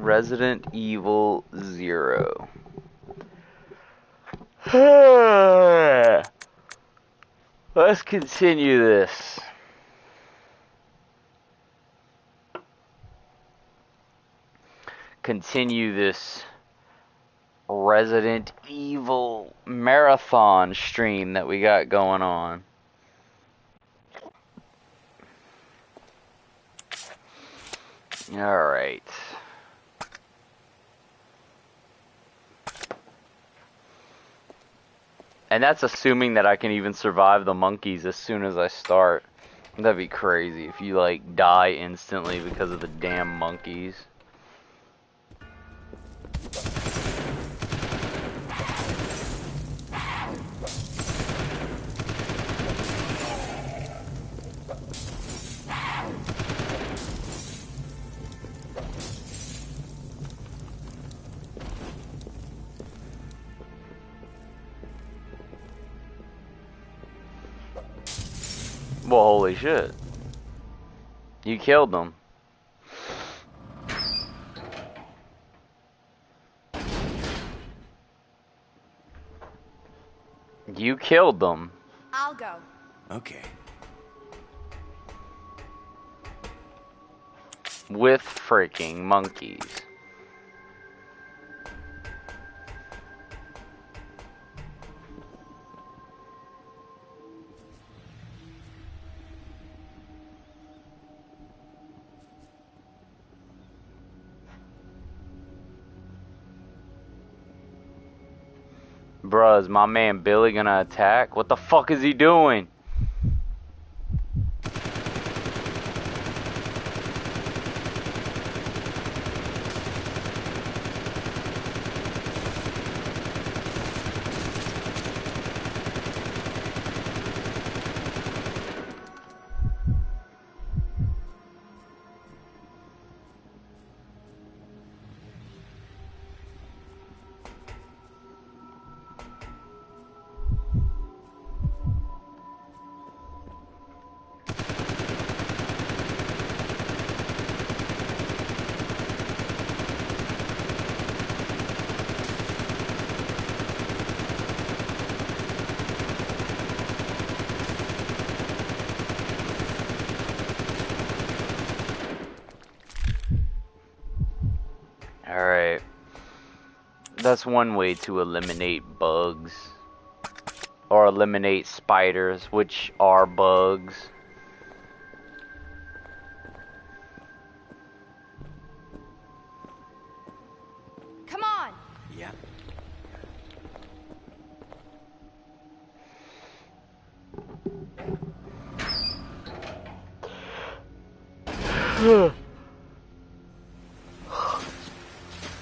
Resident Evil 0. Let's continue this. Continue this Resident Evil marathon stream that we got going on. Alright. And that's assuming that I can even survive the monkeys as soon as I start. That'd be crazy if you like die instantly because of the damn monkeys. Well, holy shit. You killed them. You killed them. I'll go. Okay. With freaking monkeys. Bruh, is my man Billy gonna attack? What the fuck is he doing? Alright. That's one way to eliminate bugs. Or eliminate spiders, which are bugs. Come on. Yeah.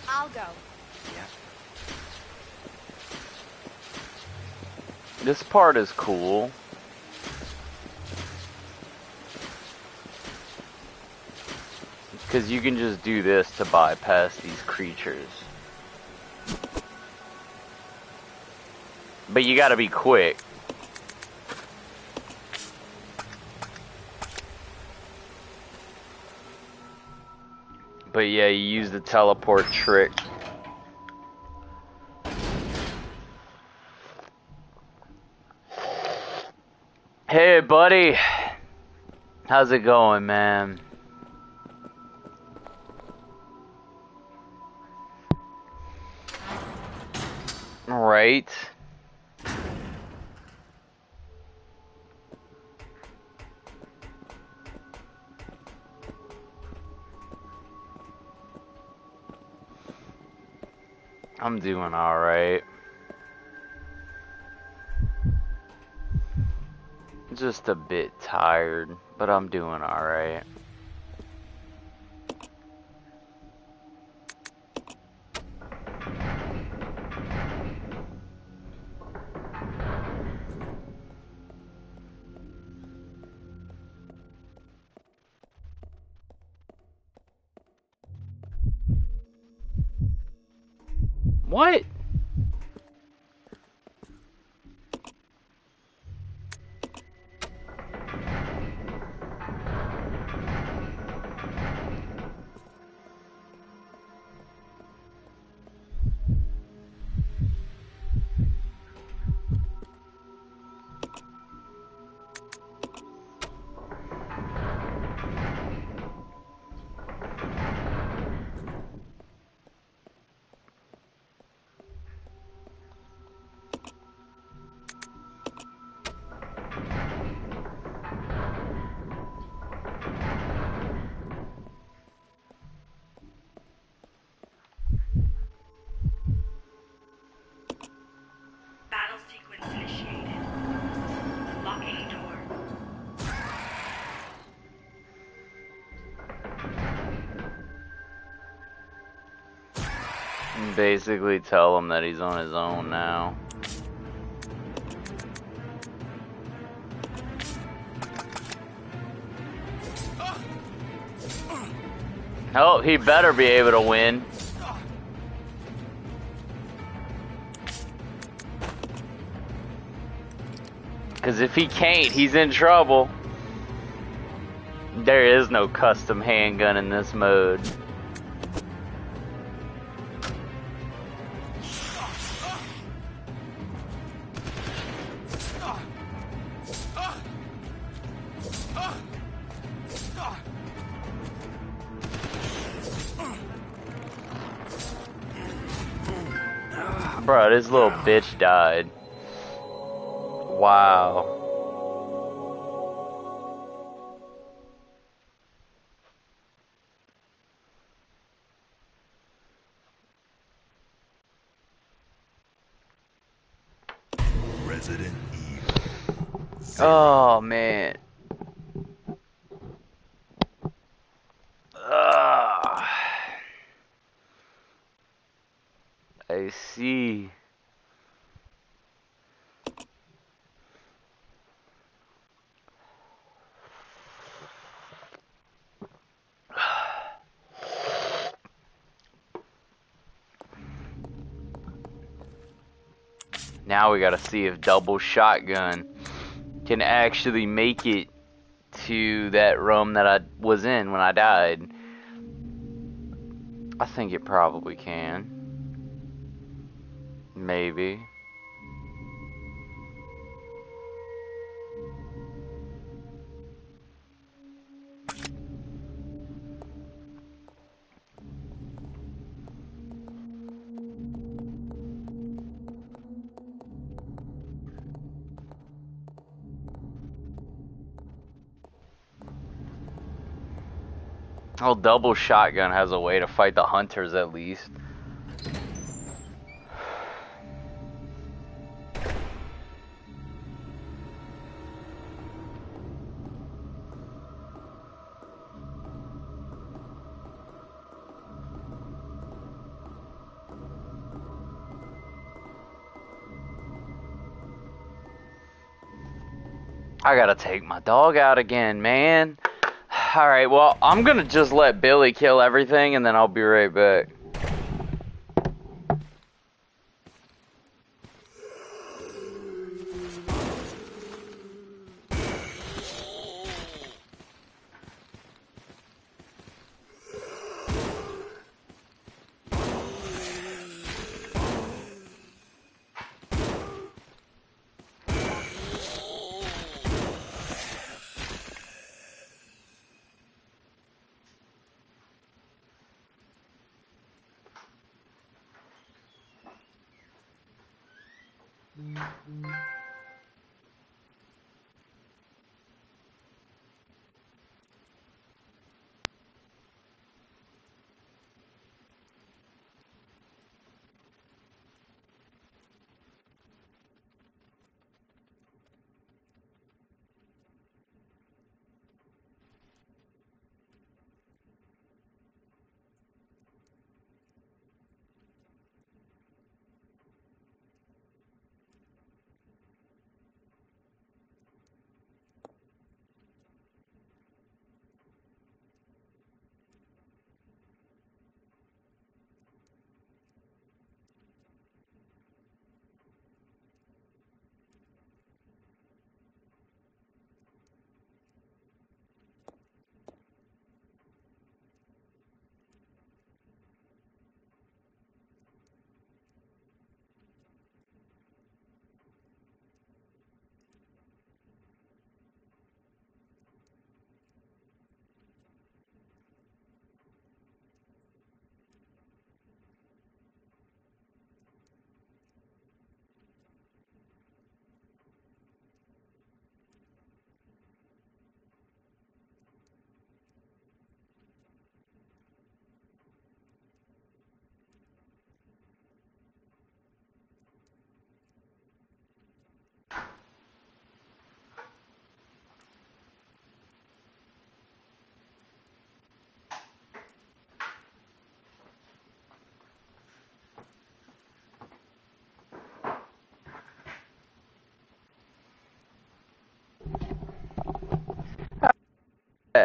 I'll go. Yeah. This part is cool. Because you can just do this to bypass these creatures. But you gotta be quick. But yeah, you use the teleport trick. Hey buddy, how's it going, man? Right. I'm doing alright. Just a bit tired, but I'm doing alright. What? And basically tell him that he's on his own now. Oh, he better be able to win. Because if he can't, he's in trouble. There is no custom handgun in this mode. Bro, this little bitch died. Wow. Resident Evil. Oh, man. I see. Now we gotta see if double shotgun can actually make it to that room that I was in when I died. I think it probably can. Maybe. Oh, double shotgun has a way to fight the hunters at least. I gotta take my dog out again, man. Alright, well, I'm gonna just let Billy kill everything and then I'll be right back.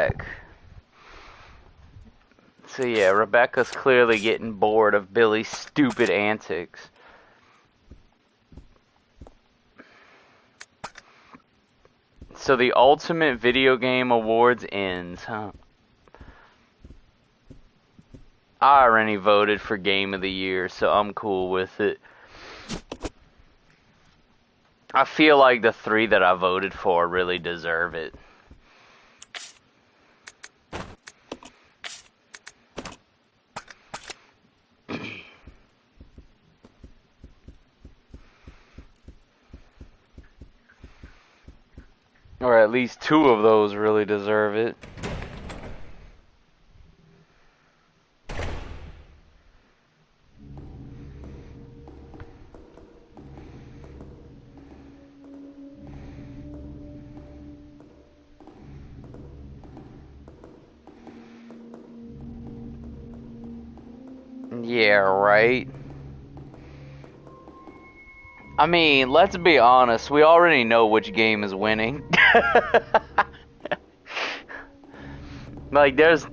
back. So yeah, Rebecca's clearly getting bored of Billy's stupid antics. So the Ultimate Video Game Awards ends, huh? I already voted for Game of the Year, so I'm cool with it. I feel like the 3 that I voted for really deserve it. Or at least 2 of those really deserve it. Yeah, right. I mean, let's be honest, we already know which game is winning. Like, there's,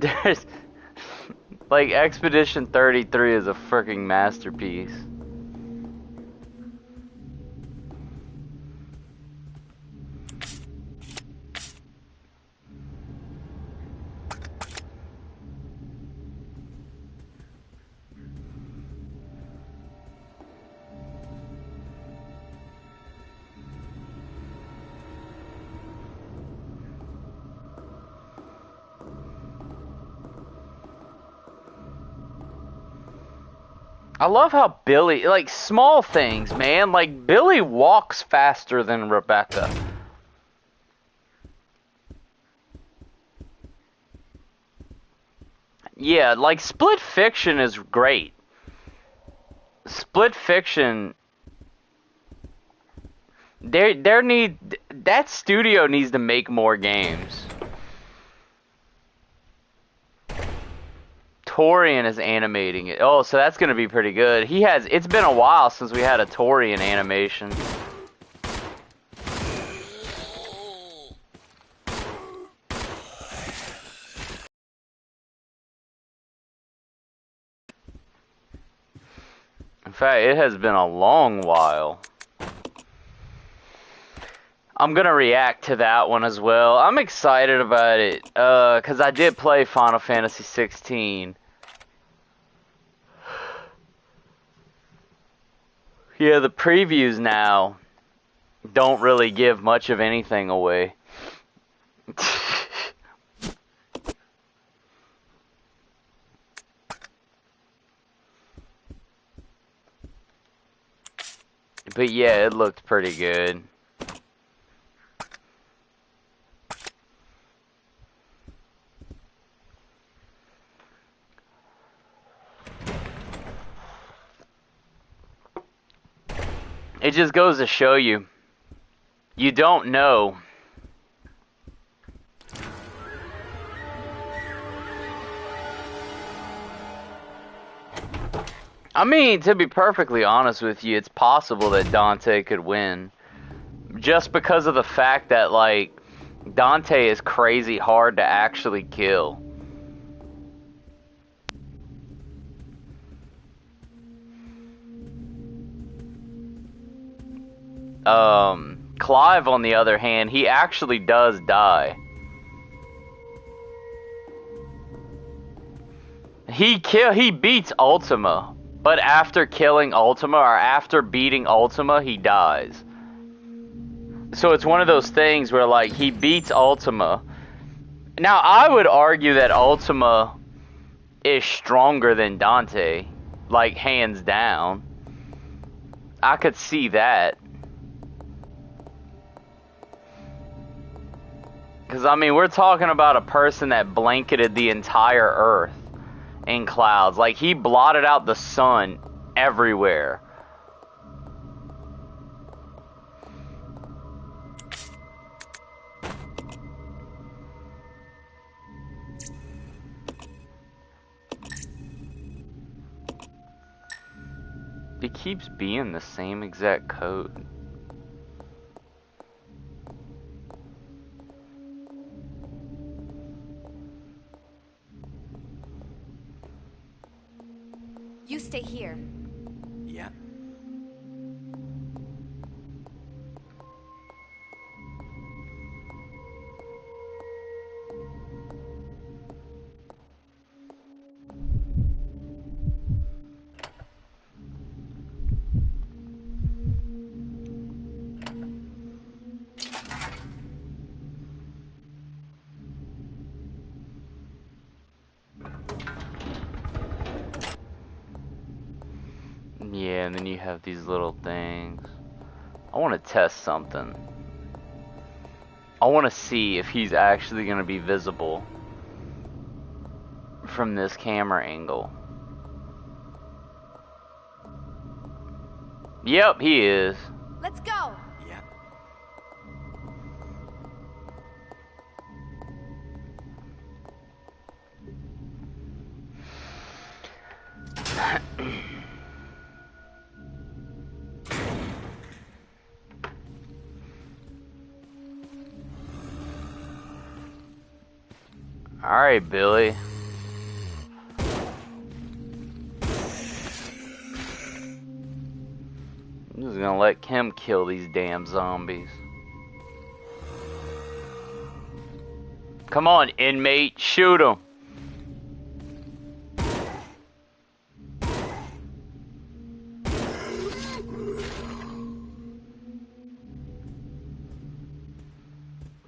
like, Expedition 33 is a freaking masterpiece. I love how Billy, like, small things, man. Like, Billy walks faster than Rebecca. Yeah, like, Split Fiction is great. Split Fiction, that studio needs to make more games. Torian is animating it. Oh, so that's gonna be pretty good. It's been a while since we had a Torian animation. In fact, it has been a long while. I'm gonna react to that one as well. I'm excited about it, cause I did play Final Fantasy 16. Yeah, the previews now don't really give much of anything away. But yeah, it looked pretty good. It just goes to show you, you don't know. I mean, to be perfectly honest with you, it's possible that Dante could win. Just because of the fact that, like, Dante is crazy hard to actually kill. Clive, on the other hand, he actually does die. He beats Ultima, but after killing Ultima, or after beating Ultima, he dies. So it's one of those things where, like, he beats Ultima. Now, I would argue that Ultima is stronger than Dante, like, hands down. I could see that. Because, I mean, we're talking about a person that blanketed the entire Earth in clouds. Like, he blotted out the sun everywhere. It keeps being the same exact code. You stay here. Yeah. Yeah, and then you have these little things. I want to test something. I want to see if he's actually going to be visible from this camera angle. Yep, he is. Let's go. Yeah. Alright, Billy. I'm just gonna let Kim kill these damn zombies. Come on, inmate, shoot him.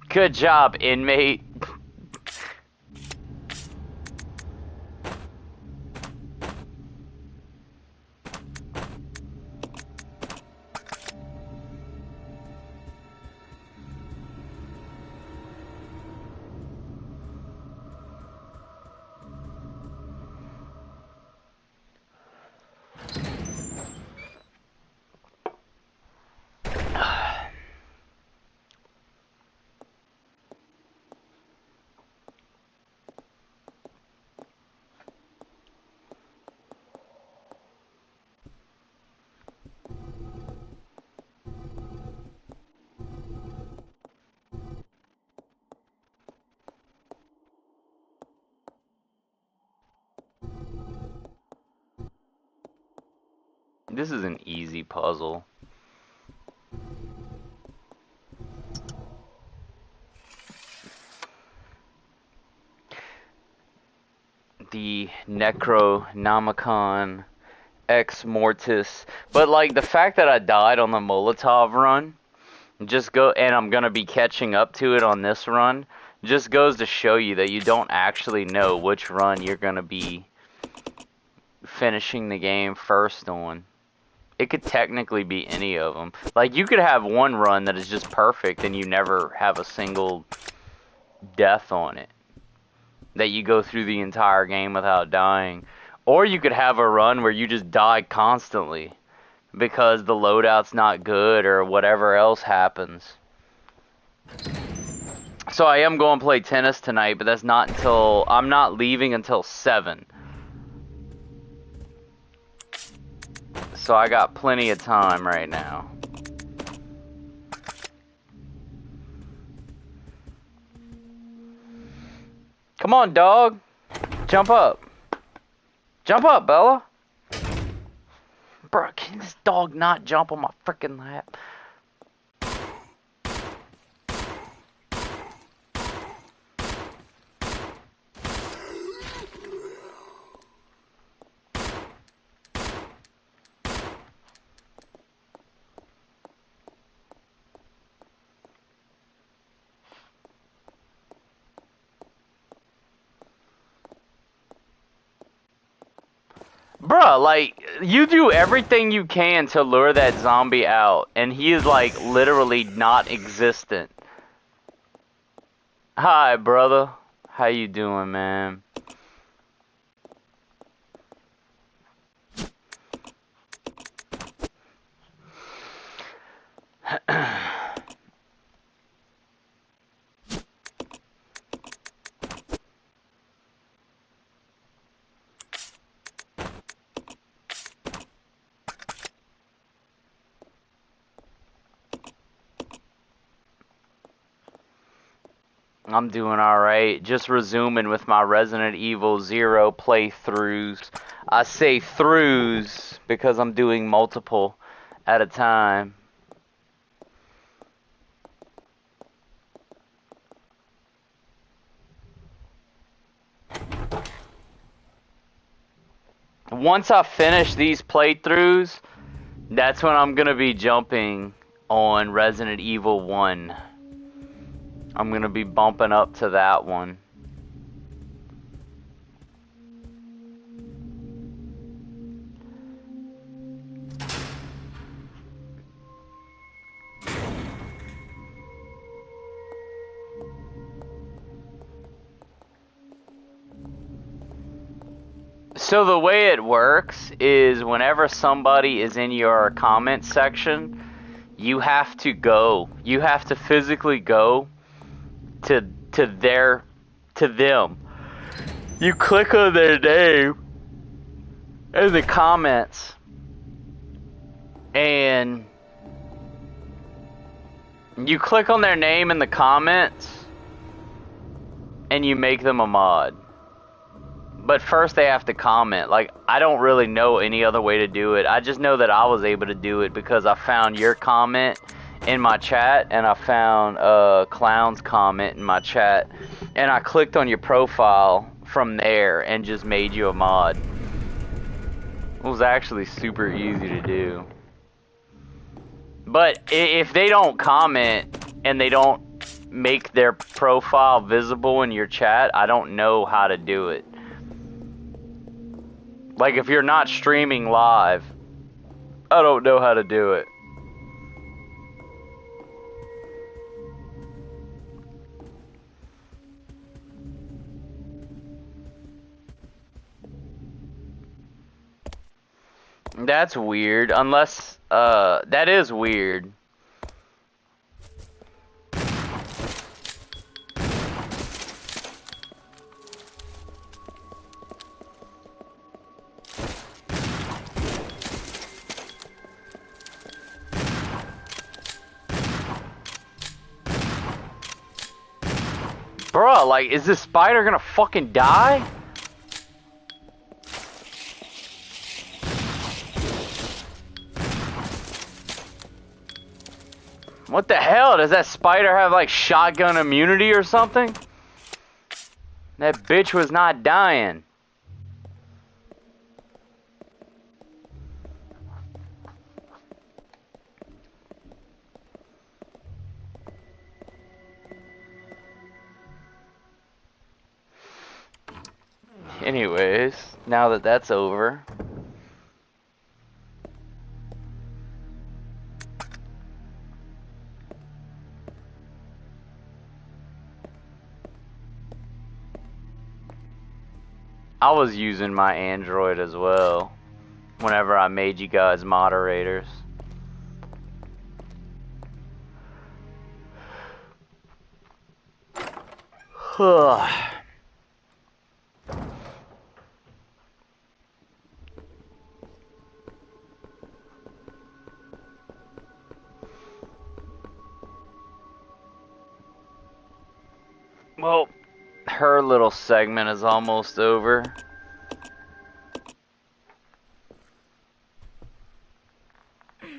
Good job, inmate. This is an easy puzzle. The Necronomicon Ex Mortis. But like the fact that I died on the Molotov run, and I'm gonna be catching up to it on this run, just goes to show you that you don't actually know which run you're gonna be finishing the game first on. It could technically be any of them. Like, you could have one run that is just perfect and you never have a single death on it. That you go through the entire game without dying. Or you could have a run where you just die constantly because the loadout's not good or whatever else happens. So I am going to play tennis tonight, but that's not until... I'm not leaving until 7. So I got plenty of time right now. Come on, dog. Jump up. Jump up, Bella. Bro, can this dog not jump on my freaking lap? Bruh, like, you do everything you can to lure that zombie out, and he is, like, literally not existent. Hi, brother. How you doing, man? I'm doing alright. Just resuming with my Resident Evil 0 playthroughs. I say throughs because I'm doing multiple at a time. Once I finish these playthroughs, that's when I'm gonna be jumping on Resident Evil 1. I'm gonna be bumping up to that one. So the way it works is whenever somebody is in your comment section, you have to physically go to them. You click on their name in the comments and you click on their name in the comments and you make them a mod. But first they have to comment. Like, I don't really know any other way to do it. I just know that I was able to do it because I found your comment in my chat and I found Clown's comment in my chat. And I clicked on your profile from there and just made you a mod. It was actually super easy to do. But if they don't comment and they don't make their profile visible in your chat, I don't know how to do it. Like, if you're not streaming live, I don't know how to do it. That's weird, unless, that is weird. Bruh, like, is this spider gonna fucking die? What the hell? Does that spider have, like, shotgun immunity or something? That bitch was not dying. Anyways, now that that's over. I was using my Android as well whenever I made you guys moderators. Well, her little segment is almost over.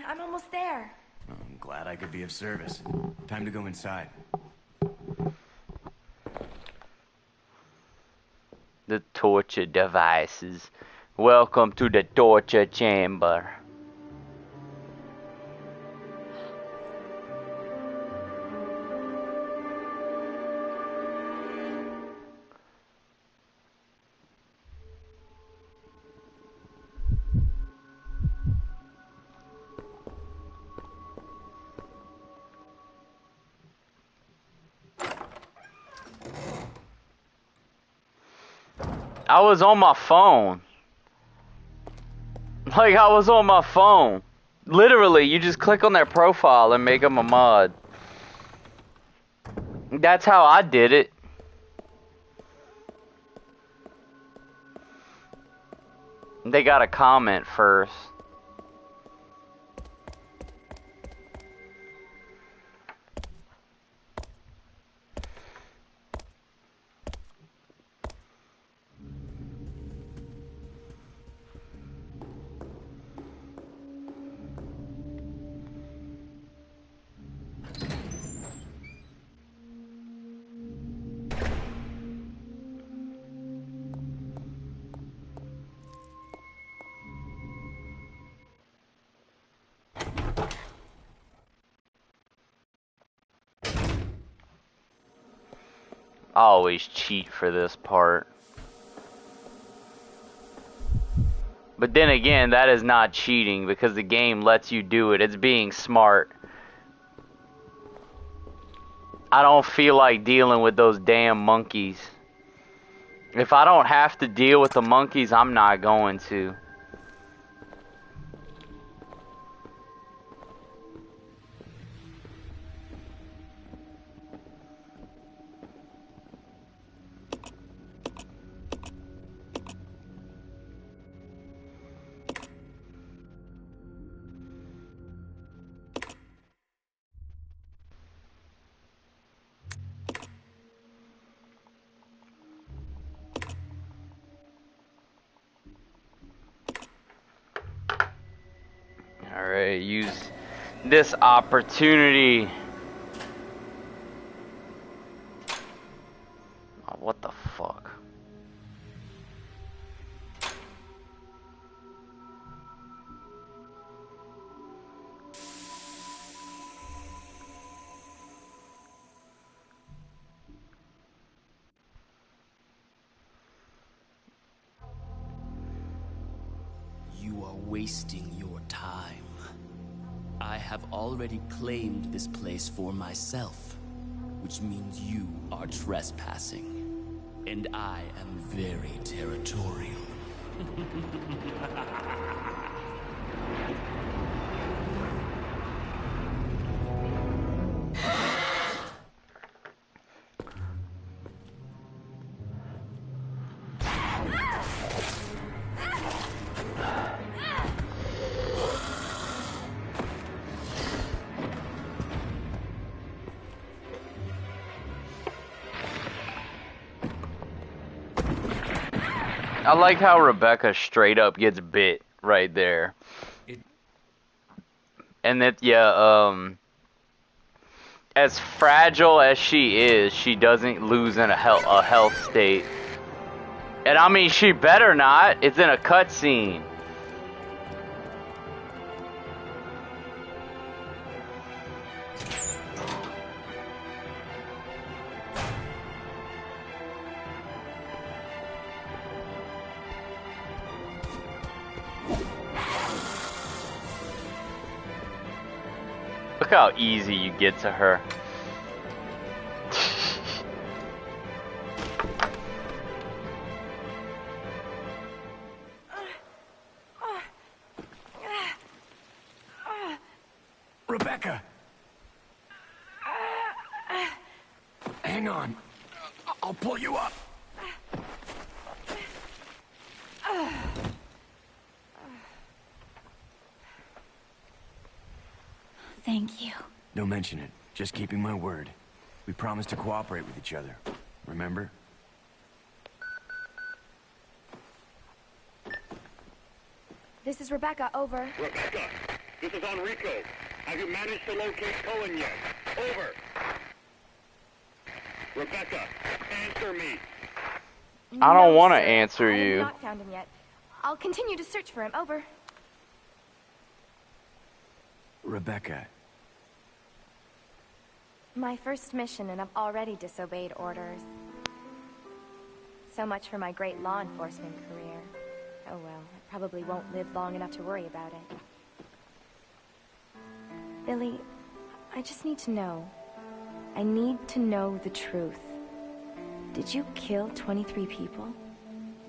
I'm almost there. I'm glad I could be of service. Time to go inside. The torture devices. Welcome to the torture chamber. I was on my phone. Like, I was on my phone. Literally, you just click on their profile and make them a mod. That's how I did it. They got a comment first. I always cheat for this part. But then again, that is not cheating because the game lets you do it. It's being smart. I don't feel like dealing with those damn monkeys. If I don't have to deal with the monkeys, I'm not going to. Alright, use this opportunity. Oh, what the fuck? You are wasting your time. I have already claimed this place for myself, which means you are trespassing. And I am very territorial. I like how Rebecca straight up gets bit right there. And that, yeah, as fragile as she is, she doesn't lose in a health state. And I mean, she better not. It's in a cutscene. Look how easy you get to her. Rebecca! Hang on. I'll pull you up. Thank you. Don't mention it. Just keeping my word. We promised to cooperate with each other. Remember? This is Rebecca, over. Rebecca, this is Enrico. Have you managed to locate Cohen yet? Over. Rebecca, answer me. I don't No, want to sir. answer I have you. not found him yet. I'll continue to search for him, over. Rebecca, My first mission, and I've already disobeyed orders. So much for my great law enforcement career. Oh well, I probably won't live long enough to worry about it. Billy, I just need to know. I need to know the truth. Did you kill 23 people?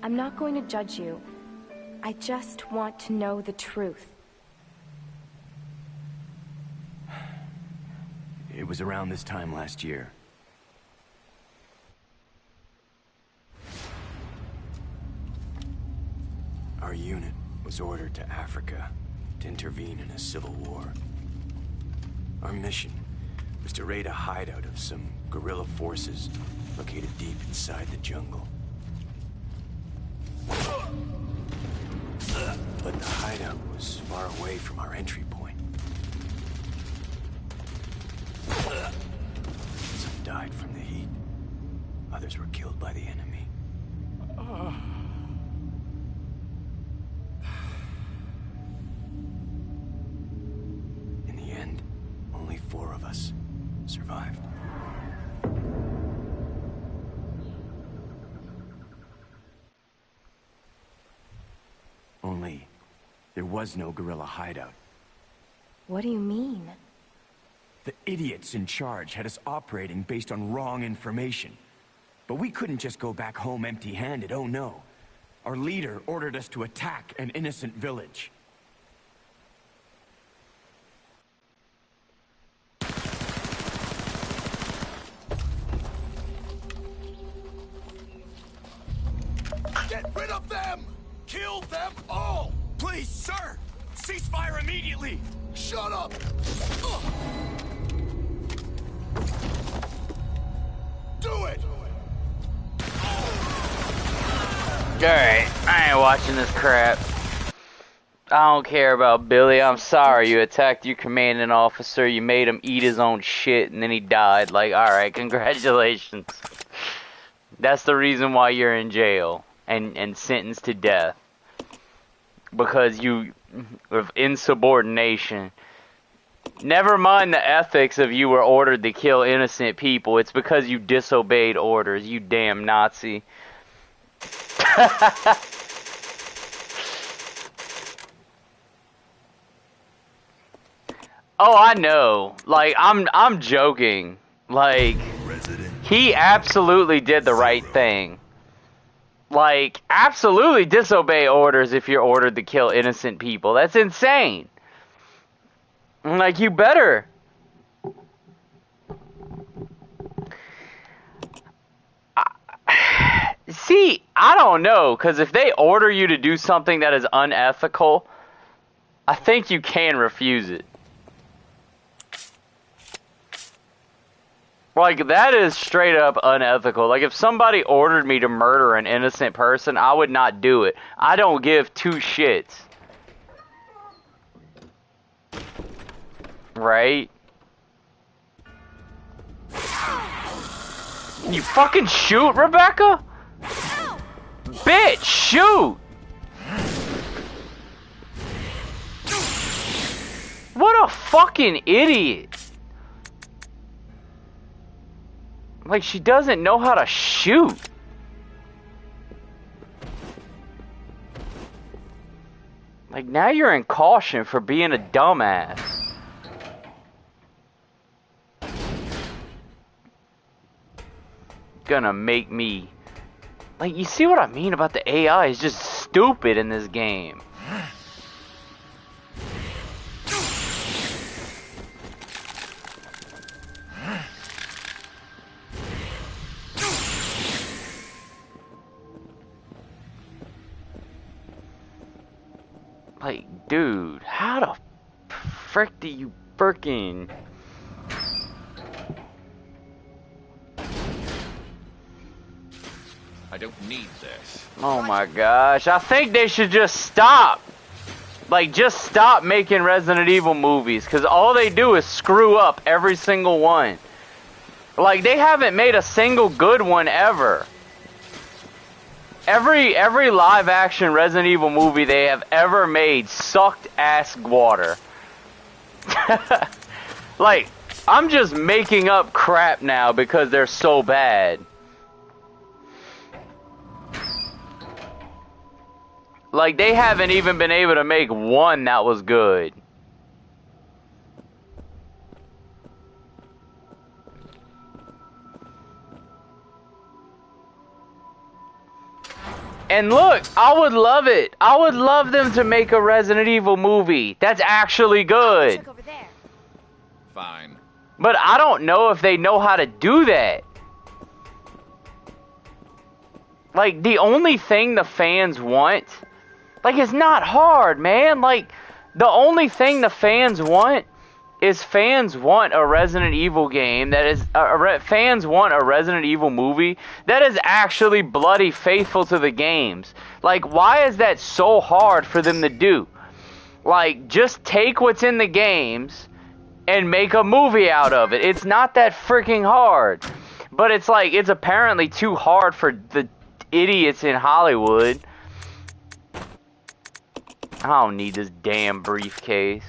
I'm not going to judge you. I just want to know the truth. it was around this time last year. Our unit was ordered to Africa to intervene in a civil war. Our mission was to raid a hideout of some guerrilla forces located deep inside the jungle. But the hideout was far away from our entry point. Some died from the heat. Others were killed by the enemy. In the end, only 4 of us survived. There was no guerrilla hideout. What do you mean? The idiots in charge had us operating based on wrong information. But we couldn't just go back home empty-handed, oh no. Our leader ordered us to attack an innocent village. Get rid of them! Kill them all! Please, sir! Ceasefire immediately! Shut up! Do it! Alright, I ain't watching this crap. I don't care about Billy. I'm sorry you attacked your commanding officer. You made him eat his own shit and then he died. Like, alright, congratulations. That's the reason why you're in jail and sentenced to death. Because you, of insubordination. Never mind the ethics of you were ordered to kill innocent people. It's because you disobeyed orders, you damn Nazi. Oh, I know. Like, I'm joking. Like, he absolutely did the right thing. Like, absolutely disobey orders if you're ordered to kill innocent people. That's insane. Like, you better. See, I don't know, because if they order you to do something that is unethical, I think you can refuse it. Like, that is straight up unethical. Like, if somebody ordered me to murder an innocent person, I would not do it. I don't give two shits. Right? You fucking shoot, Rebecca? Bitch, shoot! What a fucking idiot. Like, she doesn't know how to shoot. Like, now you're in caution for being a dumbass. Gonna make me... Like, you see what I mean about the AI? It's just stupid in this game. Like, dude, how the frick do you frickin'... I don't need this. Oh my gosh, I think they should just stop. Like, just stop making Resident Evil movies, because all they do is screw up every single one. Like, they haven't made a single good one ever. Every live action Resident Evil movie they have ever made sucked ass water. Like, I'm just making up crap now because they're so bad. Like, they haven't even been able to make one that was good. And look, I would love it. I would love them to make a Resident Evil movie that's actually good. Check over there. Fine. But I don't know if they know how to do that. Like, the only thing the fans want, like, it's not hard, man. Like, the only thing the fans want is fans want a Resident Evil game that is, fans want a Resident Evil movie that is actually bloody faithful to the games. Like, why is that so hard for them to do? Like, just take what's in the games and make a movie out of it. It's not that freaking hard. But it's like, it's apparently too hard for the idiots in Hollywood. I don't need this damn briefcase.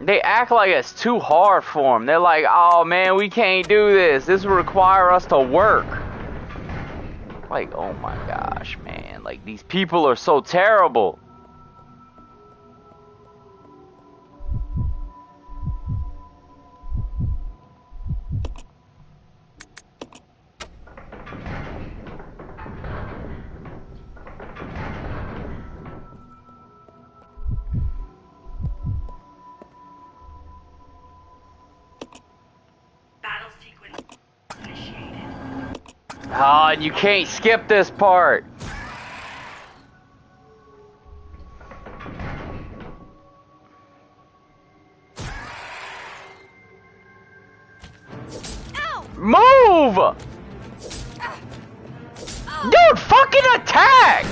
They act like it's too hard for them. They're like, oh man, we can't do this. This will require us to work. Like, oh my gosh, man. Like, Like, these people are so terrible. Battle sequence initiated. Ah, and you can't skip this part. Move! Dude, fucking attack!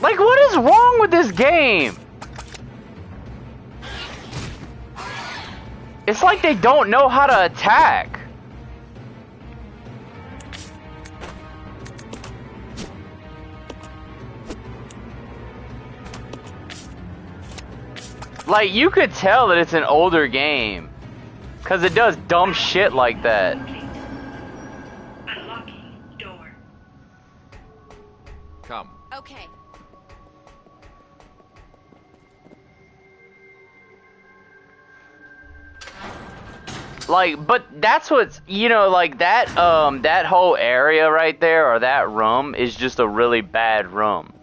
Like, what is wrong with this game? It's like they don't know how to attack. Like, you could tell that it's an older game. Because it does dumb shit like that. Complete. Unlocking door. Come. Okay. Like, but that's what's, you know, like that, that whole area right there, or that room, is just a really bad room.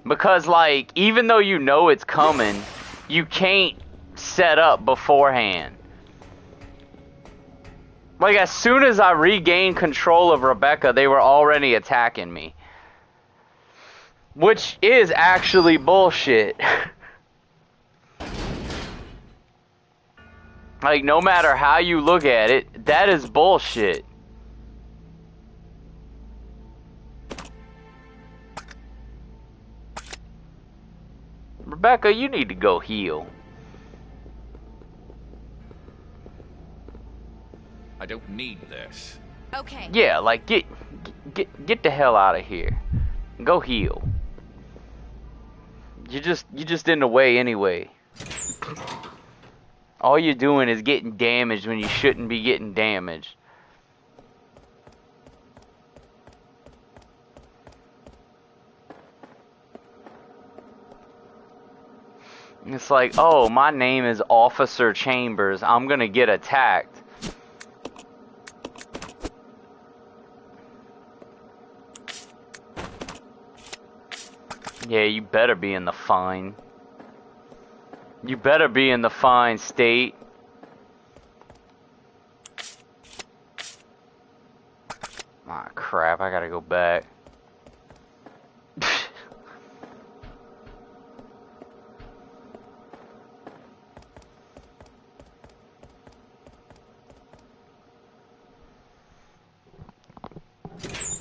Because, like, even though you know it's coming, you can't set up beforehand. Like, as soon as I regained control of Rebecca, they were already attacking me. Which is actually bullshit. Like, no matter how you look at it, that is bullshit. Rebecca, you need to go heal. I don't need this. Okay. Yeah, like, get the hell out of here. Go heal. You're just in the way anyway. All you're doing is getting damaged when you shouldn't be getting damaged. It's like, oh, my name is Officer Chambers. I'm gonna get attacked. Yeah, you better be in the fine. You better be in the fine state. Ah, crap, I gotta go back.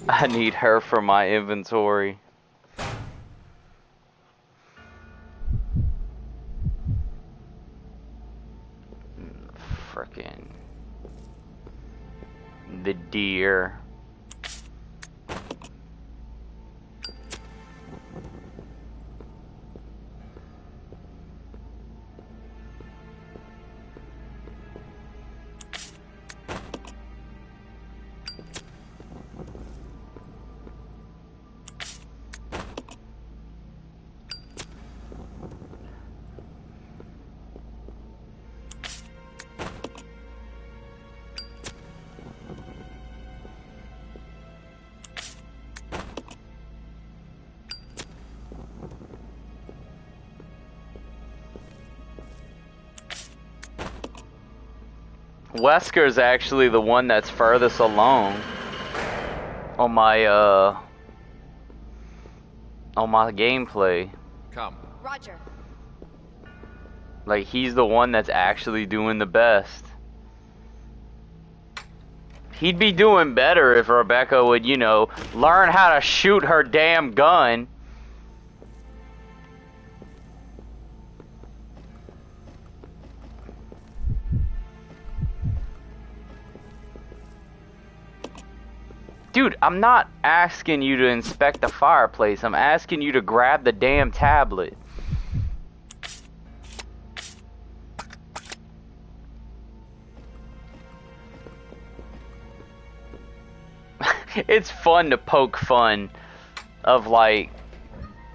I need her for my inventory. Frickin' the deer. Wesker's actually the one that's furthest along on my gameplay. Come. Roger. Like, he's the one that's actually doing the best. He'd be doing better if Rebecca would, you know, learn how to shoot her damn gun. Dude, I'm not asking you to inspect the fireplace. I'm asking you to grab the damn tablet. It's fun to poke fun of like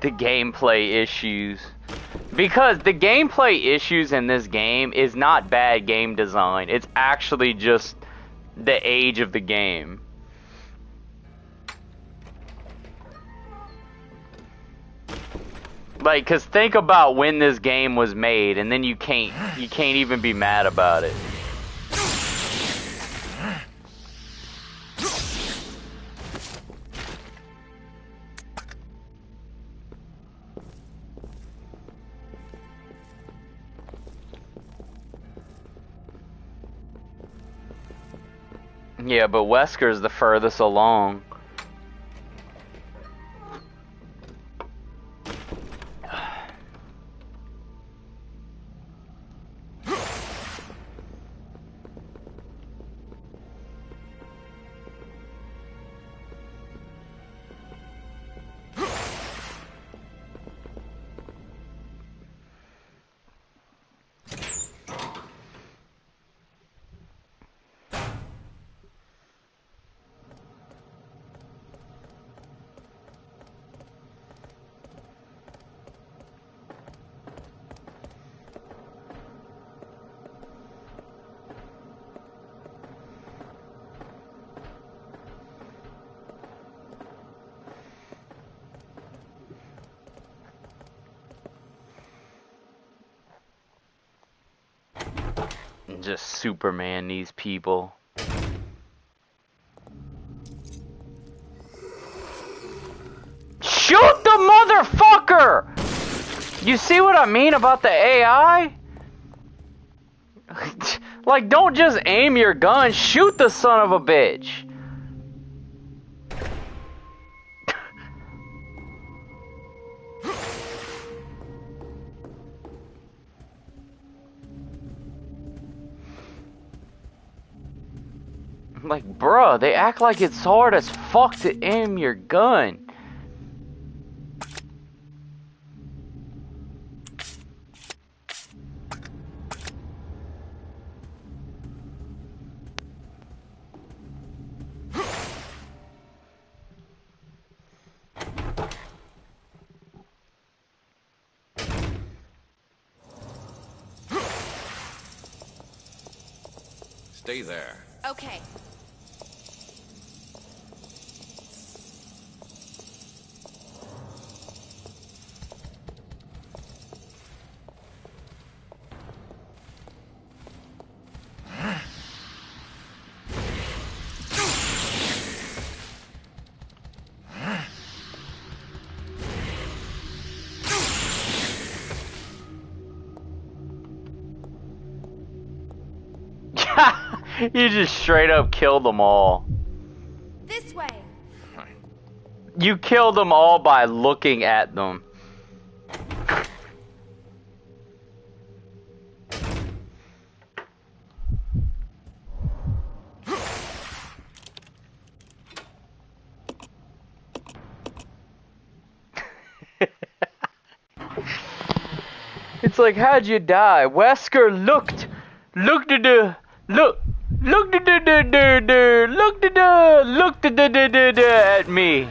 the gameplay issues. Because the gameplay issues in this game is not bad game design. It's actually just the age of the game. Like, cause think about when this game was made, and then you can't even be mad about it. Yeah, but Wesker's the furthest along. Just Superman these people. Shoot the motherfucker! You see what I mean about the AI? Like, don't just aim your gun, shoot the son of a bitch. Like, bruh, they act like it's hard as fuck to aim your gun. Stay there. Okay. You just straight up killed them all. This way. You killed them all by looking at them. It's like, how'd you die? Wesker looked at the, looked at me.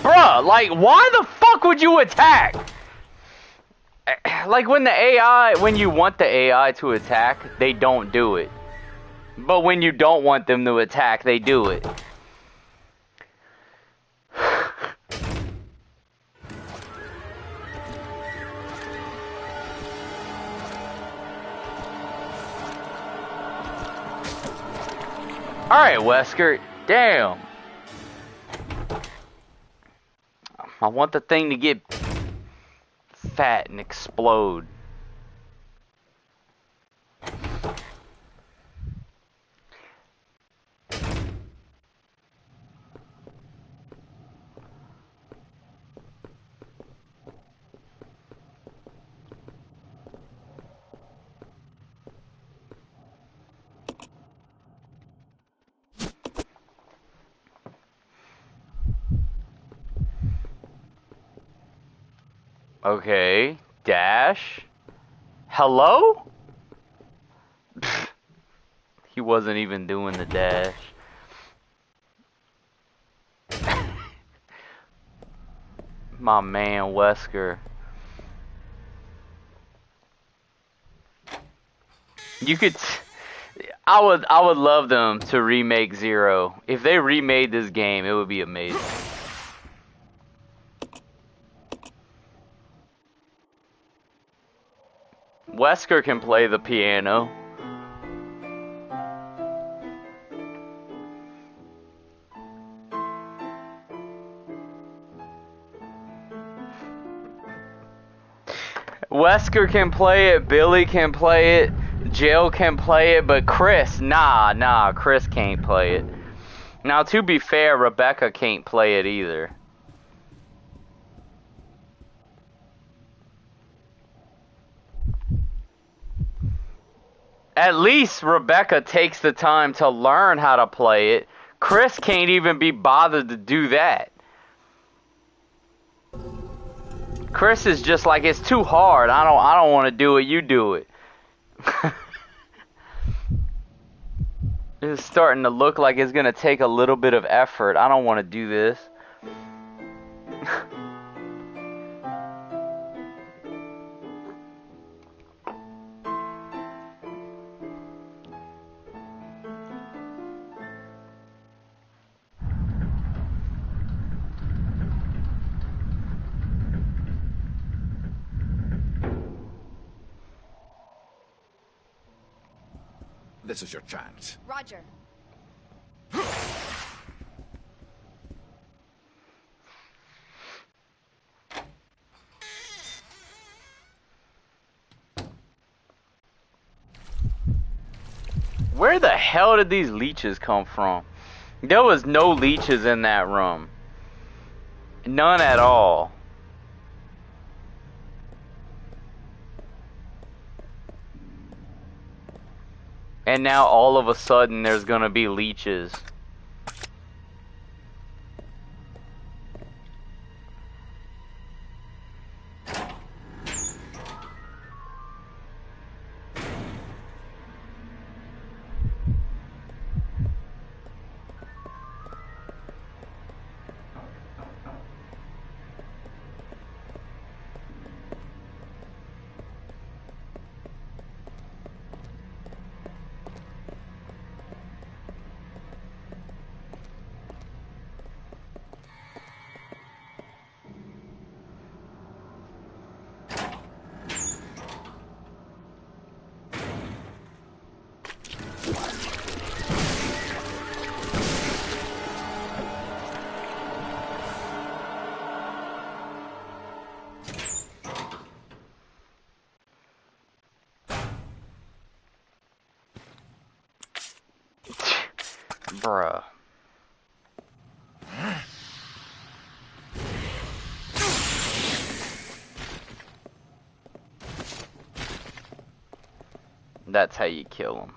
Bruh, like, why the fuck would you attack? Like, when you want the AI to attack, they don't do it. But when you don't want them to attack, they do it. Alright, Wesker, damn. I want the thing to get fat and explode. Okay. Dash. Hello? He wasn't even doing the dash. My man, Wesker. You could... I would love them to remake Zero. If they remade this game, it would be amazing. Wesker can play the piano. Wesker can play it, Billy can play it, Jill can play it, but Chris, nah, Chris can't play it. Now, to be fair, Rebecca can't play it either. At least Rebecca takes the time to learn how to play it. Chris can't even be bothered to do that. Chris is just like, it's too hard. I don't want to do it. You do it. It's starting to look like it's gonna take a little bit of effort. I don't want to do this. This is your chance. Roger. Where the hell did these leeches come from? There was no leeches in that room. None at all. And now all of a sudden there's gonna be leeches. Bruh. That's how you kill him.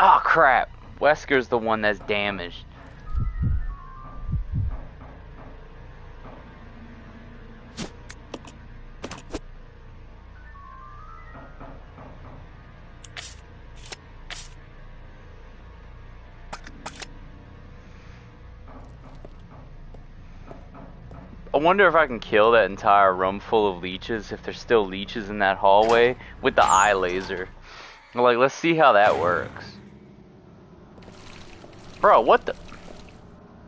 Oh crap. Wesker's the one that's damaged. I wonder if I can kill that entire room full of leeches, if there's still leeches in that hallway, with the eye laser. Like, let's see how that works. Bro, what the...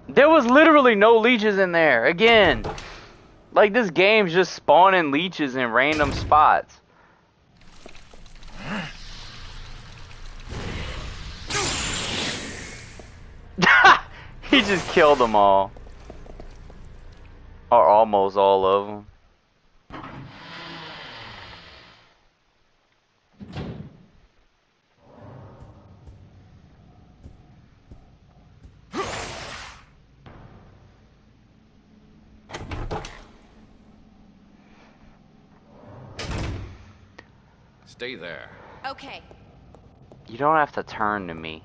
There was literally no leeches in there, again. Like, this game's just spawning leeches in random spots. He just killed them all. Or almost all of them. Stay there. Okay. You don't have to turn to me.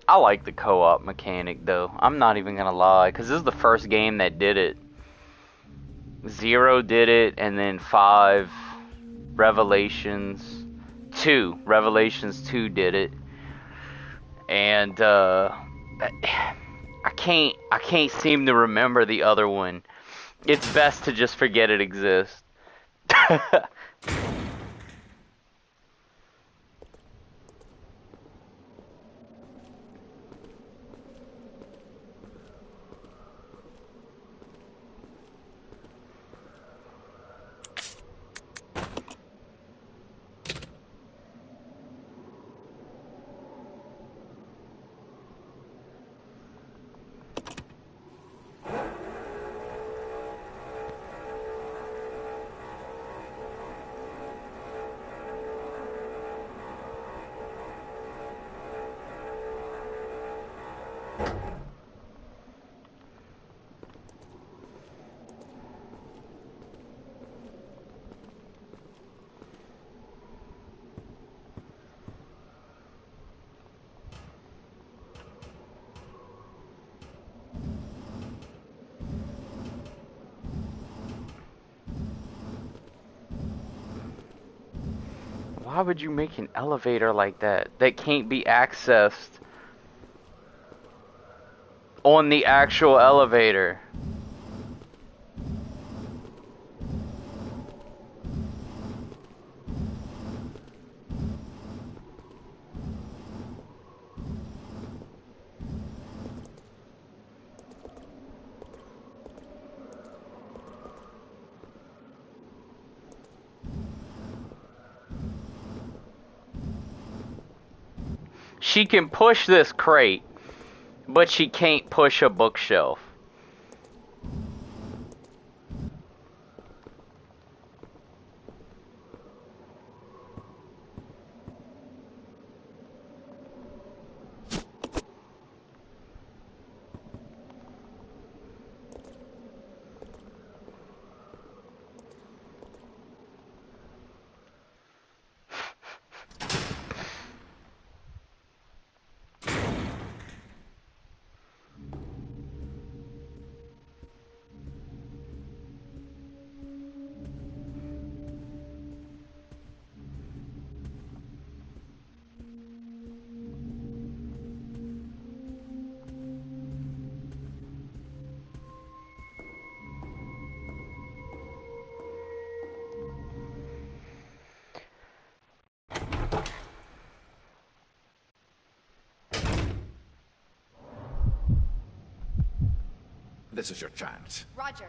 I like the co-op mechanic though. I'm not even gonna lie, because this is the first game that did it. 0 did it, and then 5, Revelations 2 did it. And I can't seem to remember the other one. It's best to just forget it exists. Why would you make an elevator like that can't be accessed on the actual elevator? She can push this crate, but she can't push a bookshelf. This is your chance. Roger.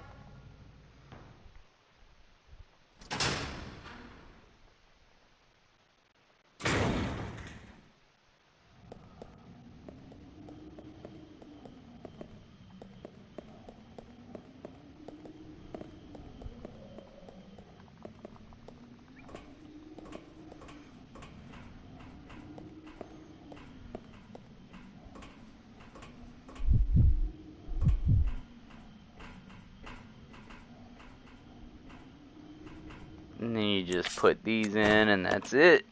just put these in and that's it.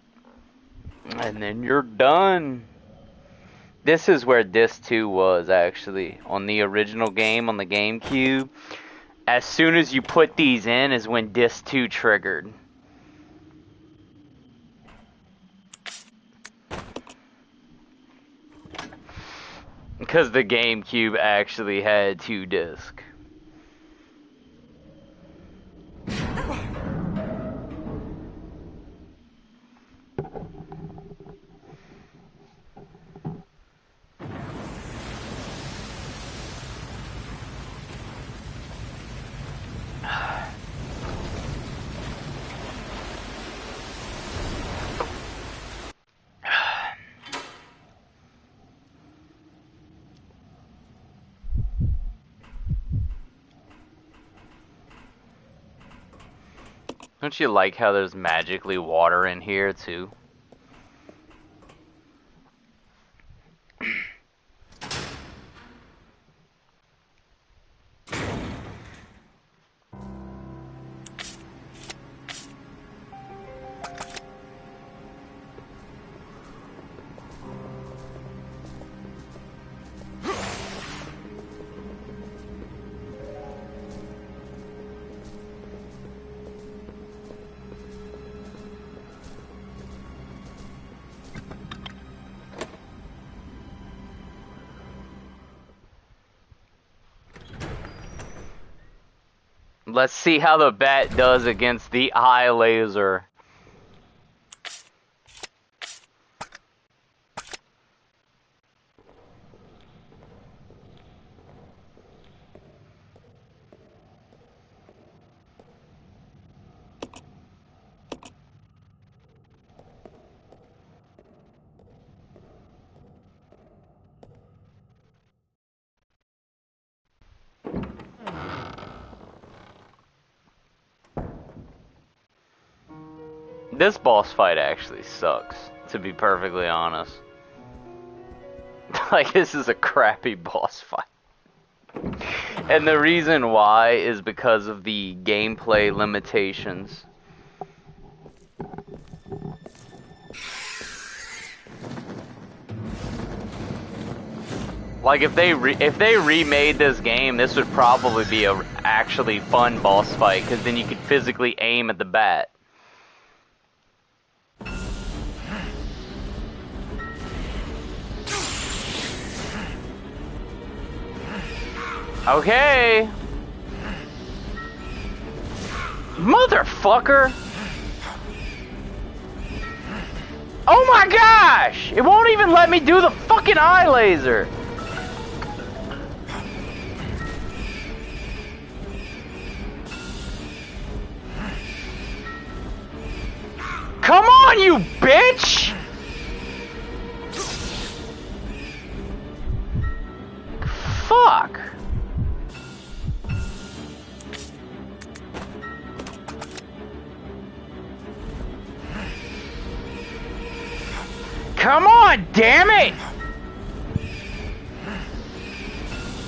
And then you're done. This is where Disc 2 was, actually. On the original game, on the GameCube. As soon as you put these in is when Disc 2 triggered. Because the GameCube actually had 2 discs. Don't you like how there's magically water in here, too? Let's see how the bat does against the eye laser. This boss fight actually sucks, to be perfectly honest. Like, this is a crappy boss fight. And the reason why is because of the gameplay limitations. Like, if they remade this game, this would probably be a actually fun boss fight, because then you could physically aim at the bat. Okay. Motherfucker. Oh my gosh! It won't even let me do the fucking eye laser. Come on, you bitch! Fuck. Come on, damn it!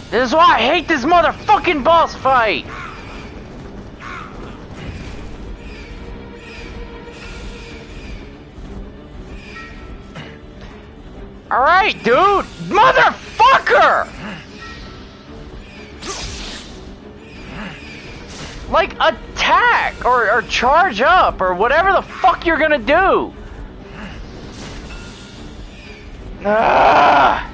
This is why I hate this motherfucking boss fight! Alright, dude! Motherfucker! Like, attack! Or charge up, or whatever the fuck you're gonna do! Ah!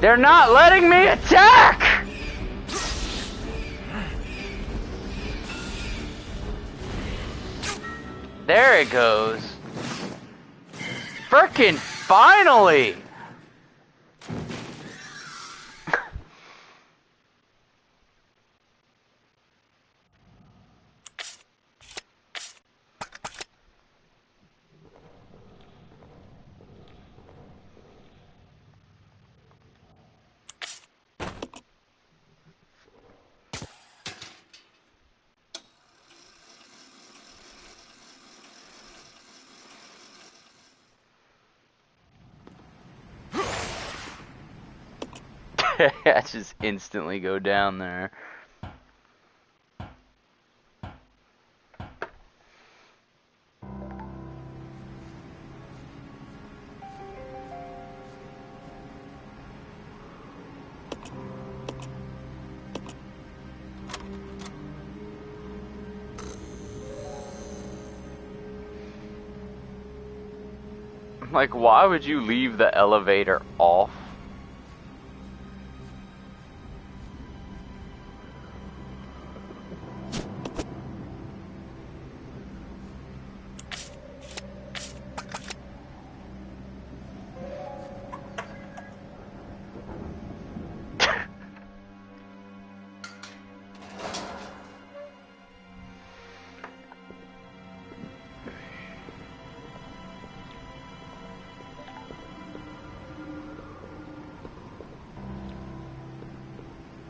They're not letting me attack! There it goes. Frickin' finally! I just instantly go down there. Like, why would you leave the elevator off?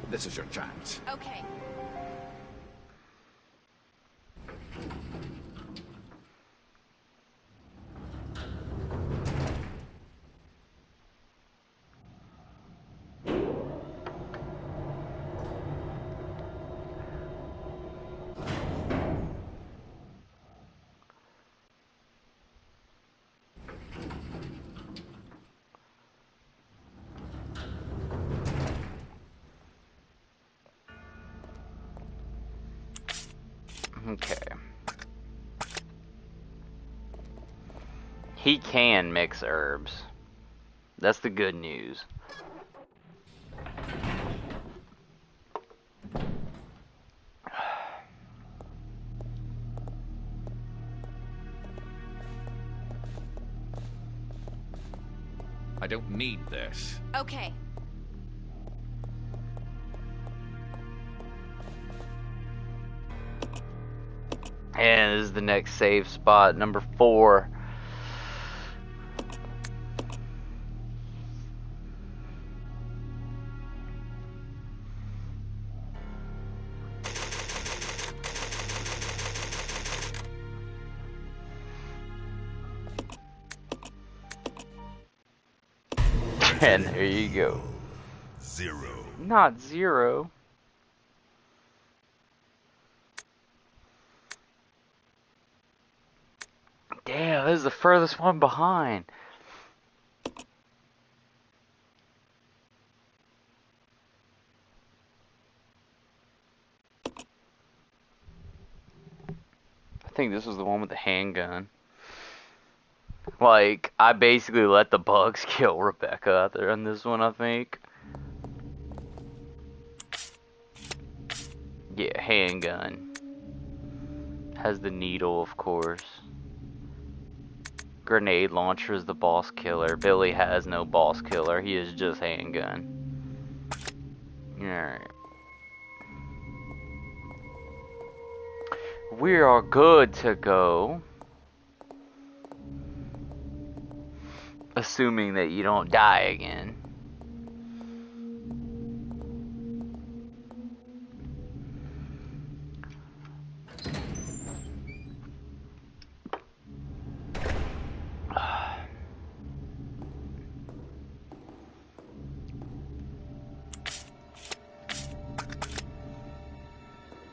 This is your chance. Okay. Okay. He can mix herbs. That's the good news. I don't need this. Okay. And this is the next save spot, number 4. And there you go. 0. Not 0. Damn, this is the furthest one behind. I think this was the one with the handgun. Like, I basically let the bugs kill Rebecca out there in this one, I think. Yeah, handgun. Has the needle, of course. Grenade launcher is the boss killer. Billy has no boss killer. He is just handgun. Alright. We are good to go. Assuming that you don't die again.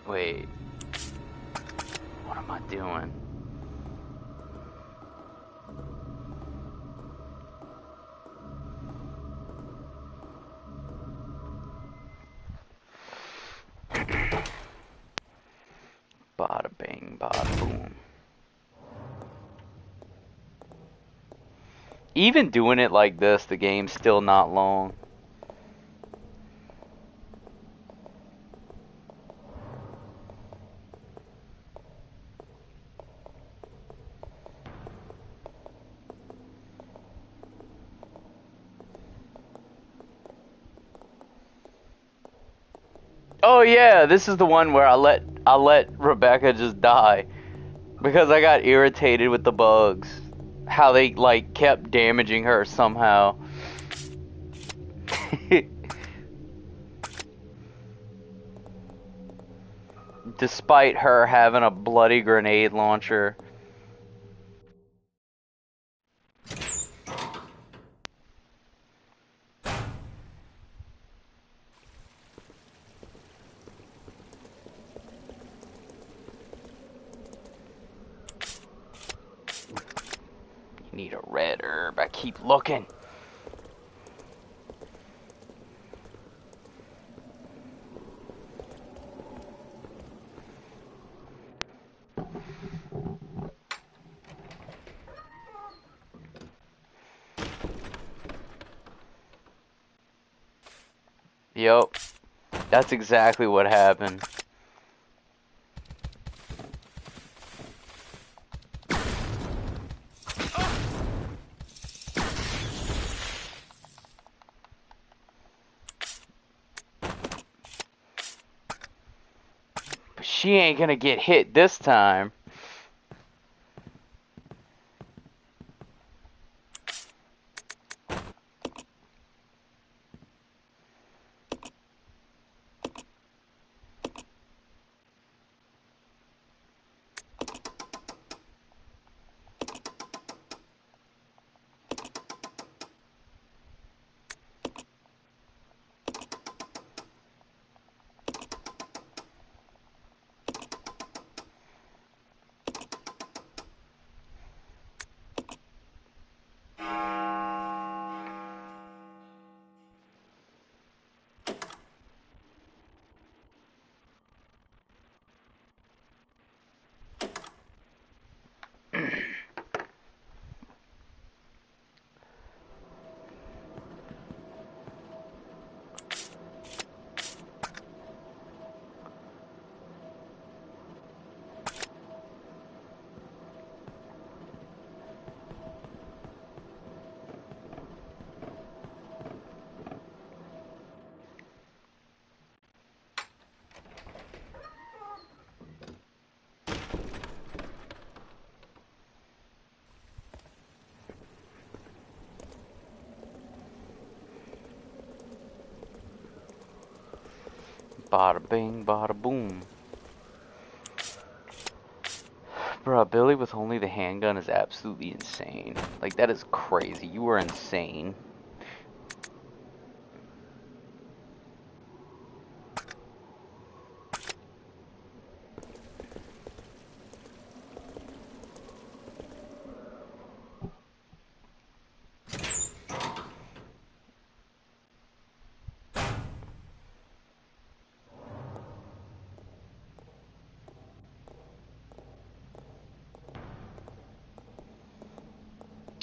Wait. What am I doing? Bada bing, bada boom. Even doing it like this, the game's still not long. Oh yeah, this is the one where I let Rebecca just die because I got irritated with the bugs. How they like kept damaging her somehow. Despite her having a bloody grenade launcher. Need a red herb. I keep looking. Yep. That's exactly what happened. But she ain't gonna get hit this time. Bada bing, bada boom. Bruh, Billy with only the handgun is absolutely insane. Like, that is crazy. You are insane.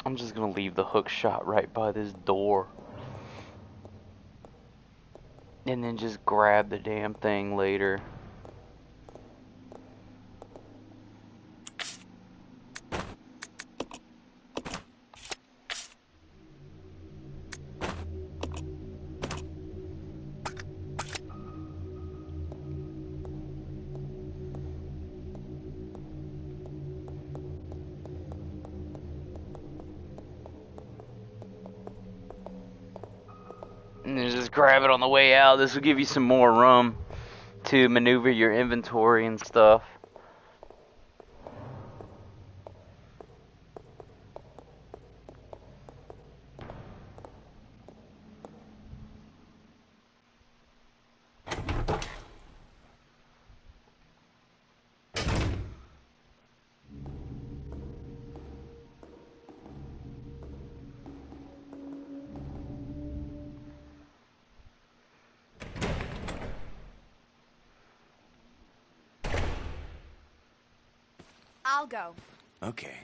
I'm just gonna leave the hook shot right by this door. And then just grab the damn thing later. And then just grab it on the way out. This will give you some more room to maneuver your inventory and stuff. I'll go. Okay.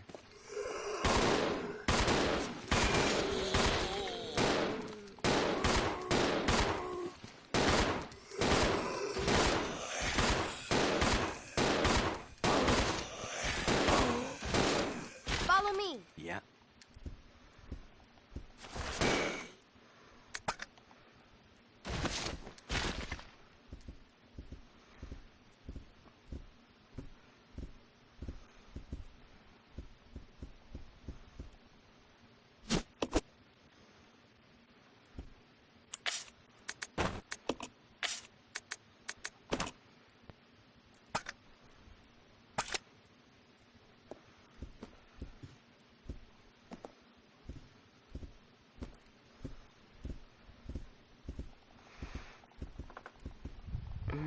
Follow me. Yeah.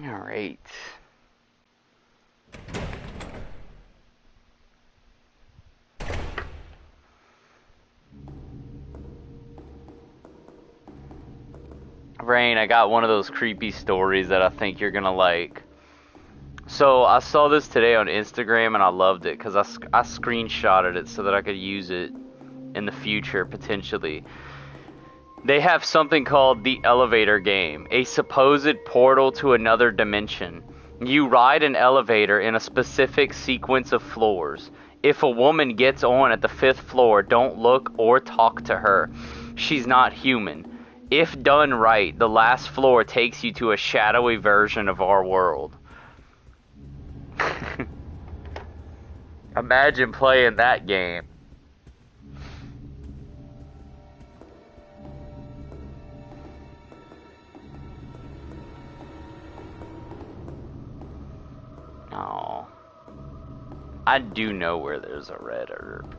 Alright. Rain, I got one of those creepy stories that I think you're gonna like. So, I saw this today on Instagram and I loved it because I screenshotted it so that I could use it in the future, potentially. They have something called the elevator game, a supposed portal to another dimension. You ride an elevator in a specific sequence of floors. If a woman gets on at the 5th floor, don't look or talk to her. She's not human. If done right, the last floor takes you to a shadowy version of our world. Imagine playing that game. Oh. I do know where there's a red herb.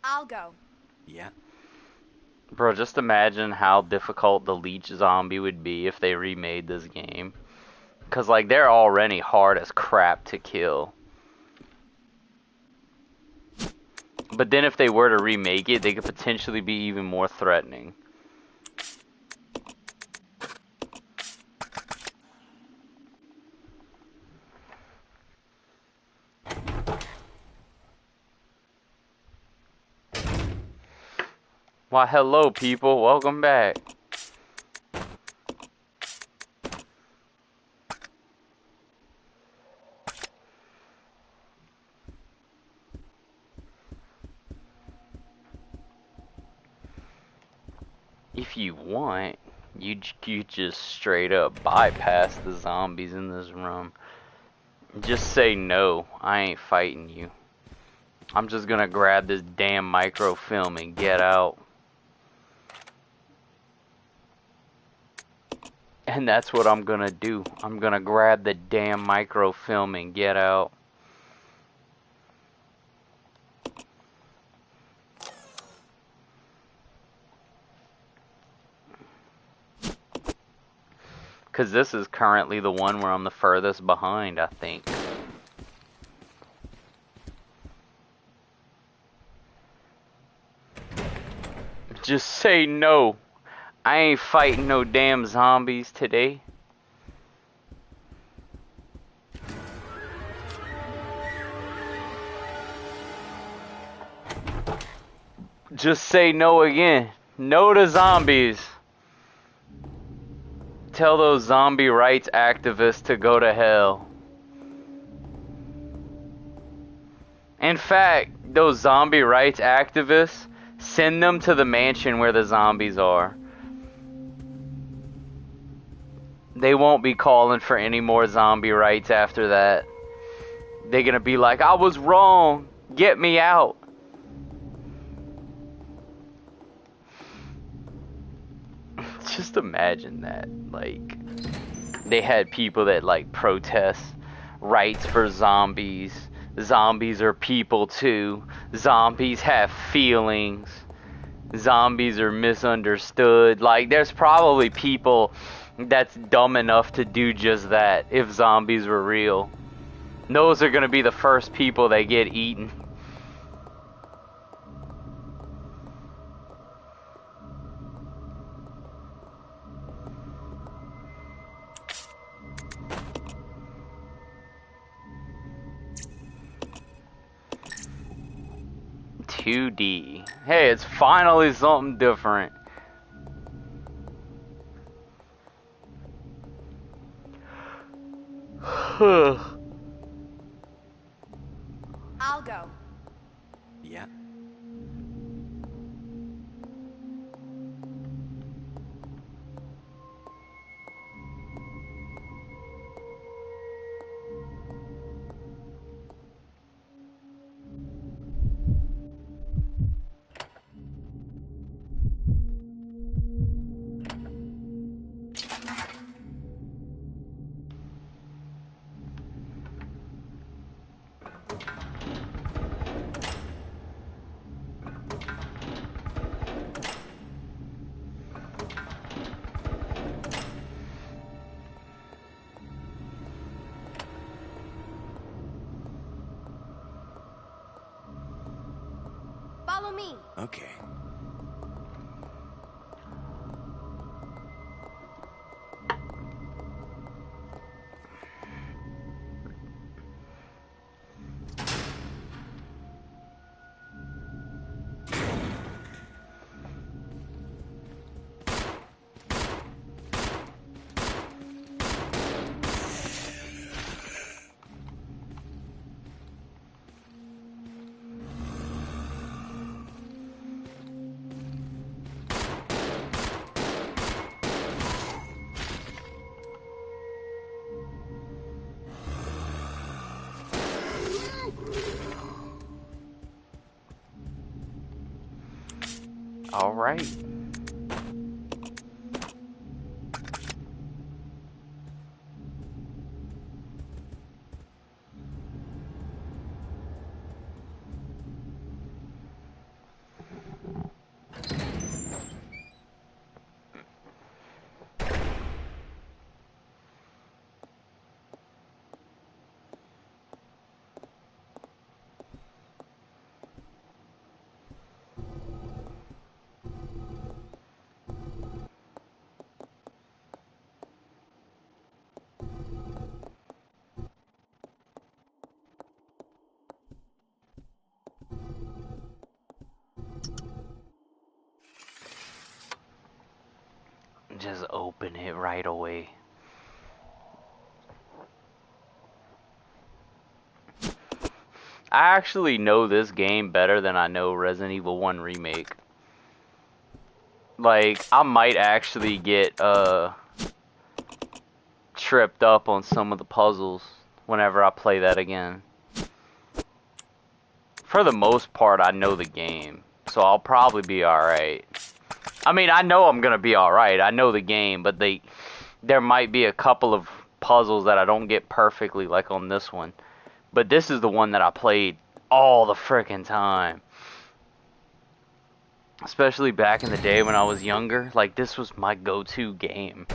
I'll go. Yeah. Bro, just imagine how difficult the leech zombie would be if they remade this game. Because, like, they're already hard as crap to kill. But then if they were to remake it, they could potentially be even more threatening. Why, hello, people. Welcome back. If you want, you just straight up bypass the zombies in this room. Just say no. I ain't fighting you. I'm just gonna grab this damn microfilm and get out. And that's what I'm gonna do. I'm gonna grab the damn microfilm and get out. Because this is currently the one where I'm the furthest behind, I think. Just say no. I ain't fighting no damn zombies today. Just say no again. No to zombies. Tell those zombie rights activists to go to hell. In fact, those zombie rights activists, send them to the mansion where the zombies are. They won't be calling for any more zombie rights after that. They're gonna be like, I was wrong. Get me out. Just imagine that. Like, they had people that, like, protest rights for zombies. Zombies are people too. Zombies have feelings. Zombies are misunderstood. Like, there's probably people that's dumb enough to do just that if zombies were real. Those are gonna be the first people that get eaten. $2D. Hey, it's finally something different. I'll go. Yeah. Follow me. Okay. All right. Just open it right away. I actually know this game better than I know Resident Evil 1 Remake. Like, I might actually get tripped up on some of the puzzles whenever I play that again. For the most part, I know the game, so I'll probably be alright. I mean, I know I'm gonna be alright. I know the game, but there might be a couple of puzzles that I don't get perfectly, like on this one. But this is the one that I played all the frickin' time. Especially back in the day when I was younger. Like, this was my go-to game.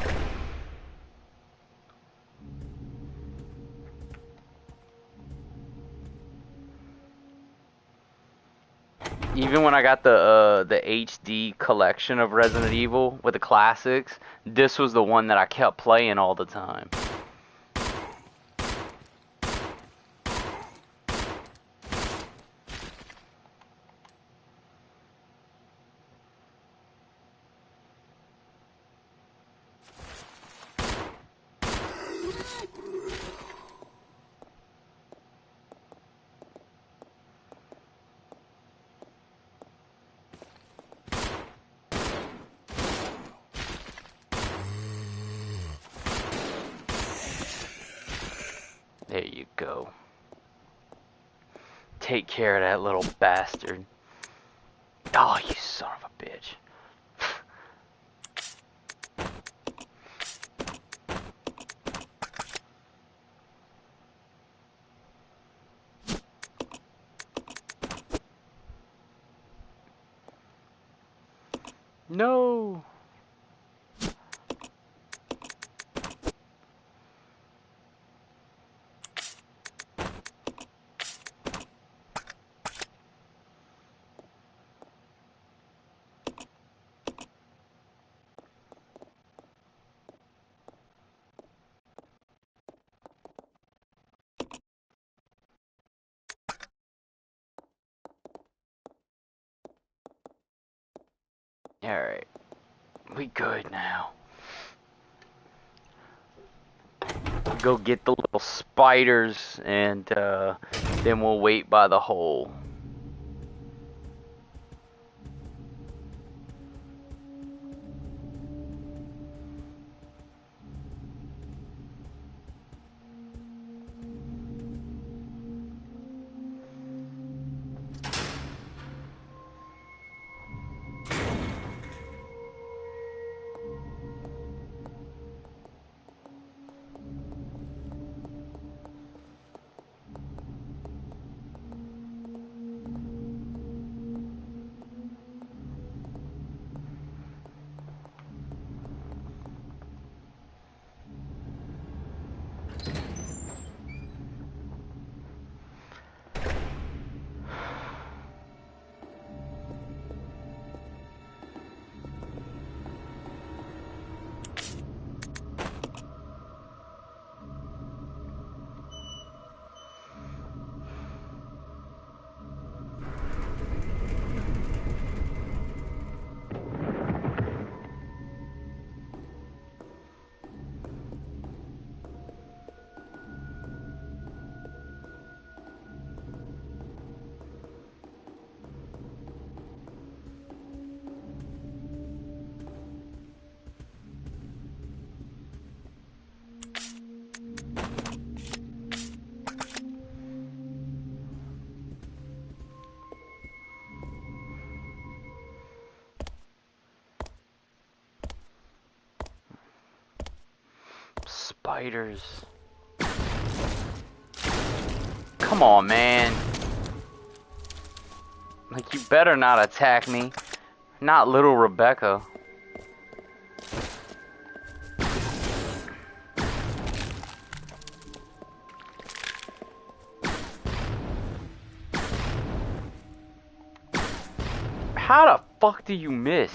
Even when I got the HD collection of Resident Evil with the classics, this was the one that I kept playing all the time. There you go. Take care of that little bastard. Oh, you son of a bitch. No. Alright. We good now. Go get the little spiders and then we'll wait by the hole. spiders. Come on, man. Like, you better not attack me. Not little Rebecca. How the fuck do you miss?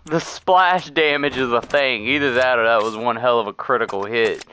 The splash damage is a thing. Either that or that was one hell of a critical hit.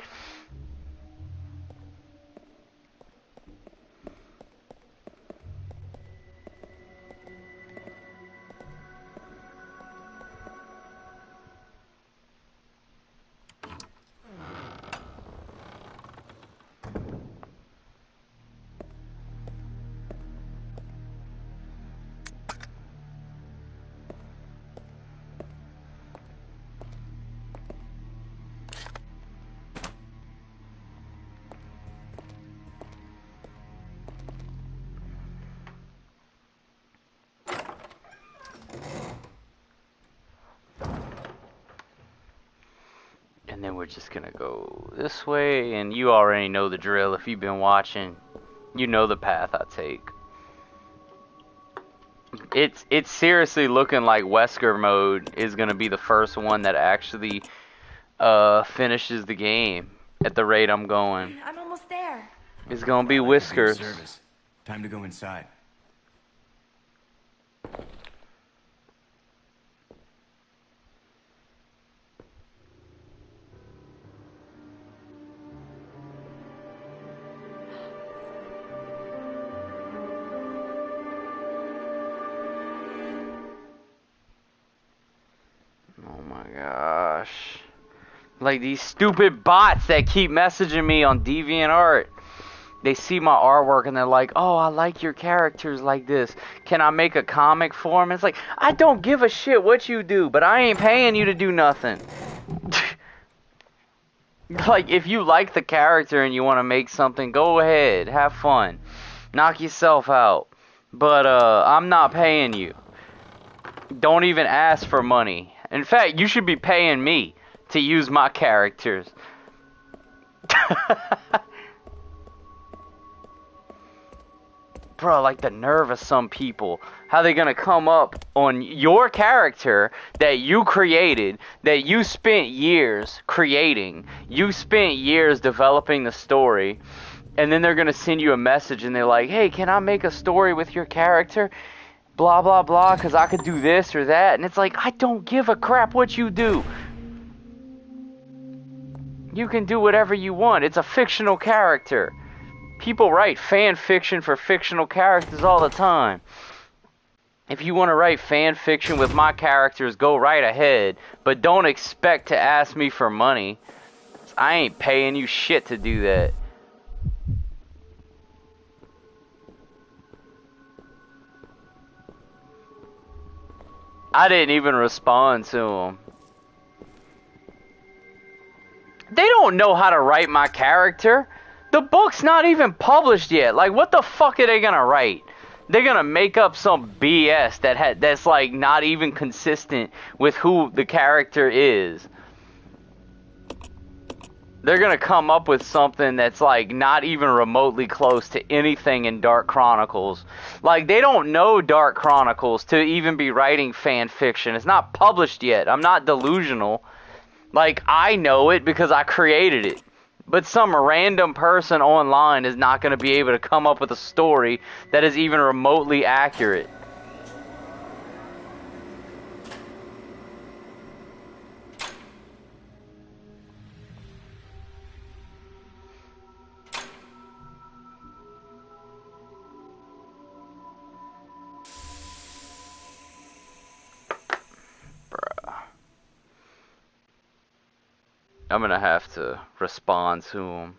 And then we're just gonna go this way, and you already know the drill. If you've been watching, you know the path I take. It's seriously looking like Wesker mode is gonna be the first one that actually finishes the game at the rate I'm going. I'm almost there. It's gonna be Whiskers. Service. Time to go inside. Oh my gosh. Like these stupid bots that keep messaging me on DeviantArt. They see my artwork and they're like, oh, I like your characters like this. Can I make a comic for them? It's like, I don't give a shit what you do, but I ain't paying you to do nothing. Like, if you like the character and you want to make something, go ahead. Have fun. Knock yourself out. But, I'm not paying you. Don't even ask for money. In fact, you should be paying me to use my characters. Bro, like the nerve of some people. How they gonna come up on your character that you created, that you spent years creating, you spent years developing the story, and then they're gonna send you a message and they're like, hey, can I make a story with your character? Blah, blah, blah, because I could do this or that. And it's like, I don't give a crap what you do. You can do whatever you want. It's a fictional character. People write fan fiction for fictional characters all the time. If you want to write fan fiction with my characters, go right ahead. But don't expect to ask me for money. I ain't paying you shit to do that. I didn't even respond to them. They don't know how to write my character. The book's not even published yet. Like, what the fuck are they gonna write? They're gonna make up some BS that's like not even consistent with who the character is. They're gonna come up with something that's like not even remotely close to anything in Dark Chronicles. Like, they don't know Dark Chronicles to even be writing fan fiction. It's not published yet. I'm not delusional. Like, I know it because I created it. But some random person online is not going to be able to come up with a story that is even remotely accurate. I'm gonna have to respond to him.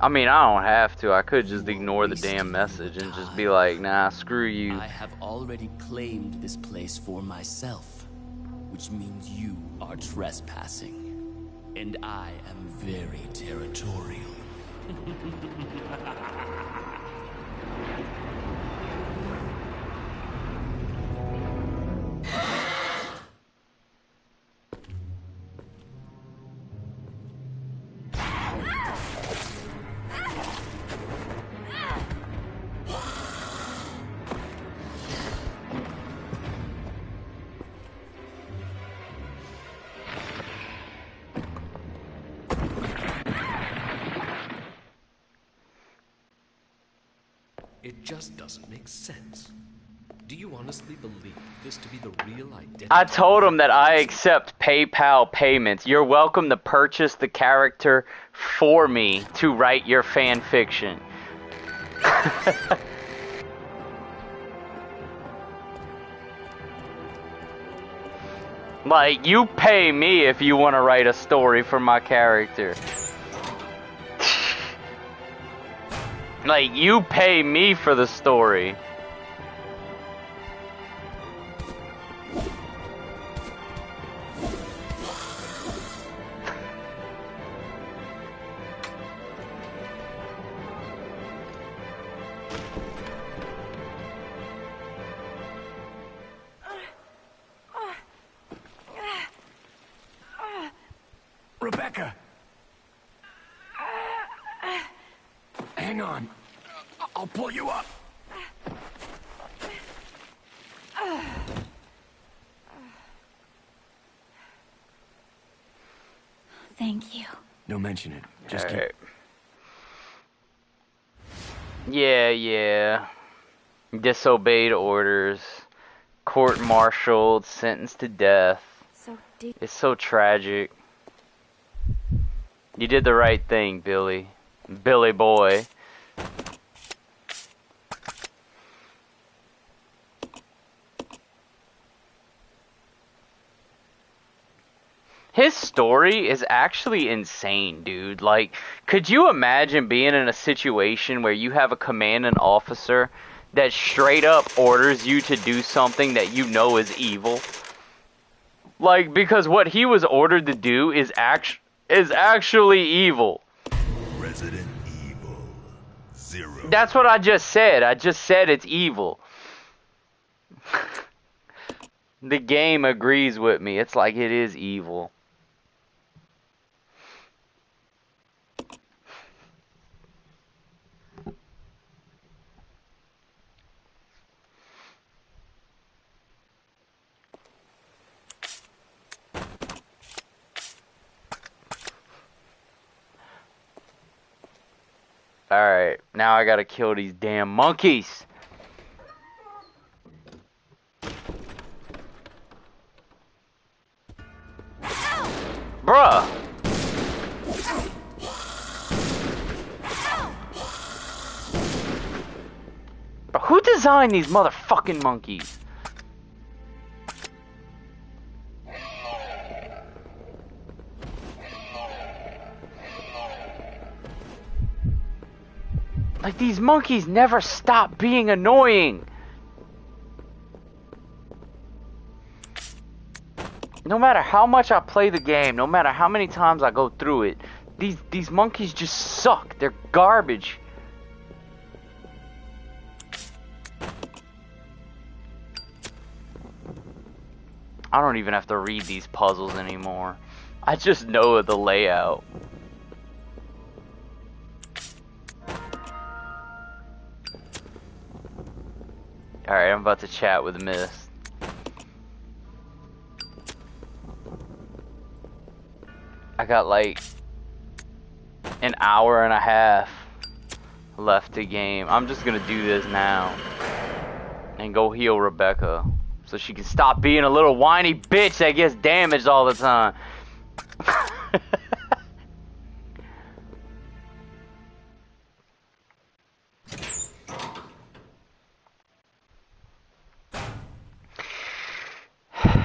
I mean, I don't have to. I could just ignore the damn message and just be like, nah, screw you. I have already claimed this place for myself, which means you are trespassing. And I am very territorial. just doesn't make sense. Do you honestly believe this to be the real identity? I told him that I accept PayPal payments. You're welcome to purchase the character for me to write your fan fiction. Like, you pay me if you want to write a story for my character. Like, you pay me for the story. Rebecca! Hang on. I'll pull you up. Thank you. Don't mention it. Just All keep... right. Yeah. Disobeyed orders. Court-martialed, sentenced to death. So did It's so tragic. You did the right thing, Billy. Billy boy. His story is actually insane, dude. Like, could you imagine being in a situation where you have a commanding officer that straight up orders you to do something that you know is evil? Like, because what he was ordered to do is actually evil. Resident Evil 0. That's what I just said. I just said it's evil. The game agrees with me. It's like it is evil. Alright, now I gotta kill these damn monkeys. Bruh! But who designed these motherfucking monkeys? Like, these monkeys never stop being annoying. No matter how much I play the game, no matter how many times I go through it, these monkeys just suck. They're garbage. I don't even have to read these puzzles anymore. I just know the layout. Alright, I'm about to chat with Mist. I got like an hour and a half left to game. I'm just gonna do this now and go heal Rebecca so she can stop being a little whiny bitch that gets damaged all the time.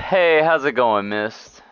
Hey, how's it going, Mist?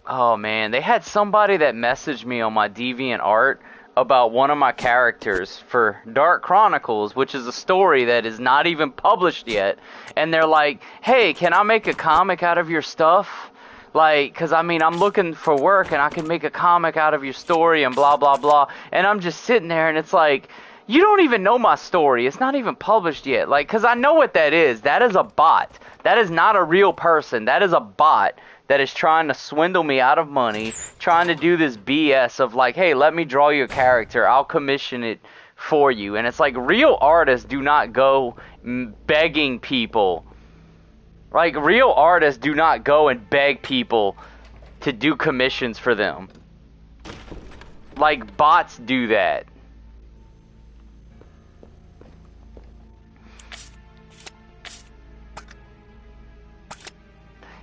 Oh man, they had somebody that messaged me on my DeviantArt about one of my characters for Dark Chronicles, which is a story that is not even published yet. And they're like, hey, can I make a comic out of your stuff? Like, cause I mean, I'm looking for work and I can make a comic out of your story and blah, blah, blah. And I'm just sitting there and it's like, you don't even know my story. It's not even published yet. Like, cause I know what that is. That is a bot. That is not a real person. That is a bot that is trying to swindle me out of money, trying to do this BS of like, hey, let me draw you a character. I'll commission it for you. And it's like, real artists do not go begging people. Like, real artists do not go and beg people to do commissions for them. Like, bots do that.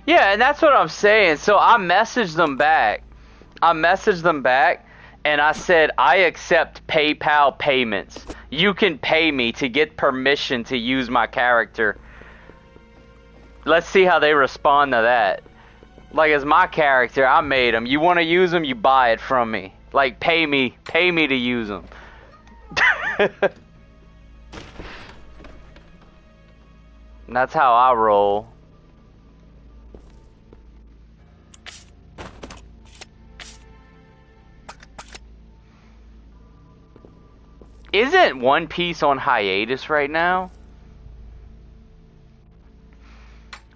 Yeah, and that's what I'm saying. So I messaged them back. And I said, I accept PayPal payments. You can pay me to get permission to use my character. Let's see how they respond to that. Like, as my character, I made them. You want to use them, you buy it from me. Like, pay me to use them. That's how I roll. Isn't One Piece on hiatus right now?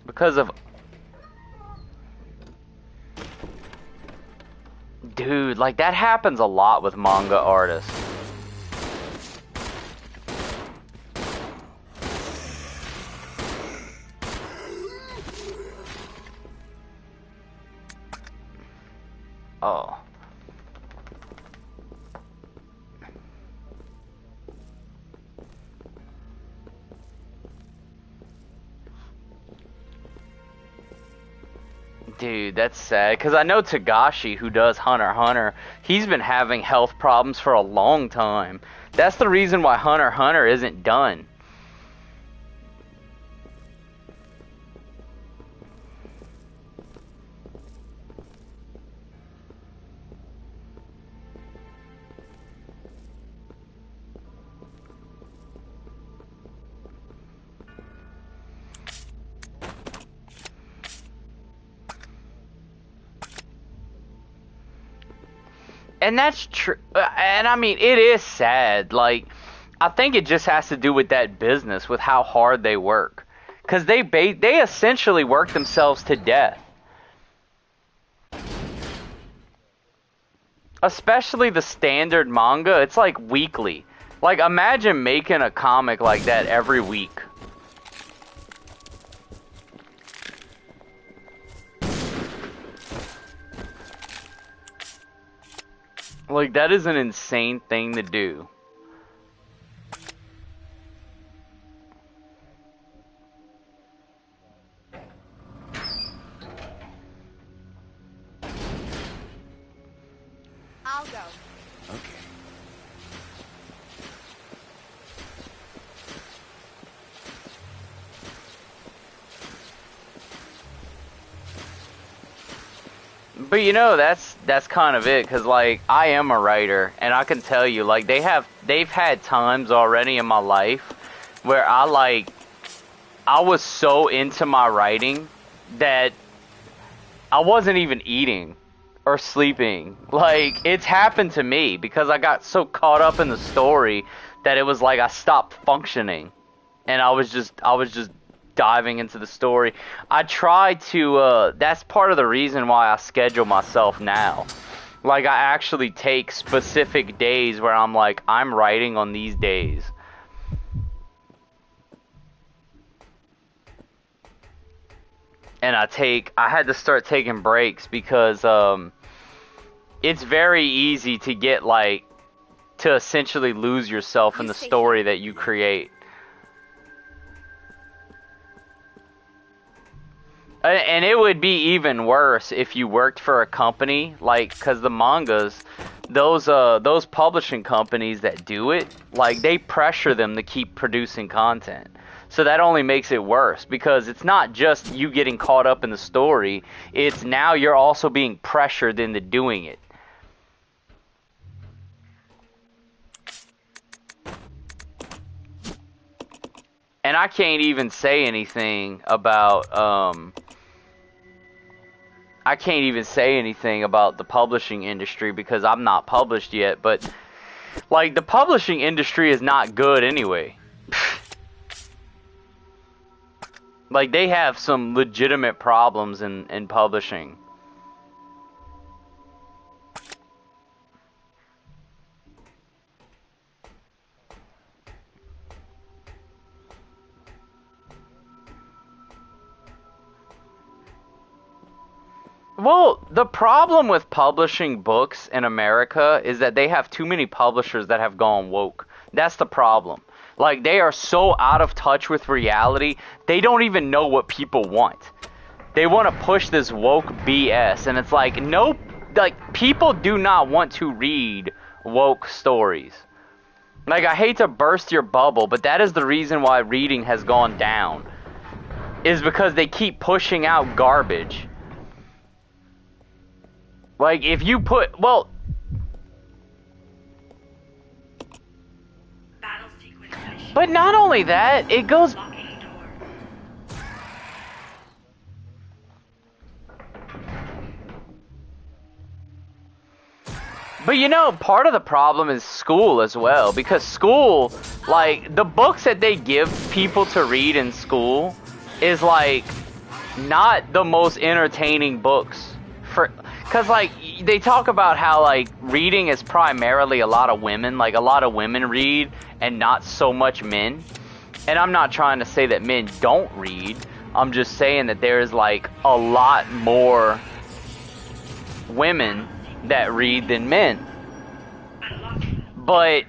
Because of... Dude, like, that happens a lot with manga artists. Oh. Dude, that's sad. Because I know Tagashi, who does Hunter x Hunter, he's been having health problems for a long time. That's the reason why Hunter x Hunter isn't done. And that's true. And I mean, it is sad. Like, I think it just has to do with that business, with how hard they work. Because they essentially work themselves to death. Especially the standard manga, it's like weekly. Like, imagine making a comic like that every week. Like, that is an insane thing to do. I'll go. Okay. But you know, that's kind of it, because like, I am a writer, and I can tell you, like, they've had times already in my life where I was so into my writing that I wasn't even eating or sleeping. Like, it's happened to me because I got so caught up in the story that it was like I stopped functioning, and I was just diving into the story. I try to, that's part of the reason why I schedule myself now. Like, I actually take specific days where I'm like, I'm writing on these days. And I had to start taking breaks because, it's very easy to get, like, to essentially lose yourself in the story that you create. And it would be even worse if you worked for a company, like, because the mangas, those publishing companies that do it, like, they pressure them to keep producing content. So that only makes it worse, because it's not just you getting caught up in the story, it's now you're also being pressured into doing it. And I can't even say anything about, the publishing industry because I'm not published yet, but, like, the publishing industry is not good anyway. Like, they have some legitimate problems in publishing. Well, the problem with publishing books in America is that they have too many publishers that have gone woke. That's the problem. Like, they are so out of touch with reality, they don't even know what people want. they want to push this woke BS, and it's like, nope, like, people do not want to read woke stories. Like, I hate to burst your bubble, but that is the reason why reading has gone down, is because they keep pushing out garbage. Like, if you put, well, Battle sequence initiated. but not only that, it goes, Locking door. but you know, part of the problem is school as well, because school, like, the books that they give people to read in school is, like, not the most entertaining books. Because, like, they talk about how, like, reading is primarily a lot of women, like, a lot of women read and not so much men. And I'm not trying to say that men don't read, I'm just saying that there's, like, a lot more women that read than men. But,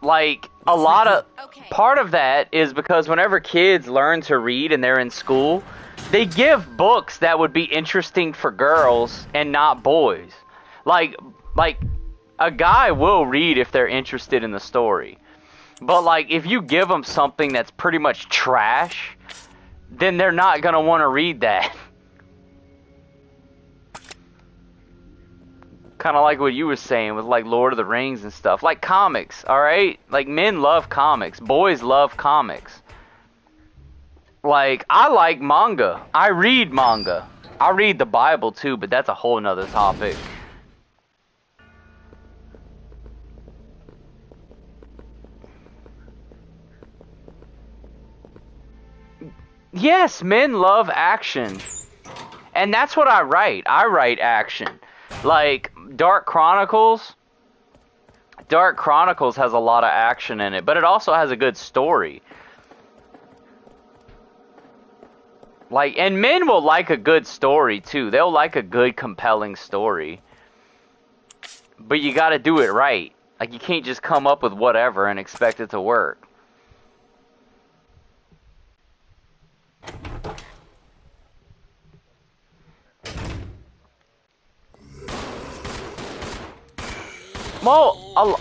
like, a lot of, part of that is because whenever kids learn to read and they're in school, they give books that would be interesting for girls and not boys. Like, a guy will read if they're interested in the story. But, like, if you give them something that's pretty much trash, then they're not gonna want to read that. Kind of like what you were saying with, like, Lord of the Rings and stuff. Like, comics, alright? Like, men love comics. Boys love comics. Like, I like manga. I read manga. I read the Bible, too, but that's a whole nother topic. Yes, men love action. And that's what I write. I write action. Like, Dark Chronicles has a lot of action in it, but it also has a good story. Like, and men will like a good story, too. They'll like a good, compelling story. But you gotta do it right. Like, you can't just come up with whatever and expect it to work. Well,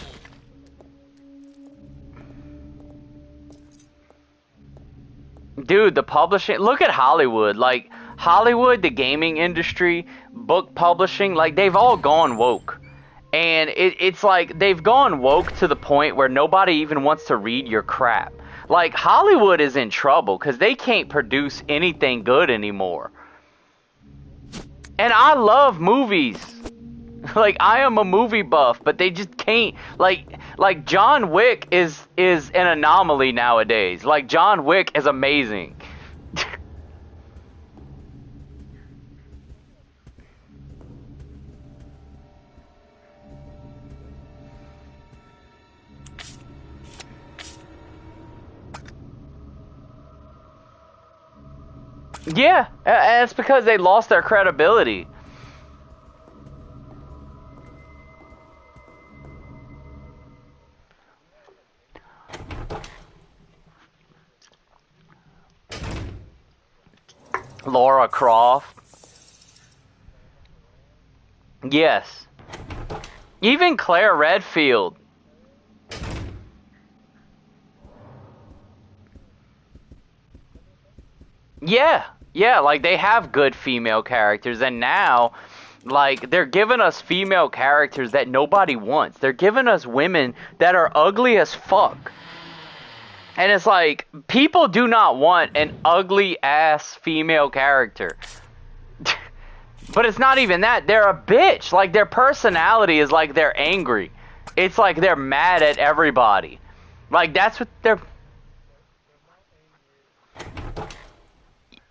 dude, the publishing, look at Hollywood. Like, Hollywood, the gaming industry, book publishing, like, they've all gone woke. And it's like, they've gone woke to the point where nobody even wants to read your crap. Like, Hollywood is in trouble because they can't produce anything good anymore. And I love movies. Like, I am a movie buff, but they just can't, like John Wick is an anomaly nowadays. Like, John Wick is amazing. Yeah, and it's because they lost their credibility. Laura Croft. Yes. Even Claire Redfield. Yeah, like, they have good female characters, and now, like, they're giving us female characters that nobody wants. They're giving us women that are ugly as fuck. And it's like, people do not want an ugly-ass female character. But it's not even that. They're a bitch. Like, their personality is like they're angry. It's like they're mad at everybody. Like, that's what they're...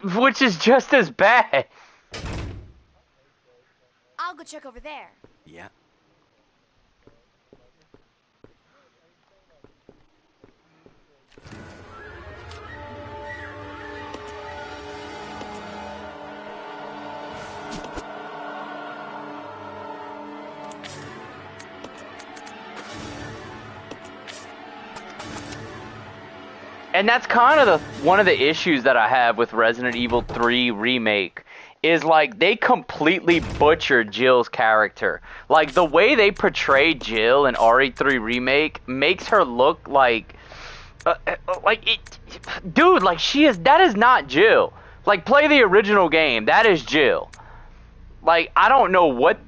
Which is just as bad. I'll go check over there. Yeah. And that's kind of one of the issues that I have with Resident Evil 3 Remake is like they completely butchered Jill's character. Like the way they portray Jill in RE3 Remake makes her look like dude, like that is not Jill. Like play the original game, that is Jill. Like I don't know what.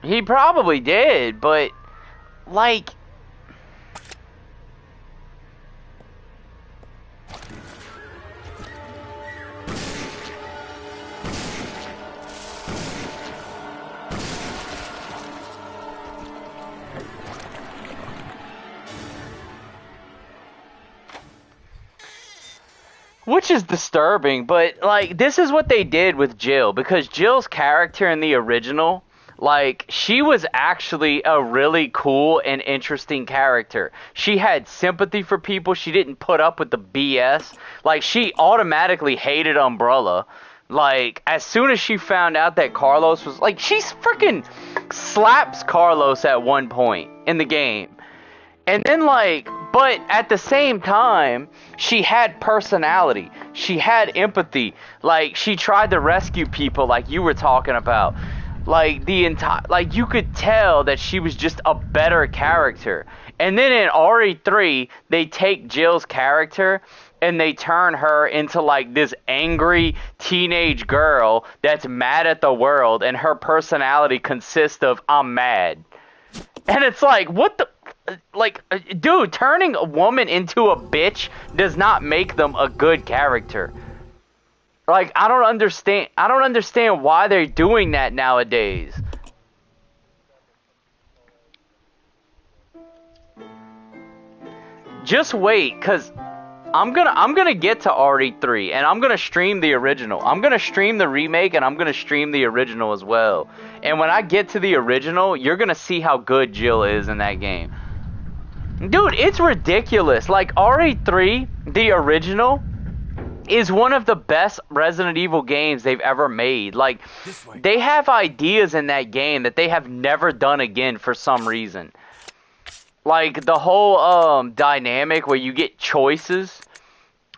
He probably did, but like which is disturbing, but like this is what they did with Jill, because Jill's character in the original, like she was actually a really cool and interesting character. She had sympathy for people. She didn't put up with the BS. Like she automatically hated Umbrella. Like as soon as she found out that Carlos was like, she freaking slaps Carlos at one point in the game. And then like, but at the same time, she had personality. She had empathy. Like she tried to rescue people like you were talking about. Like like you could tell that she was just a better character. And then in RE3, they take Jill's character and they turn her into like this angry teenage girl that's mad at the world, and her personality consists of I'm mad. And it's like, what the... Like, dude, turning a woman into a bitch does not make them a good character. Like, I don't understand why they're doing that nowadays. Just wait, cause I'm gonna get to RE3 and I'm gonna stream the original. I'm gonna stream the remake and I'm gonna stream the original as well. And when I get to the original, you're gonna see how good Jill is in that game. Dude, it's ridiculous. Like RE3, the original, is one of the best Resident Evil games they've ever made. Like, they have ideas in that game that they have never done again for some reason. Like, the whole dynamic where you get choices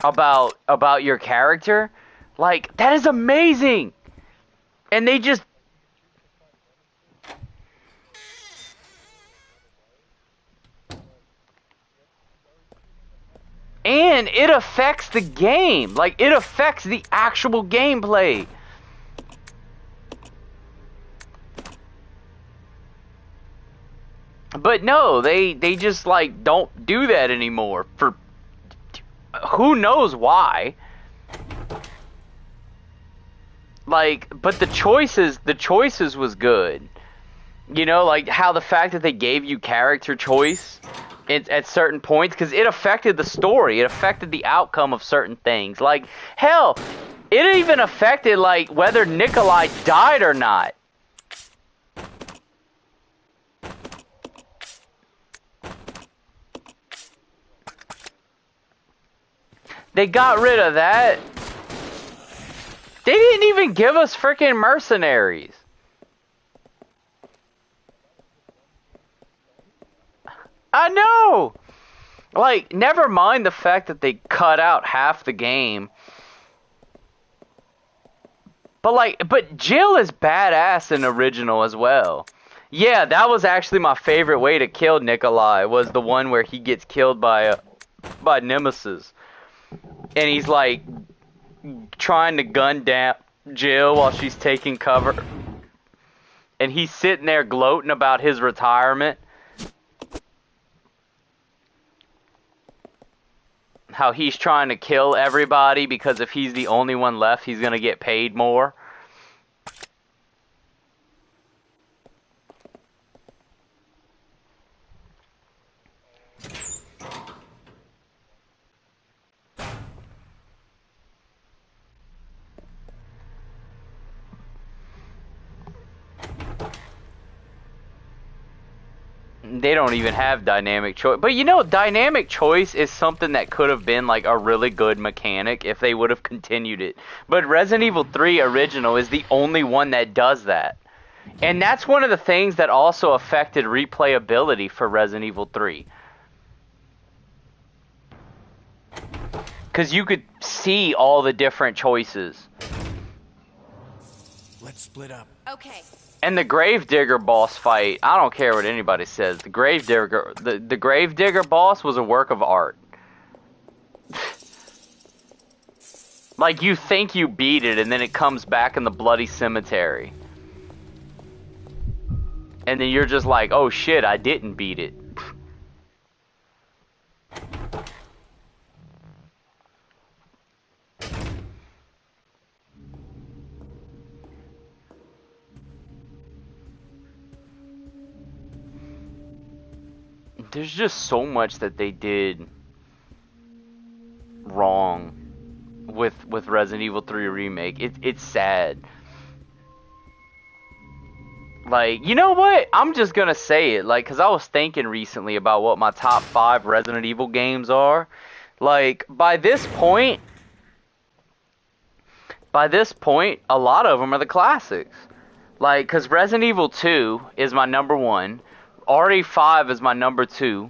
about your character. Like, that is amazing! And they just... And it affects the game. Like, it affects the actual gameplay. But no, they just, like, don't do that anymore. For who knows why. Like, but the choices was good. You know, like, how the fact that they gave you character choice at certain points, because it affected the story. It affected the outcome of certain things. Like, hell, it even affected, like, whether Nikolai died or not. They got rid of that. They didn't even give us freaking mercenaries. I know! Like, never mind the fact that they cut out half the game. But Jill is badass in original as well. Yeah, that was actually my favorite way to kill Nikolai, was the one where he gets killed by Nemesis. And he's like trying to gun down Jill while she's taking cover. And he's sitting there gloating about his retirement. How he's trying to kill everybody because if he's the only one left, he's gonna get paid more. They don't even have dynamic choice. But you know, dynamic choice is something that could have been like a really good mechanic if they would have continued it. But Resident Evil 3 Original is the only one that does that. And that's one of the things that also affected replayability for Resident Evil 3. Because you could see all the different choices. Let's split up. Okay. And the Gravedigger boss fight, I don't care what anybody says. The Gravedigger boss was a work of art. Like, you think you beat it, and then it comes back in the bloody cemetery. And then you're just like, oh shit, I didn't beat it. There's just so much that they did wrong with Resident Evil 3 Remake. It's sad. Like, you know what? I'm just gonna say it, like, because I was thinking recently about what my top 5 Resident Evil games are. Like, by this point, a lot of them are the classics. Like, because Resident Evil 2 is my number 1. RE5 is my number 2.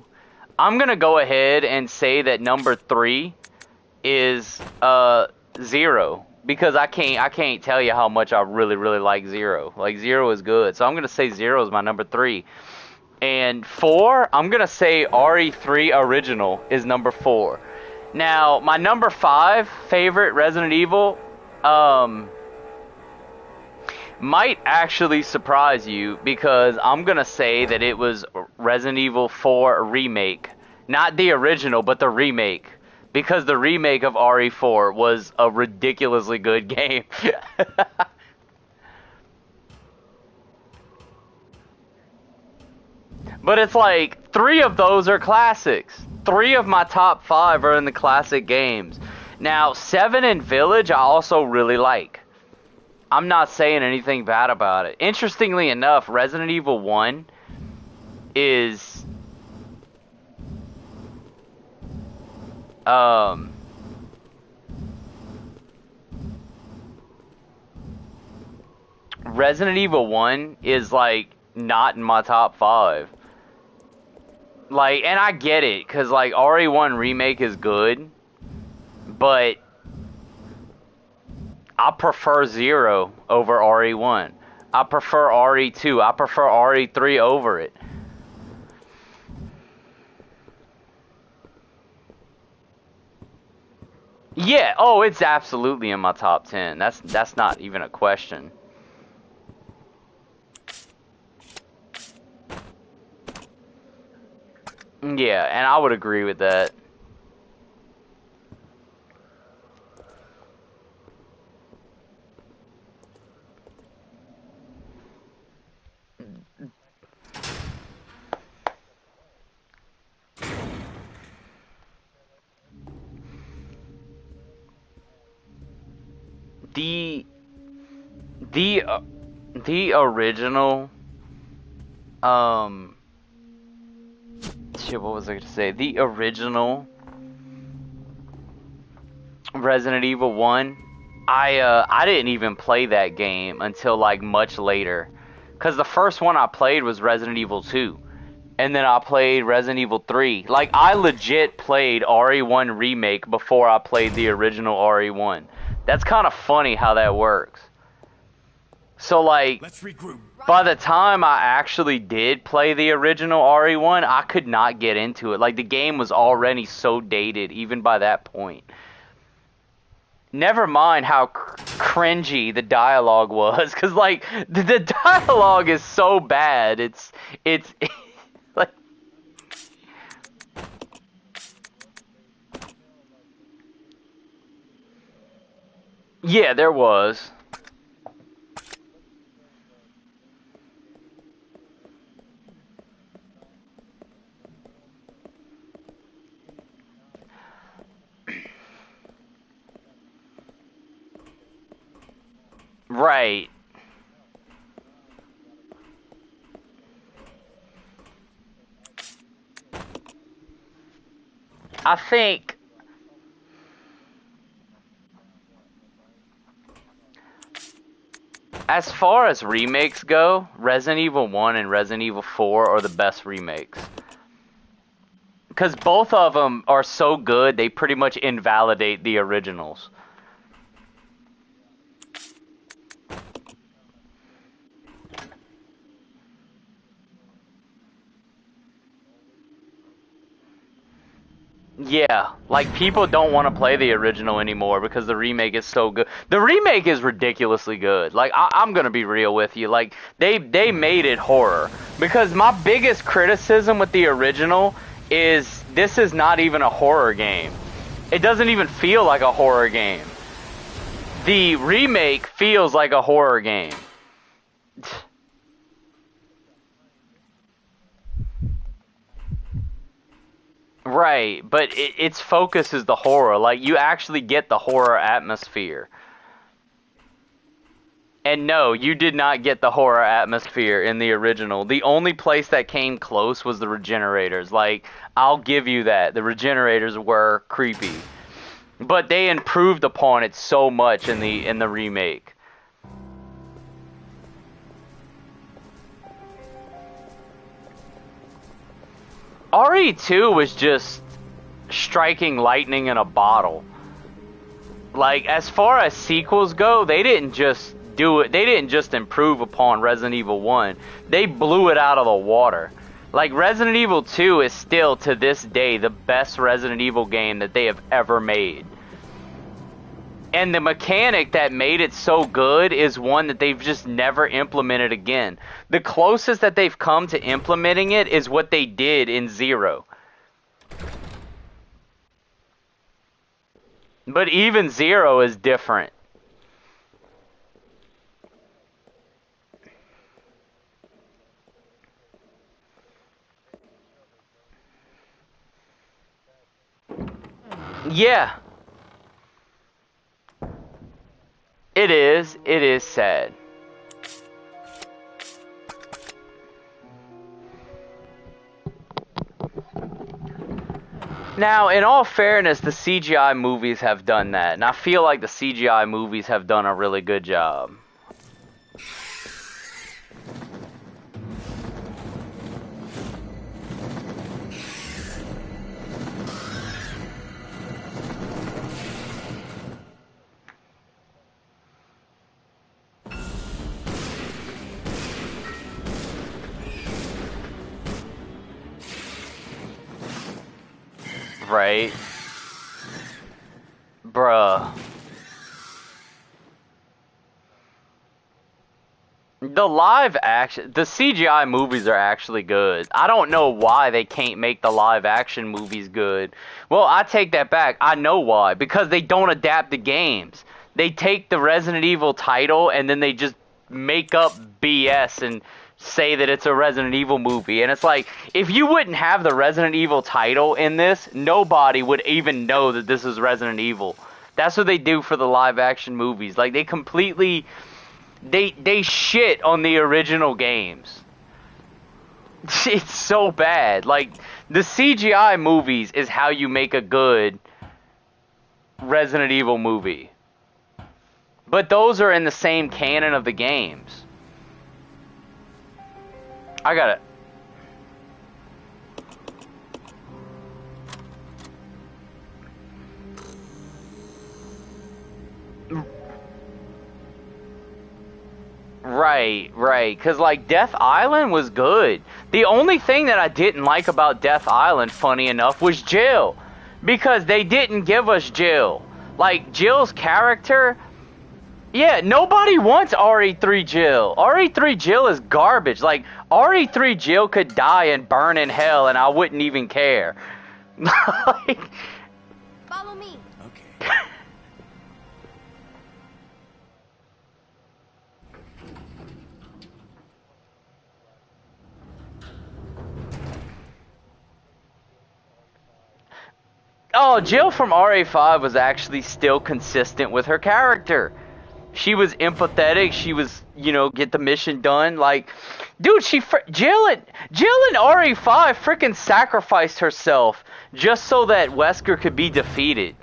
I'm gonna go ahead and say that number 3 is 0, because I can't tell you how much I really like 0. Like, 0 is good, so I'm gonna say 0 is my number 3. And 4, I'm gonna say RE3 Original is number 4. Now, my number 5 favorite Resident Evil might actually surprise you, because I'm gonna say that it was Resident Evil 4 Remake. Not the original, but the remake. Because the remake of RE4 was a ridiculously good game. But it's like, 3 of those are classics. 3 of my top 5 are in the classic games. Now, 7 and Village I also really like. I'm not saying anything bad about it. Interestingly enough, Resident Evil 1 is Resident Evil 1 is like not in my top 5. Like, and I get it, cuz like RE1 Remake is good, but I prefer 0 over RE1. I prefer RE2. I prefer RE3 over it. Yeah, oh, it's absolutely in my top 10. That's not even a question. Yeah, and I would agree with that. The original shit, what was I gonna say? The original Resident Evil 1, I didn't even play that game until like much later. Cause the first one I played was Resident Evil 2. And then I played Resident Evil 3. Like, I legit played RE1 Remake before I played the original RE1. That's kind of funny how that works. So, like, Let's regroup. by the time I actually did play the original RE1, I could not get into it. Like, the game was already so dated, even by that point. Never mind how cringy the dialogue was, because, like, the dialogue is so bad. It's like... Yeah, there was. Right. I think as far as remakes go, Resident Evil 1 and Resident Evil 4 are the best remakes. Because both of them are so good, they pretty much invalidate the originals. Yeah, like people don't want to play the original anymore because the remake is so good. The remake is ridiculously good. Like I'm gonna be real with you. Like they made it horror. Because my biggest criticism with the original is this is not even a horror game. It doesn't even feel like a horror game. The remake feels like a horror game. Right, but its focus is the horror. Like, you actually get the horror atmosphere. And no, you did not get the horror atmosphere in the original. The only place that came close was the Regenerators. Like, I'll give you that. The Regenerators were creepy. But they improved upon it so much in the remake. RE2 was just striking lightning in a bottle. Like, as far as sequels go, they didn't just do it. They didn't just improve upon Resident Evil 1. They blew it out of the water. Like, Resident Evil 2 is still, to this day, the best Resident Evil game that they have ever made. And the mechanic that made it so good is one that they've just never implemented again. The closest that they've come to implementing it is what they did in Zero. But even Zero is different. Yeah. It is. It is sad. Now, in all fairness, the CGI movies have done that, and I feel like the CGI movies have done a really good job. Right? Bruh. The live action, the CGI movies are actually good. I don't know why they can't make the live action movies good. Well, I take that back. I know why. Because they don't adapt the games. They take the Resident Evil title and then they just make up BS and say that it's a Resident Evil movie. And it's like, if you wouldn't have the Resident Evil title in this, nobody would even know that this is Resident Evil. That's what they do for the live action movies. Like, they completely... They shit on the original games. It's so bad. Like, the CGI movies is how you make a good Resident Evil movie. But those are in the same canon of the games. I got it. Right. Because, like, Death Island was good. The only thing that I didn't like about Death Island, funny enough, was Jill. Because they didn't give us Jill. Like, Jill's character... Yeah, nobody wants RE3 Jill. RE3 Jill is garbage. Like, RE3 Jill could die and burn in hell and I wouldn't even care. Like... Follow me. Okay. Oh, Jill from RA5 was actually still consistent with her character. she was empathetic. She was, you know, get the mission done. Like, dude, Jill and RE5 freaking sacrificed herself just so that Wesker could be defeated.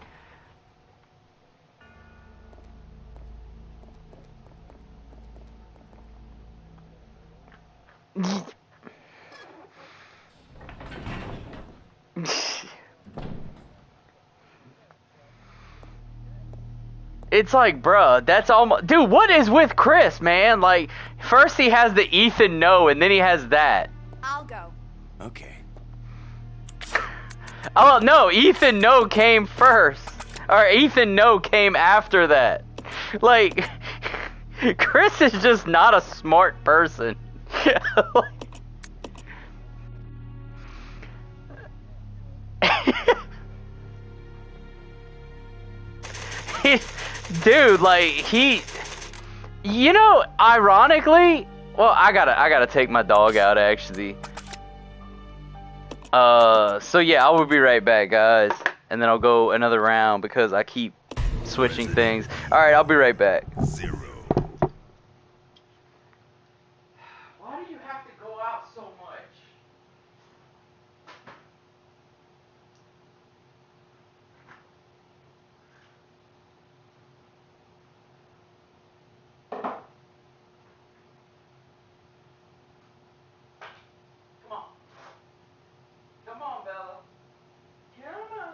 It's like, bruh, that's almost... Dude, what is with Chris, man? Like, first he has the Ethan no, and then he has that. I'll go. Okay. Oh, no, Ethan no came first. Or Ethan no came after that. Like, Chris is just not a smart person. Dude, like, you know, ironically, well, I gotta take my dog out, actually. So yeah, I will be right back, guys, and then I'll go another round because I keep switching things. Alright, I'll be right back. Zero. Why do you have to go out so much? Come on. Come on, Bella. Come on.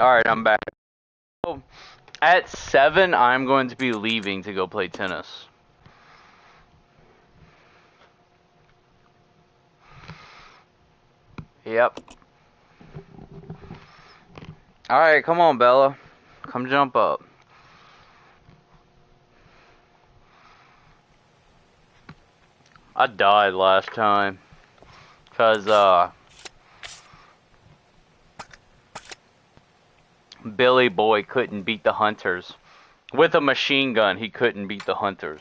Alright, I'm back. So, at 7, I'm going to be leaving to go play tennis. Yep. Alright, come on, Bella. Come jump up. I died last time. Cause, Billy Boy couldn't beat the hunters. With a machine gun, he couldn't beat the hunters.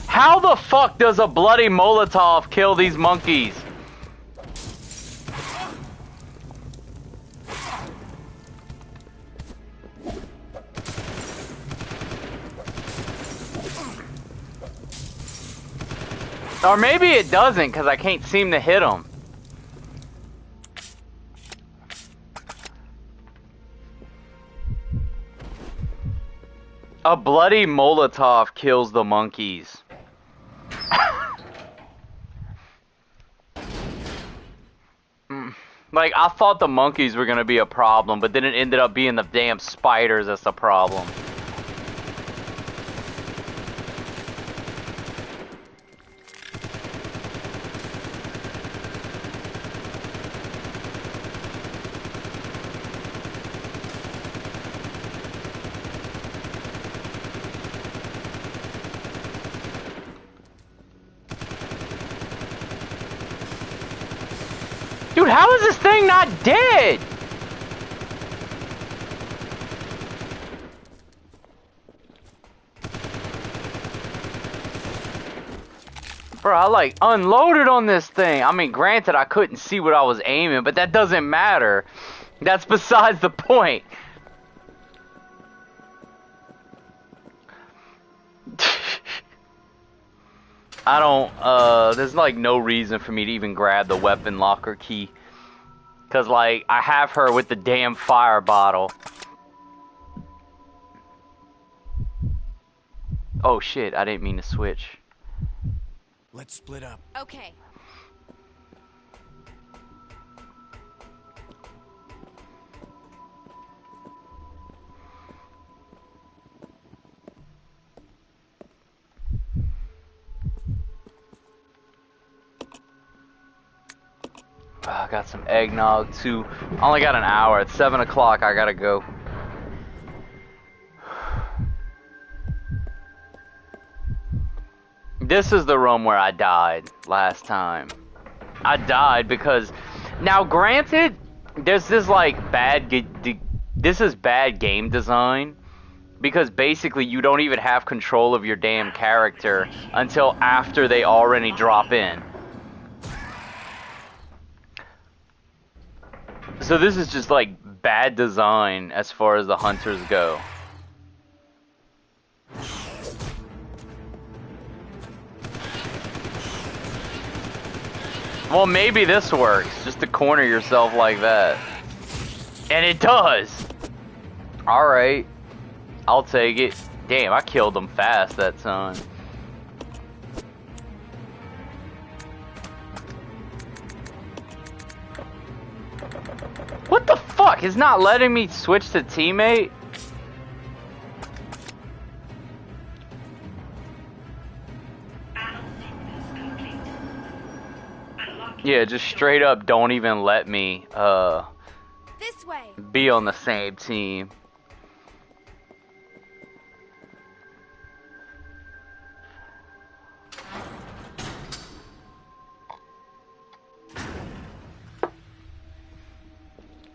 How the fuck does a bloody Molotov kill these monkeys? Or maybe it doesn't, because I can't seem to hit them. A bloody Molotov kills the monkeys. Like, I thought the monkeys were gonna be a problem, but then it ended up being the damn spiders that's the problem. Dude, how is this thing not dead? Bro, I like unloaded on this thing. I mean, granted, I couldn't see what I was aiming, but that doesn't matter. That's besides the point. I don't, there's like no reason for me to even grab the weapon locker key. Cause like, I have her with the damn fire bottle. Oh shit, I didn't mean to switch. Let's split up. Okay. I got some eggnog too. I only got an hour. It's 7 o'clock. I gotta go. This is the room where I died last time. I died because, now granted, there's this like this is bad game design, because basically you don't even have control of your damn character until after they already drop in. So this is just like bad design as far as the hunters go. Well, maybe this works, just to corner yourself like that. And it does! Alright. I'll take it. Damn, I killed them fast that time. What the fuck? It's not letting me switch to teammate? Yeah, just straight up don't even let me This way. be on the same team.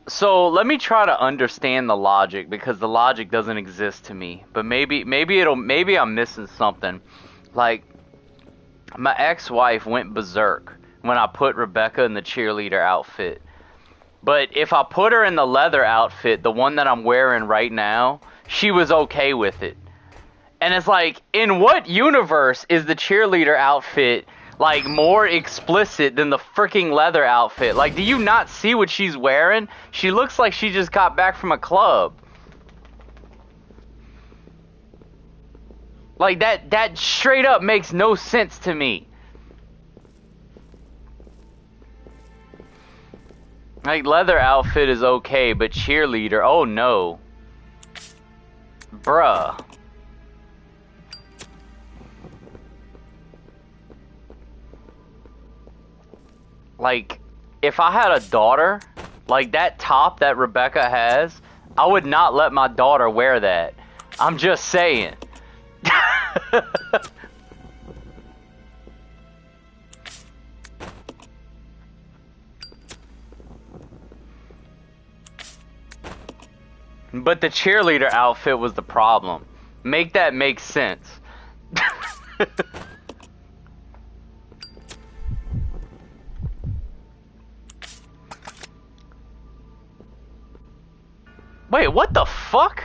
So let me try to understand the logic, because the logic doesn't exist to me. But maybe I'm missing something. Like, my ex-wife went berserk when I put Rebecca in the cheerleader outfit. But if I put her in the leather outfit, the one that I'm wearing right now, she was okay with it. And it's like, in what universe is the cheerleader outfit Like, more explicit than the freaking leather outfit. Like, do you not see what she's wearing? She looks like she just got back from a club. Like, that straight up makes no sense to me. Like, leather outfit is okay, but cheerleader, oh no. Bruh. Like, if I had a daughter, like that top that Rebecca has, I would not let my daughter wear that. I'm just saying. But the cheerleader outfit was the problem. Make that make sense. Wait, what the fuck?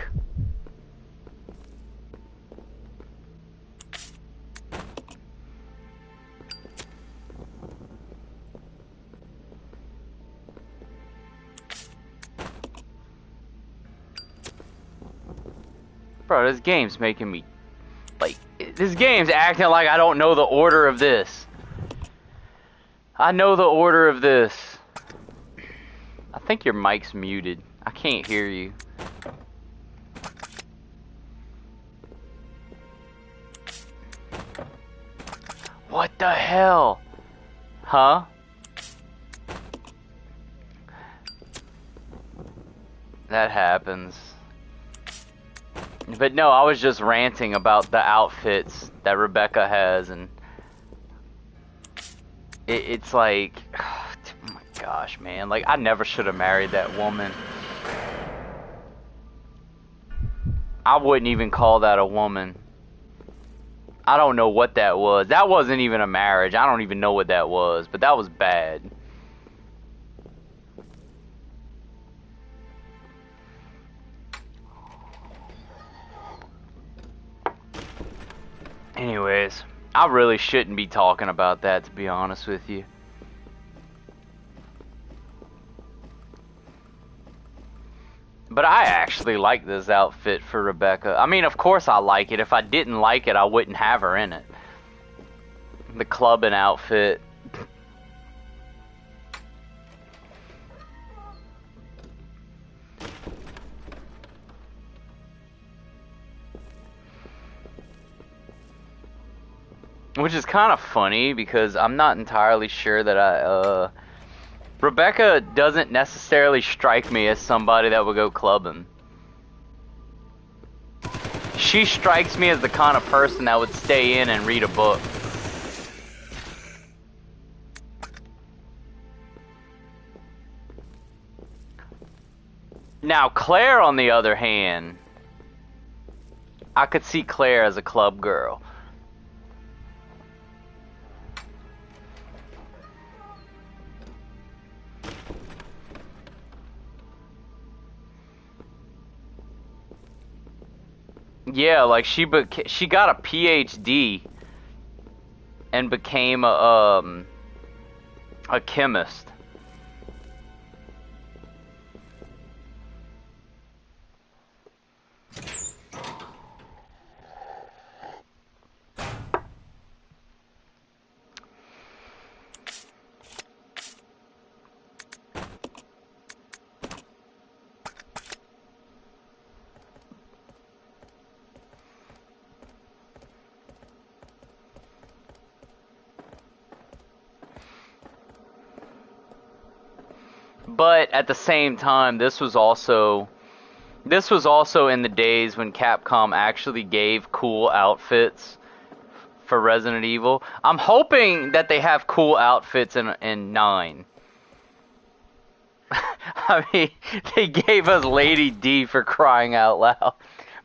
Bro, this game's making me... Like, this game's acting like I don't know the order of this. I know the order of this. I think your mic's muted. I can't hear you. What the hell? Huh? That happens. But no, I was just ranting about the outfits that Rebecca has, and it's like, oh my gosh, man. Like, I never should have married that woman. I wouldn't even call that a woman. I don't know what that was. That wasn't even a marriage. I don't even know what that was, but that was bad. Anyways, I really shouldn't be talking about that, to be honest with you. But I actually like this outfit for Rebecca. I mean, of course I like it. If I didn't like it, I wouldn't have her in it. The clubbing outfit. Which is kind of funny because I'm not entirely sure that Rebecca doesn't necessarily strike me as somebody that would go clubbing. She strikes me as the kind of person that would stay in and read a book. Now, Claire, on the other hand, I could see Claire as a club girl. Yeah, like she got a PhD and became a chemist. But at the same time, this was also in the days when Capcom actually gave cool outfits for Resident Evil. I'm hoping that they have cool outfits in 9. I mean, they gave us Lady D, for crying out loud.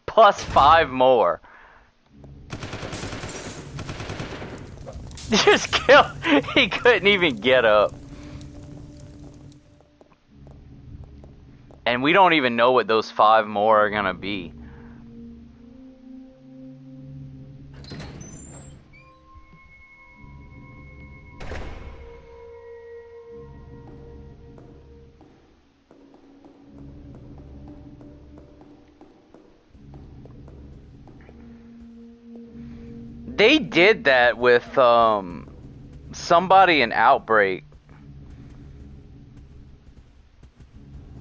Plus 5 more. Just kill. He couldn't even get up. And we don't even know what those 5 more are gonna be. They did that with somebody in Outbreak.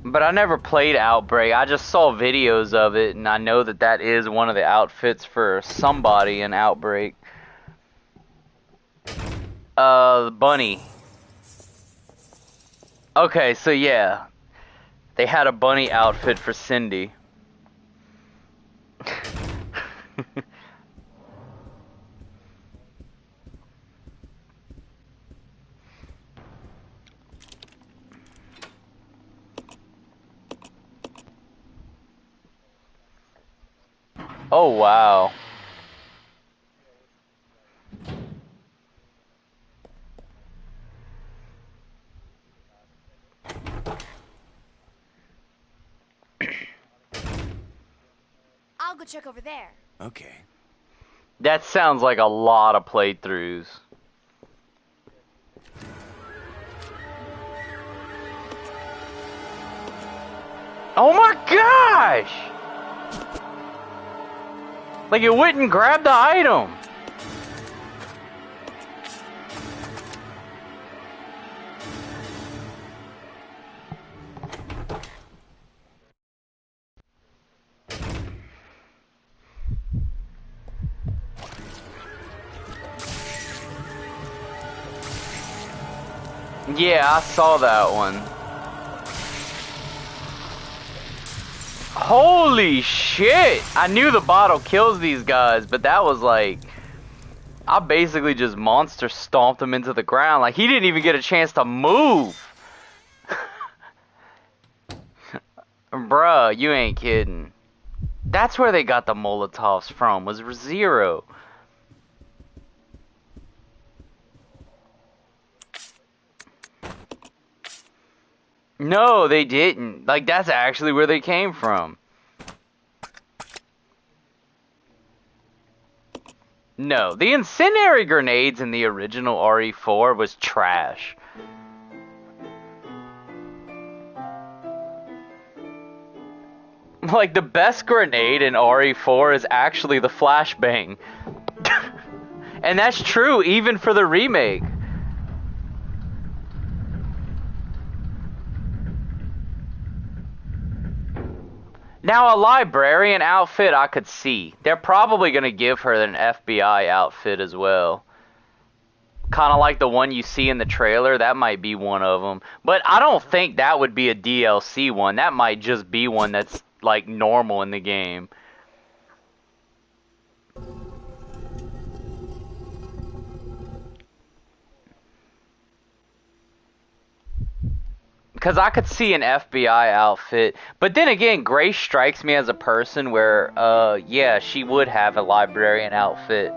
But I never played Outbreak. I just saw videos of it, and I know that that is one of the outfits for somebody in Outbreak. Bunny. Okay, so yeah. They had a bunny outfit for Cindy. Oh, wow. I'll go check over there. Okay. That sounds like a lot of playthroughs. Oh my gosh! Like it wouldn't grab the item. Yeah, I saw that one. Holy shit! I knew the bottle kills these guys, but that was like... I basically just monster stomped him into the ground. Like, he didn't even get a chance to move! Bruh, you ain't kidding. That's where they got the Molotovs from, was Zero. No, they didn't. Like, that's actually where they came from. No, the incendiary grenades in the original RE4 was trash. Like, the best grenade in RE4 is actually the flashbang. And that's true even for the remake. Now, a librarian outfit I could see. They're probably going to give her an FBI outfit as well. Kind of like the one you see in the trailer. That might be one of them. But I don't think that would be a DLC one. That might just be one that's, like, normal in the game. Because I could see an FBI outfit. But then again, Grace strikes me as a person where, yeah, she would have a librarian outfit.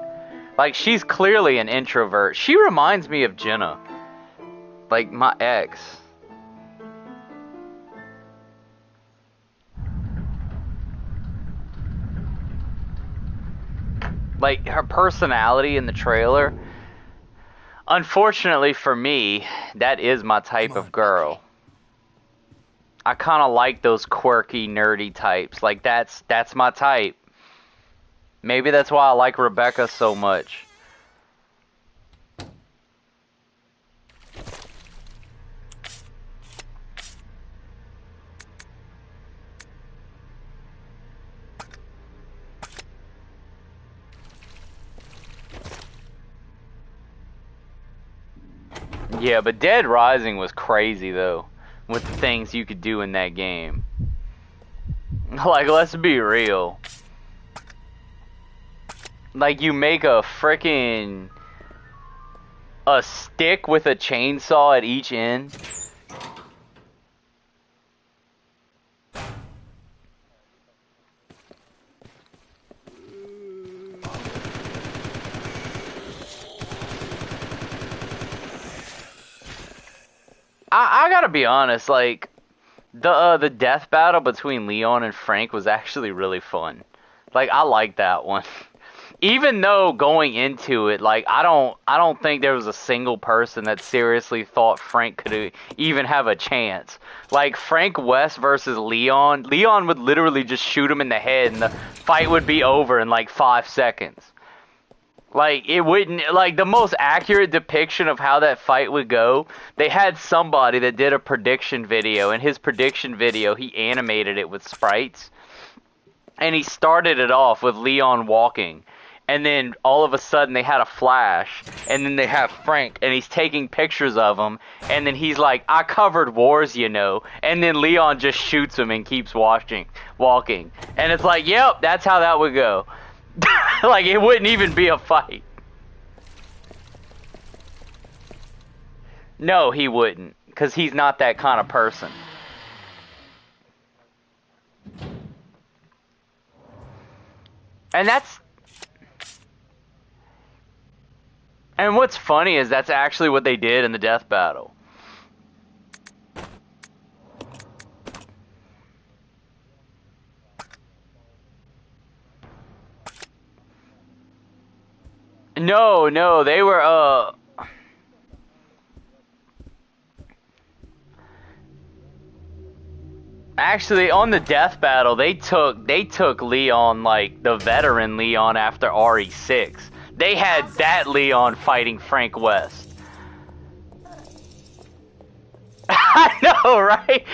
Like, she's clearly an introvert. She reminds me of Jenna. Like, my ex. Like, her personality in the trailer. Unfortunately for me, that is my type of girl. I kind of like those quirky, nerdy types. Like, that's my type. Maybe that's why I like Rebecca so much. Yeah, but Dead Rising was crazy, though, with the things you could do in that game. Like, let's be real. Like, you make a frickin' a stick with a chainsaw at each end. I gotta be honest, like, the death battle between Leon and Frank was actually really fun. Like, I like that one. Even though going into it, like, I don't think there was a single person that seriously thought Frank could even have a chance. Like, Frank West versus Leon would literally just shoot him in the head and the fight would be over in like 5 seconds. Like, it wouldn't, like, the most accurate depiction of how that fight would go, they had somebody that did a prediction video. In his prediction video, he animated it with sprites. And he started it off with Leon walking. And then, all of a sudden, they had a flash. And then they have Frank, and he's taking pictures of him. And then he's like, I covered wars, you know. And then Leon just shoots him and keeps walking. And it's like, yep, that's how that would go. Like, it wouldn't even be a fight. No, he wouldn't. Because he's not that kind of person. And that's... And what's funny is that's actually what they did in the death battle. No, they were, actually, on the death battle, they took Leon, like, the veteran Leon after RE6. They had that Leon fighting Frank West. I know, right?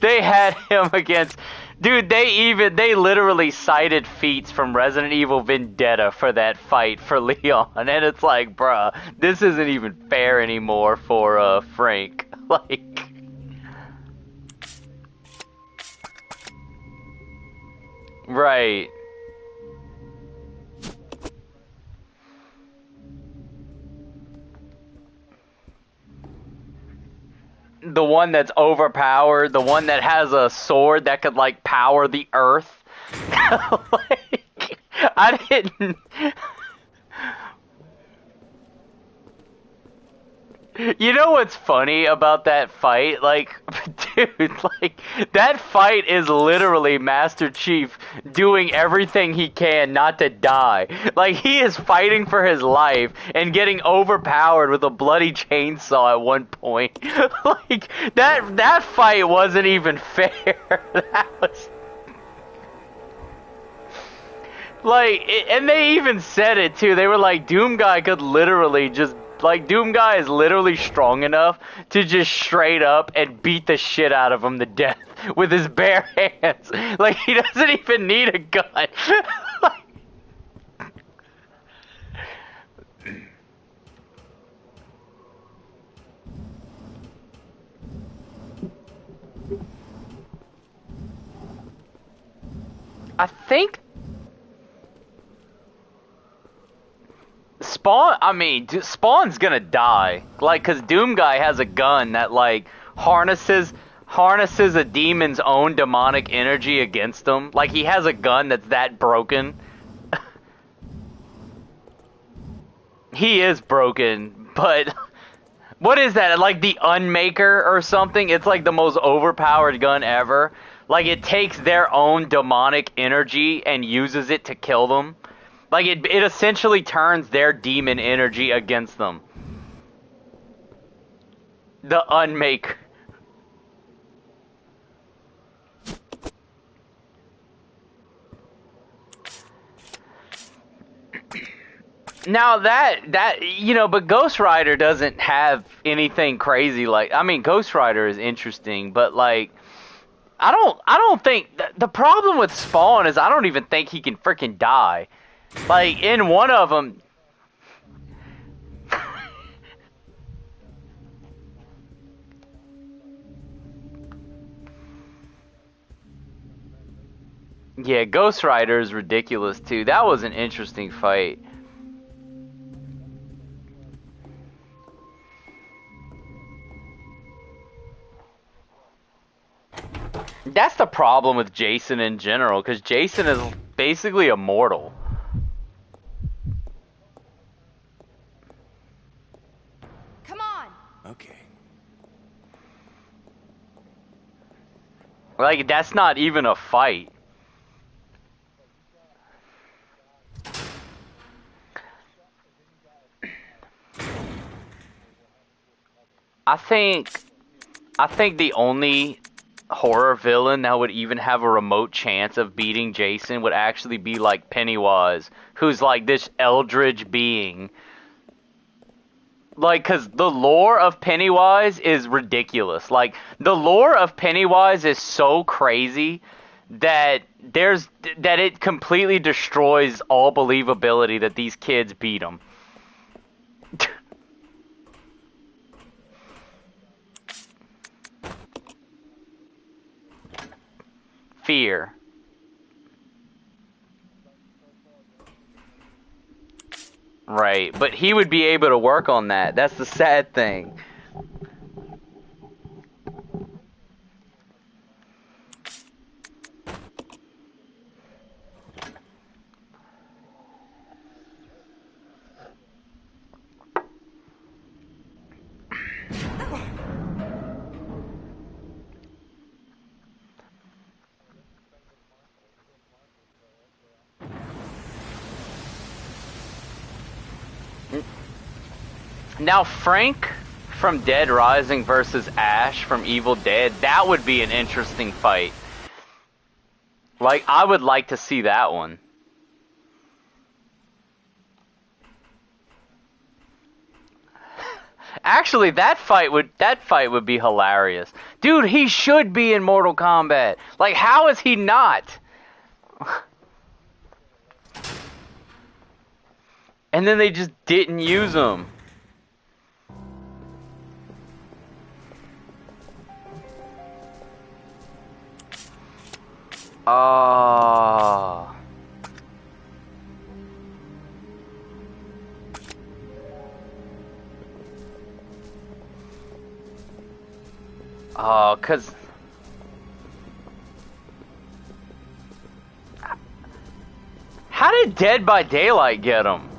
They had him against, dude, they literally cited feats from Resident Evil Vendetta for that fight for Leon, and it's like, bruh, this isn't even fair anymore for Frank. Like, right. The one that's overpowered, the one that has a sword that could, like, power the earth. Like, I didn't... You know what's funny about that fight? Like, dude, like, that fight is literally Master Chief doing everything he can not to die. Like, he is fighting for his life and getting overpowered with a bloody chainsaw at one point. Like, that fight wasn't even fair. That was... Like, and they even said it, too. They were like, Doom Guy could literally just... Like, Doom Guy is literally strong enough to just straight up and beat the shit out of him to death with his bare hands. Like, he doesn't even need a gun. Like, I think... Spawn's gonna die. Like, cause Doom Guy has a gun that, like, harnesses a demon's own demonic energy against him. Like, he has a gun that's that broken. He is broken, but... What is that? Like the Unmaker or something? It's like the most overpowered gun ever. Like, it takes their own demonic energy and uses it to kill them. Like, it essentially turns their demon energy against them. The Unmaker. Now that you know, but Ghost Rider doesn't have anything crazy like. I mean, Ghost Rider is interesting, but like, I don't think the problem with Spawn is I don't even think he can freaking die. Like, in one of them. Yeah, Ghost Rider is ridiculous too. That was an interesting fight. That's the problem with Jason in general, because Jason is basically immortal. Come on. Okay. Like, that's not even a fight. I think the only horror villain that would even have a remote chance of beating Jason would actually be like Pennywise, who's like this eldritch being. Like, cause the lore of Pennywise is ridiculous. Like, the lore of Pennywise is so crazy that it completely destroys all believability that these kids beat him. Fear. Right, but he would be able to work on that. That's the sad thing. Now, Frank from Dead Rising versus Ash from Evil Dead, that would be an interesting fight. Like, I would like to see that one. Actually, that fight would be hilarious. Dude, he should be in Mortal Kombat. Like, how is he not? And then they just didn't use him. Oh. Oh, 'cause how did Dead by Daylight get him?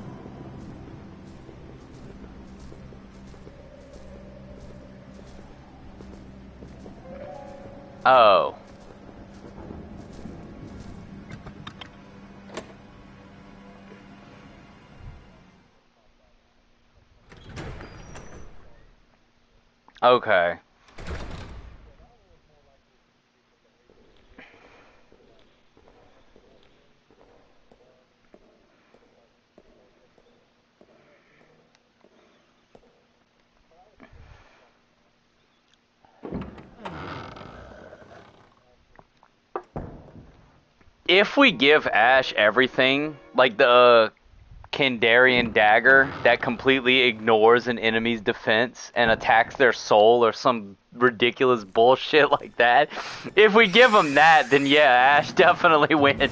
Oh. Okay. If we give Ash everything, like the Kandarian dagger that completely ignores an enemy's defense and attacks their soul or some ridiculous bullshit like that, if we give him that, then yeah, Ash definitely wins.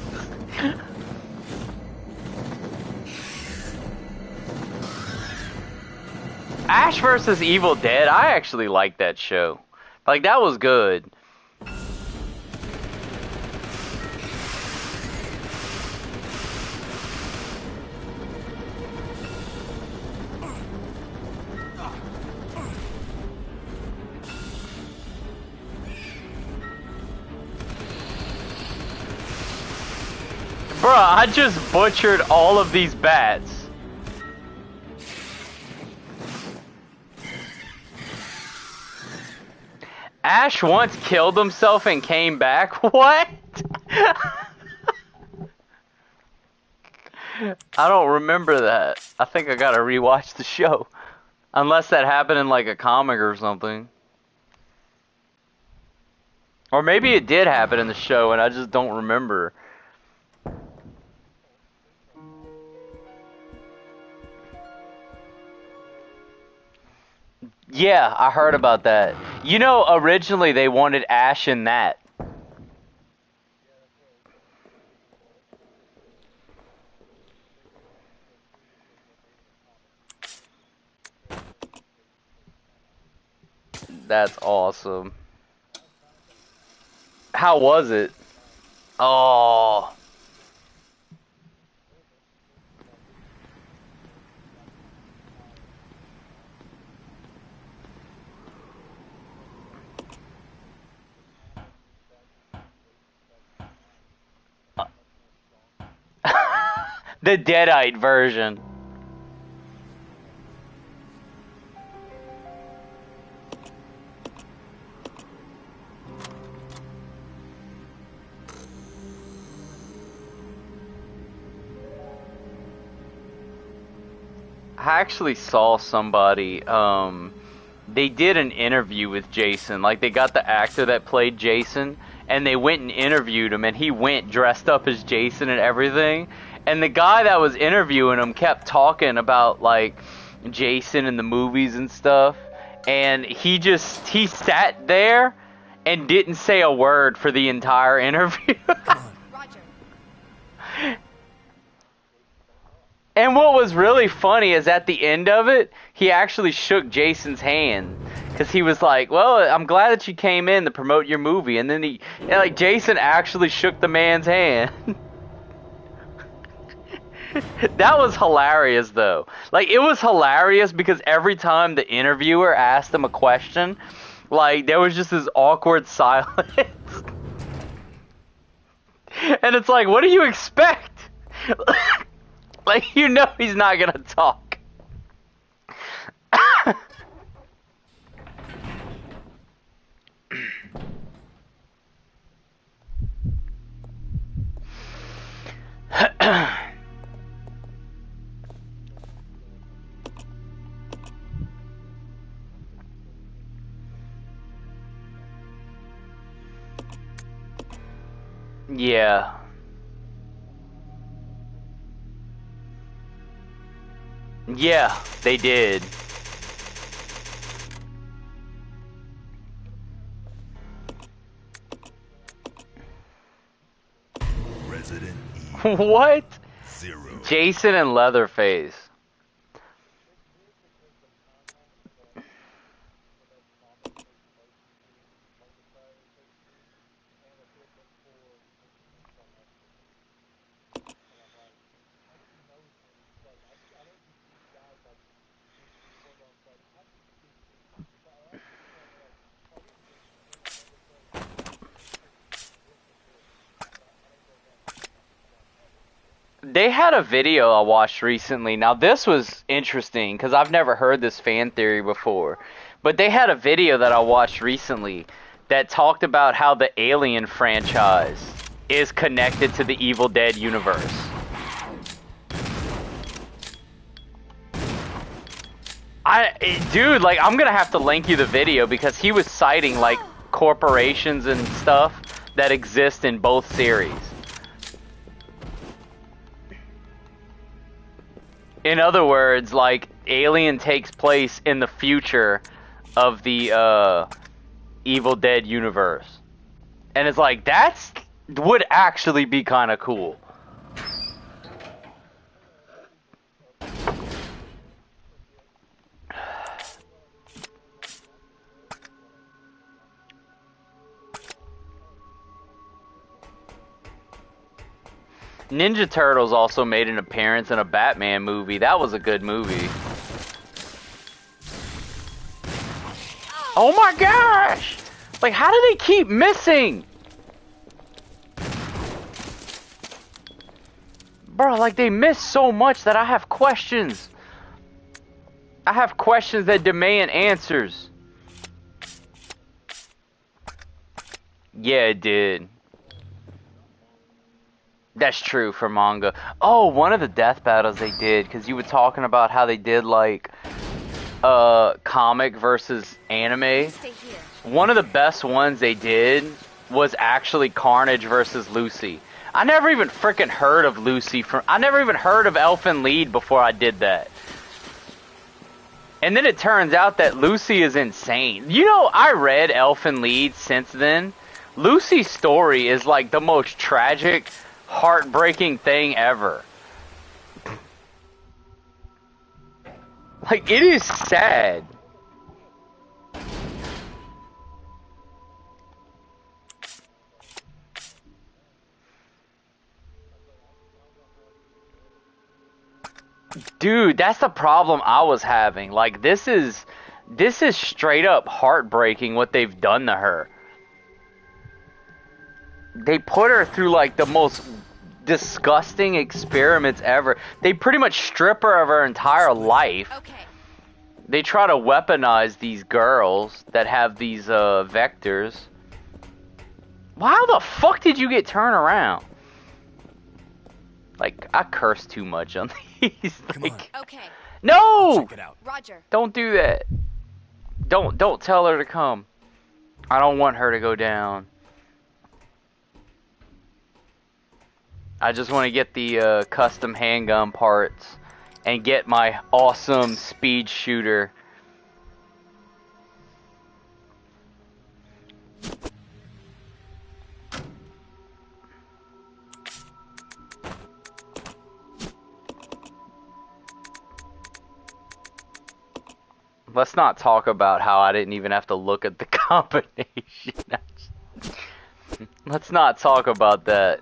Ash versus Evil Dead, I actually liked that show. Like, that was good. Bruh, I just butchered all of these bats. Ash once killed himself and came back? What? I don't remember that. I think I gotta rewatch the show. Unless that happened in like a comic or something. Or maybe it did happen in the show and I just don't remember. Yeah, I heard about that. You know, originally they wanted Ash in that. That's awesome. How was it? Oh. The Deadite version. I actually saw somebody, they did an interview with Jason. Like, they got the actor that played Jason, and they went and interviewed him, and he went dressed up as Jason and everything. And the guy that was interviewing him kept talking about, like, Jason and the movies and stuff. And he sat there and didn't say a word for the entire interview. Roger. And what was really funny is at the end of it, he actually shook Jason's hand. Because he was like, well, I'm glad that you came in to promote your movie. And then Jason actually shook the man's hand. That was hilarious, though. Like, it was hilarious because every time the interviewer asked him a question, like, there was just this awkward silence. And it's like, what do you expect? Like, you know he's not gonna talk. Yeah. Yeah, they did. Resident Evil What? 0. Jason and Leatherface. They had a video I watched recently. Now, this was interesting because I've never heard this fan theory before. But they had a video that I watched recently that talked about how the Alien franchise is connected to the Evil Dead universe. Dude, like, I'm gonna have to link you the video because he was citing, like, corporations and stuff that exist in both series. In other words, like, Alien takes place in the future of the Evil Dead universe. And it's like, would actually be kind of cool. Ninja Turtles also made an appearance in a Batman movie. That was a good movie. Oh my gosh! Like, how do they keep missing? Bro, like, they miss so much that I have questions. I have questions that demand answers. Yeah, it did. That's true for manga. Oh, one of the death battles they did, because you were talking about how they did, like, comic versus anime. One of the best ones they did was actually Carnage versus Lucy. I never even freaking heard of Lucy I never even heard of Elfin Lied before I did that. And then it turns out that Lucy is insane. You know, I read Elfin Lied since then. Lucy's story is like the most tragic, heartbreaking thing ever. Like, it is sad. Dude, that's the problem I was having. Like, this is straight up heartbreaking what they've done to her. They put her through, like, the most disgusting experiments ever. They pretty much strip her of her entire life. Okay. They try to weaponize these girls that have these vectors. How the fuck did you get turned around? Like, I curse too much on these. Like, Okay. No! Check it out. Roger. Don't do that. Don't tell her to come. I don't want her to go down. I just want to get the custom handgun parts and get my awesome speed shooter. Let's not talk about how I didn't even have to look at the combination. Let's not talk about that.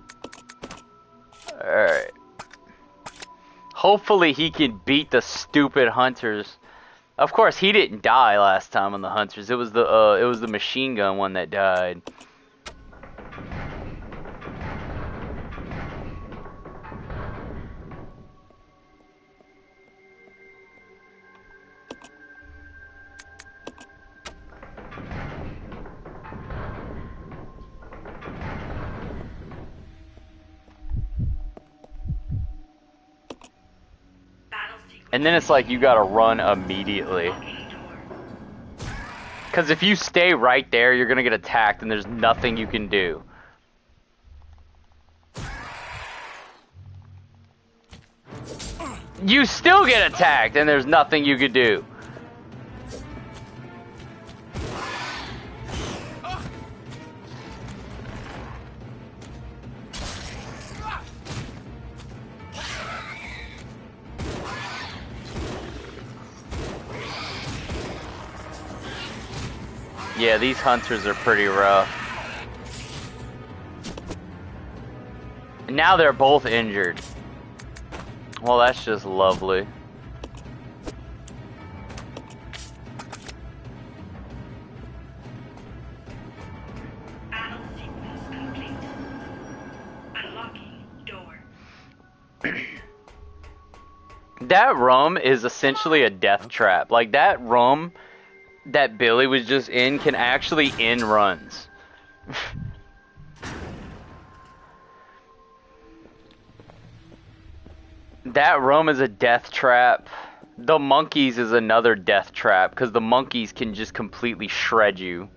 Alright. Hopefully he can beat the stupid hunters. Of course, he didn't die last time on the hunters. It was the machine gun one that died. And then it's like you gotta run immediately. Because if you stay right there, you're gonna get attacked and there's nothing you can do. You still get attacked and there's nothing you can do. Yeah, these hunters are pretty rough. Now they're both injured. Well, that's just lovely. Battle sequence complete. Unlocking door. That room is essentially a death trap. Like, that room that Billy was just in can actually end runs. That room is a death trap. The monkeys is another death trap because the monkeys can just completely shred you.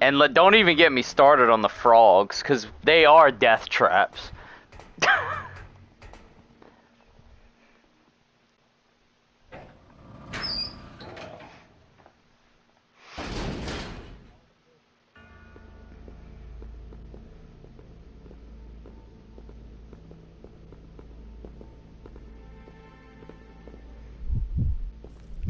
And don't even get me started on the frogs because they are death traps.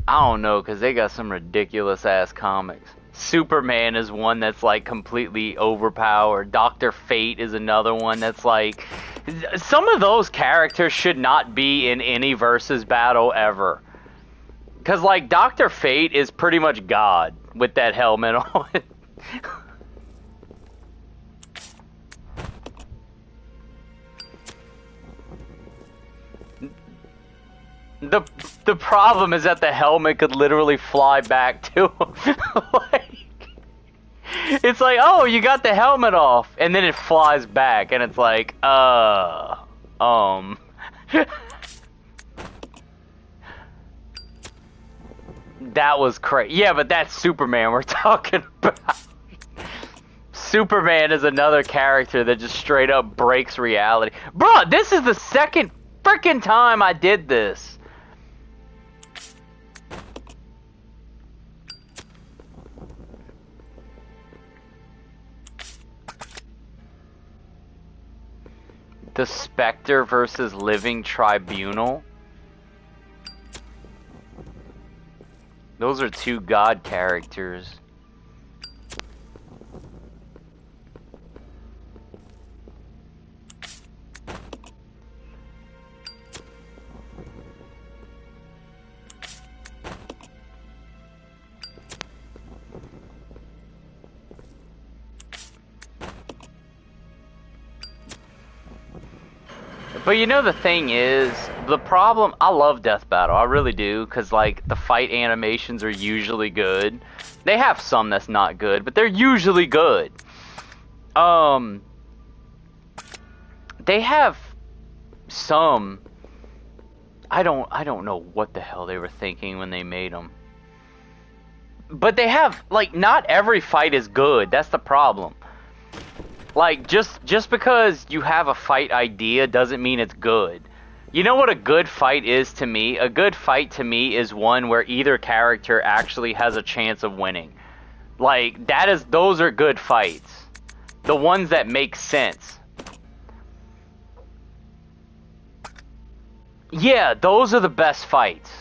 I don't know, because they got some ridiculous ass comics. Superman is one that's like completely overpowered. Dr. Fate is another one that's like... Some of those characters should not be in any versus battle ever. Because like Dr. Fate is pretty much God with that helmet on. The problem is that the helmet could literally fly back to him. Like, it's like, oh, you got the helmet off, and then it flies back, and it's like, That was crazy. Yeah, but that's Superman we're talking about. Superman is another character that just straight up breaks reality. Bruh, this is the second freaking time I did this. The Spectre versus Living Tribunal. Those are two god characters. But you know the thing is, the problem, I love Death Battle, I really do, because like the fight animations are usually good. They have some that's not good, but they're usually good. They have some. I don't know what the hell they were thinking when they made them. But they have, like, not every fight is good. That's the problem. Like, just because you have a fight idea doesn't mean it's good. You know what a good fight is to me? A good fight to me is one where either character actually has a chance of winning. Like, those are good fights. The ones that make sense. Yeah, those are the best fights.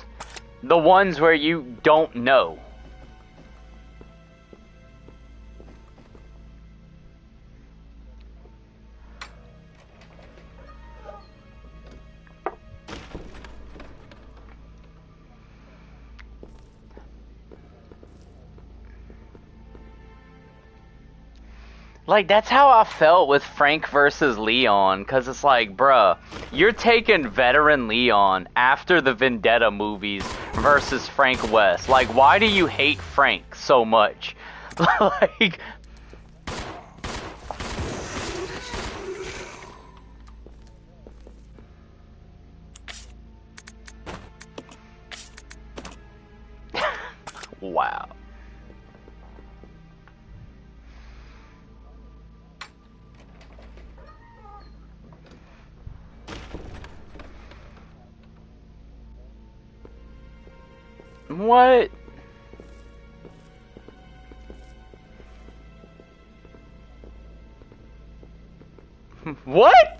The ones where you don't know. Like, that's how I felt with Frank versus Leon, because it's like, bruh, you're taking veteran Leon after the Vendetta movies versus Frank West. Like, why do you hate Frank so much? Like... Wow. What? What?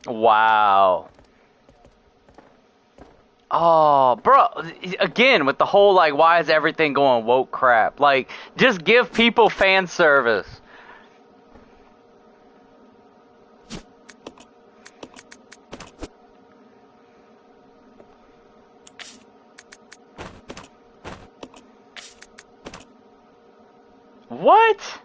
Wow. Oh, bro, again, with the whole, like, why is everything going woke crap? Like, just give people fan service. What?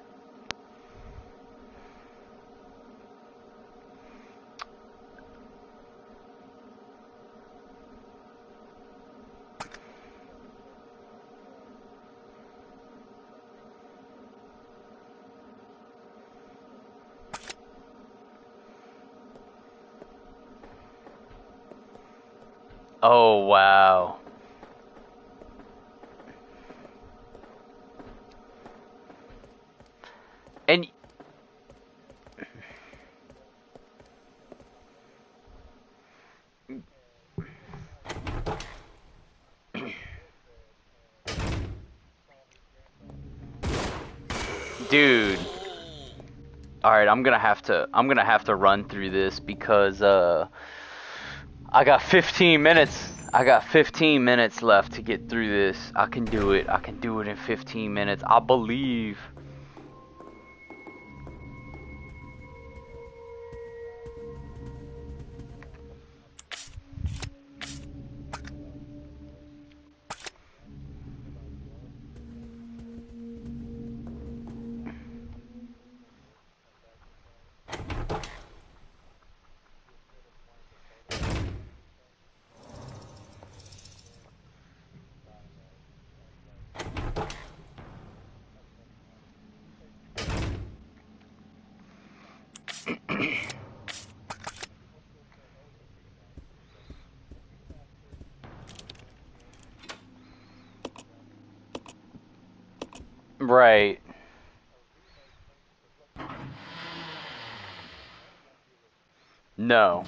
Oh, wow. And... Dude. Alright, I'm gonna have to run through this because, I got 15 minutes. I got 15 minutes left to get through this. I can do it. I can do it in 15 minutes. I believe. Right. No.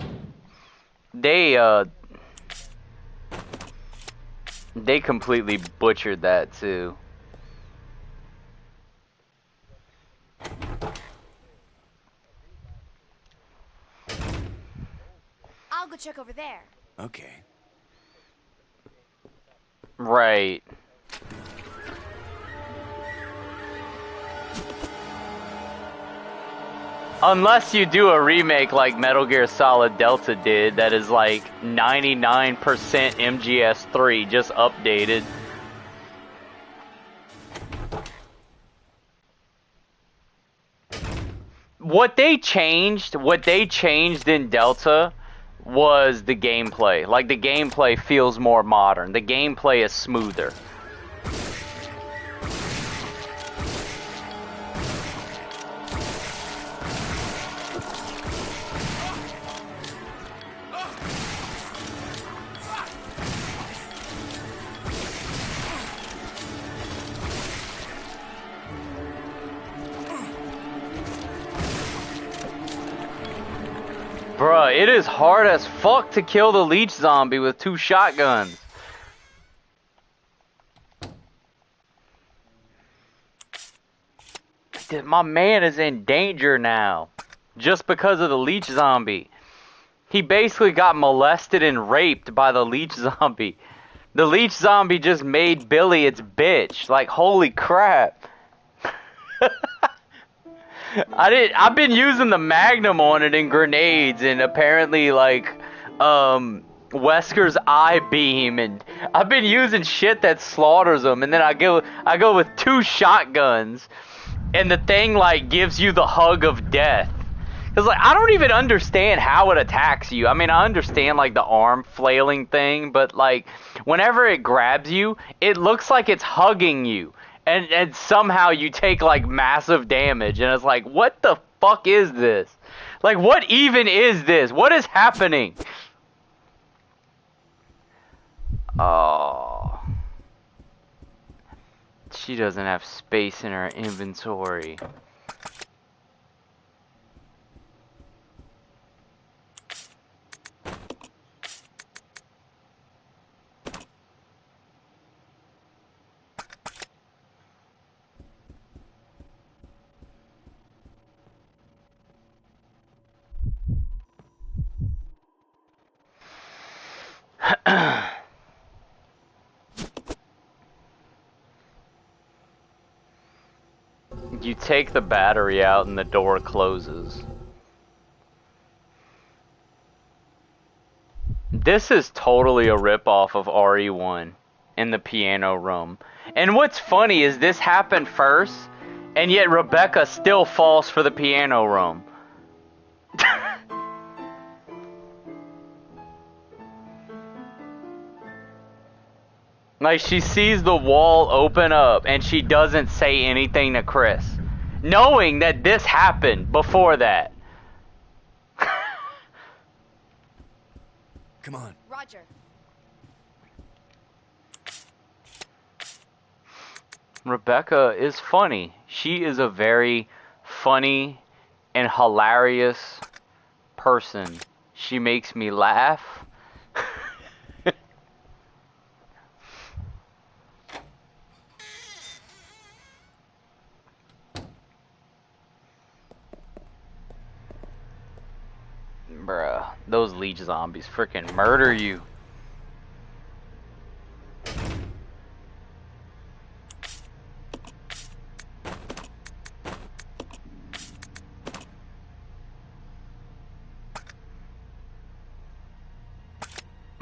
They completely butchered that too. I'll go check over there. Okay. Right. Unless you do a remake like Metal Gear Solid Delta did, that is like 99% MGS3, just updated. What they changed in Delta was the gameplay. Like, the gameplay feels more modern. The gameplay is smoother. Bruh, it is hard as fuck to kill the leech zombie with 2 shotguns. My man is in danger now. Just because of the leech zombie. He basically got molested and raped by the leech zombie. The leech zombie just made Billy its bitch. Like, holy crap. I've been using the Magnum on it in grenades, and apparently, like, Wesker's eye beam, and I've been using shit that slaughters them, and then I go with 2 shotguns, and the thing, like, gives you the hug of death. Cause, like, I don't even understand how it attacks you. I mean, I understand, like, the arm flailing thing, but, like, whenever it grabs you, it looks like it's hugging you. And somehow you take, like, massive damage. And it's like, what the fuck is this? Like, what even is this? What is happening? Oh. She doesn't have space in her inventory. You take the battery out and the door closes. This is totally a ripoff of RE1 in the piano room. And what's funny is this happened first, and yet Rebecca still falls for the piano room. Like, she sees the wall open up and she doesn't say anything to Chris, knowing that this happened before that. Come on. Roger. Rebecca is funny. She is a very funny and hilarious person. She makes me laugh. Bruh, those leech zombies freaking murder you.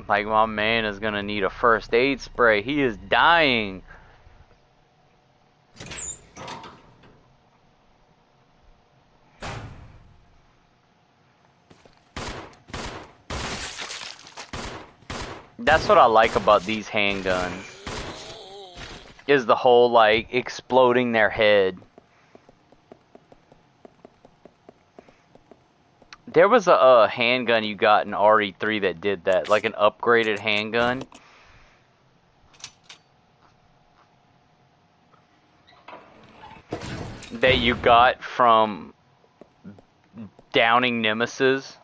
Like, my man is gonna need a first aid spray. He is dying. That's what I like about these handguns. Is the whole, like, exploding their head. There was a handgun you got in RE3 that did that. Like an upgraded handgun. That you got from downing Nemesis.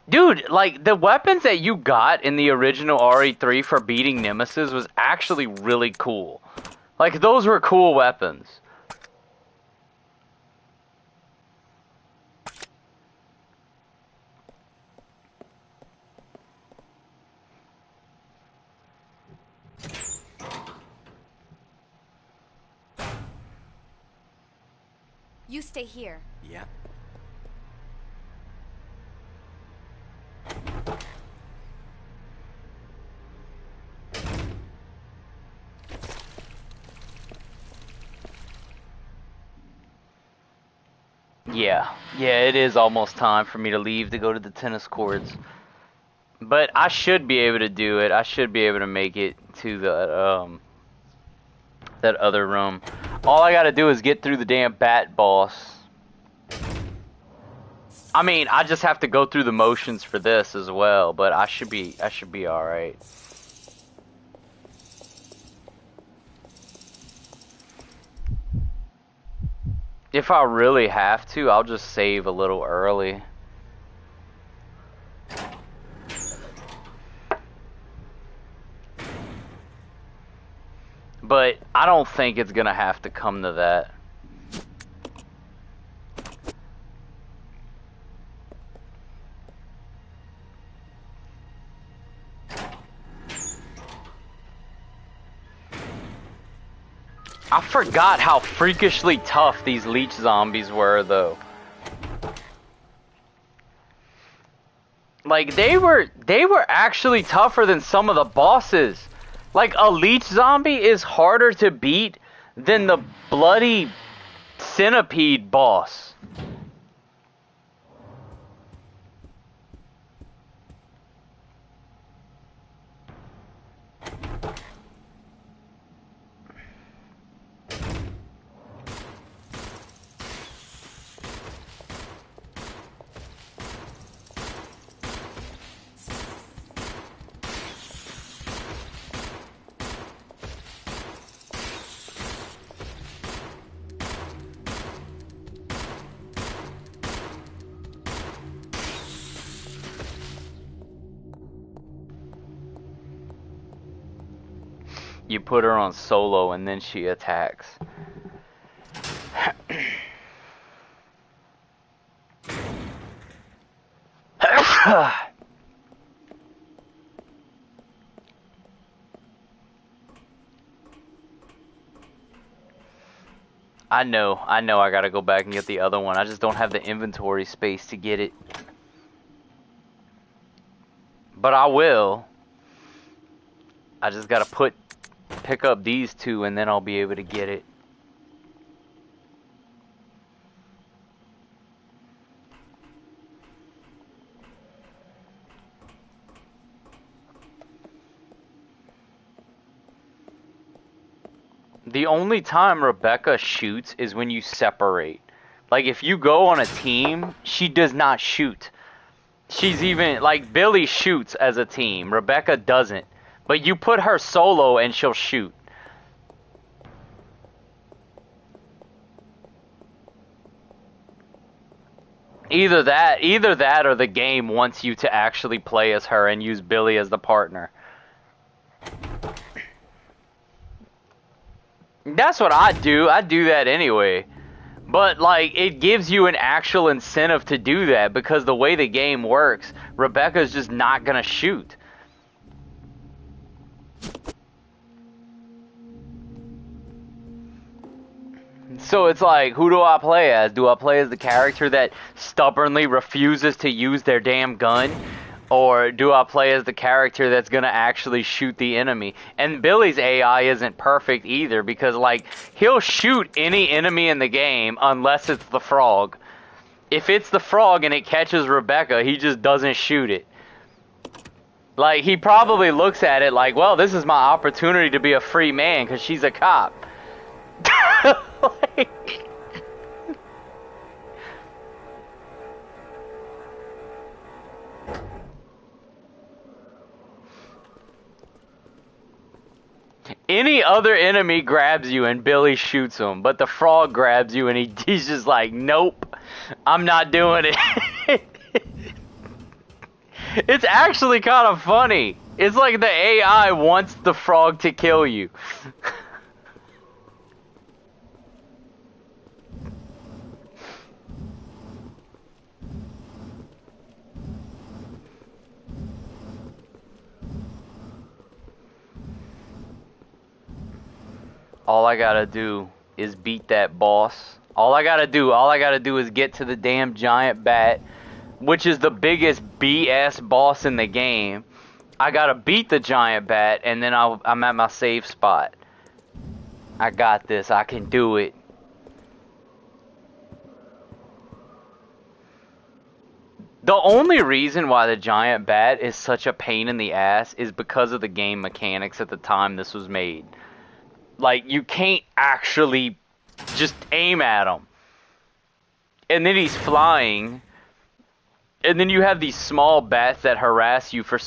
Dude, like, the weapons that you got in the original RE3 for beating Nemesis was actually really cool. Like, those were cool weapons. You stay here. Yeah. Yeah, it is almost time for me to leave to go to the tennis courts. But I should be able to do it. I should be able to make it to the that other room. All I gotta do is get through the damn bat boss. I mean, I just have to go through the motions for this as well, but I should be all right. If I really have to, I'll just save a little early. But I don't think it's gonna have to come to that. I forgot how freakishly tough these leech zombies were, though. Like, they were actually tougher than some of the bosses. Like, a leech zombie is harder to beat than the bloody centipede boss. You put her on solo and then she attacks. I know I gotta go back and get the other one. I just don't have the inventory space to get it. But I will. I just gotta pick up these two and then I'll be able to get it. The only time Rebecca shoots is when you separate. Like, if you go on a team, she does not shoot. She's even, like, Billy shoots as a team. Rebecca doesn't. But you put her solo and she'll shoot. Either that or the game wants you to actually play as her and use Billy as the partner. That's what I do. I do that anyway. But, like, it gives you an actual incentive to do that because the way the game works, Rebecca's just not gonna shoot. So it's like, who do I play as? Do I play as the character that stubbornly refuses to use their damn gun? Or do I play as the character that's gonna actually shoot the enemy? And Billy's AI isn't perfect either because, like, he'll shoot any enemy in the game unless it's the frog. If it's the frog and it catches Rebecca, he just doesn't shoot it. Like, he probably looks at it like, well, this is my opportunity to be a free man because she's a cop. Like... Any other enemy grabs you and Billy shoots him, but the frog grabs you and he's just like, nope, I'm not doing it. It's actually kind of funny. It's like the AI wants the frog to kill you. All I gotta do is beat that boss. All I gotta do is get to the damn giant bat, which is the biggest BS boss in the game. I gotta beat the giant bat, and then I'm at my save spot. I got this. I can do it. The only reason why the giant bat is such a pain in the ass is because of the game mechanics at the time this was made. Like, you can't actually just aim at him. And then he's flying. And then you have these small bats that harass you for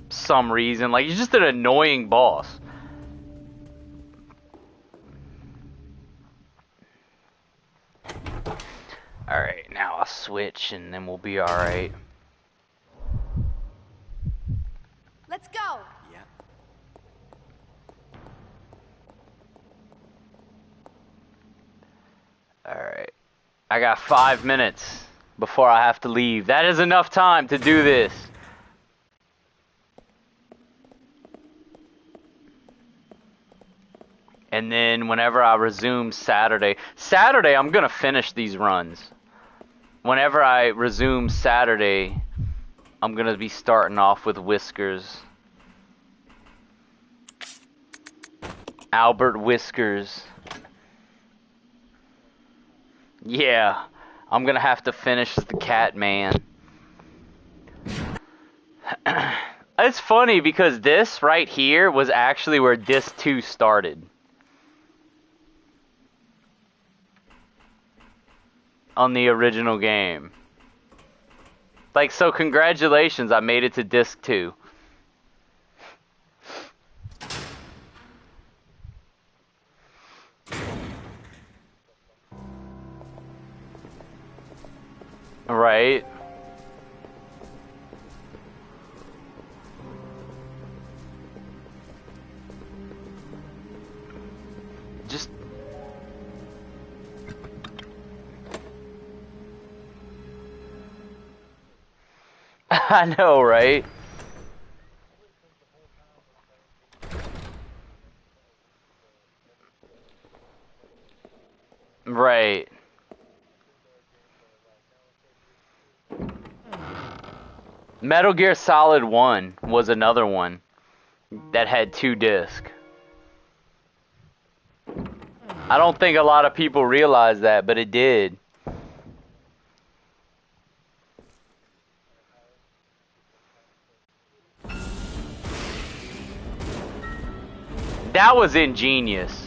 some reason. Like, he's just an annoying boss. Alright, now I'll switch and then we'll be alright. Let's go! Yeah. Alright. I got 5 minutes before I have to leave. That is enough time to do this. And then whenever I resume Saturday, I'm gonna finish these runs. Whenever I resume Saturday, I'm gonna be starting off with Whiskers. Albert Whiskers. Yeah, I'm gonna have to finish the Cat Man. It's funny because this right here was actually where Disc 2 started. On the original game. Like, so congratulations, I made it to Disc 2. Right? Just... I know, right? Right. Metal Gear Solid 1 was another one that had 2 discs. I don't think a lot of people realize that, but it did. That was ingenious.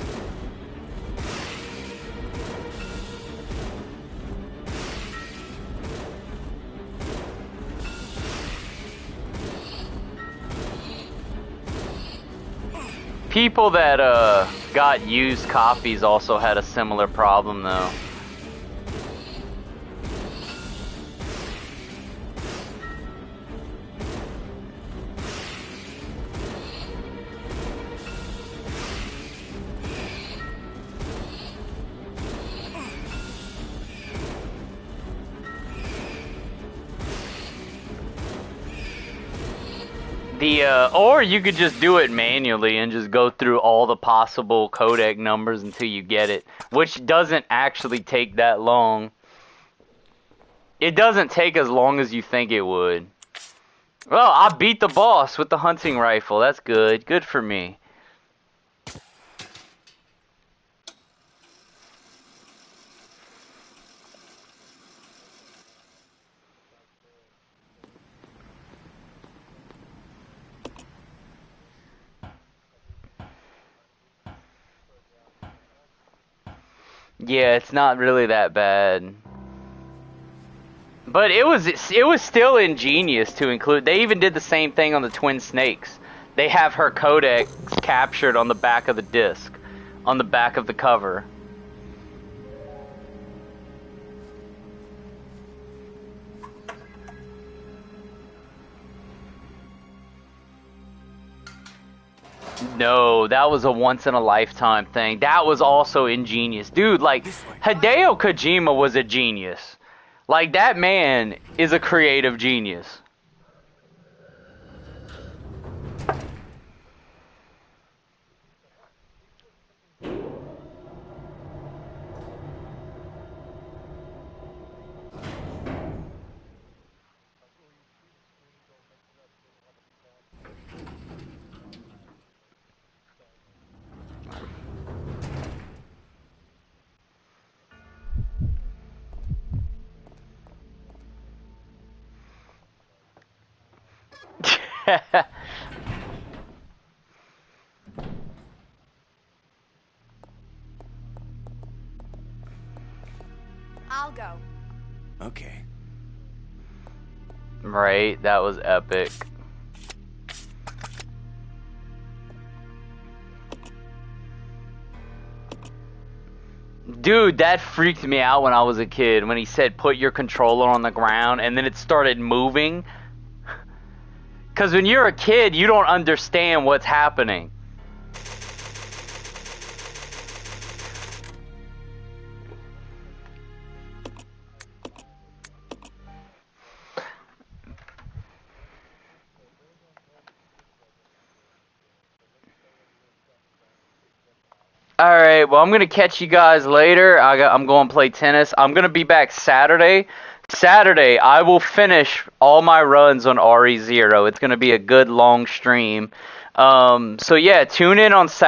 People that got used copies also had a similar problem though. Or you could just do it manually and just go through all the possible codec numbers until you get it, which doesn't actually take that long. It doesn't take as long as you think it would. Well, I beat the boss with the hunting rifle. That's good. Good for me. Yeah, it's not really that bad. But it was still ingenious to include. They even did the same thing on the Twin Snakes. They have her codec captured on the back of the disc, on the back of the cover. No, that was a once-in-a-lifetime thing. That was also ingenious. Dude, like, Hideo Kojima was a genius. Like, that man is a creative genius. I'll go. Okay. Right, that was epic. Dude, that freaked me out when I was a kid, when he said put your controller on the ground and then it started moving. Because when you're a kid, you don't understand what's happening. Alright, well, I'm going to catch you guys later. I'm going to play tennis. I'm going to be back Saturday. Saturday, I will finish all my runs on RE0. It's going to be a good long stream. So yeah, tune in on Saturday.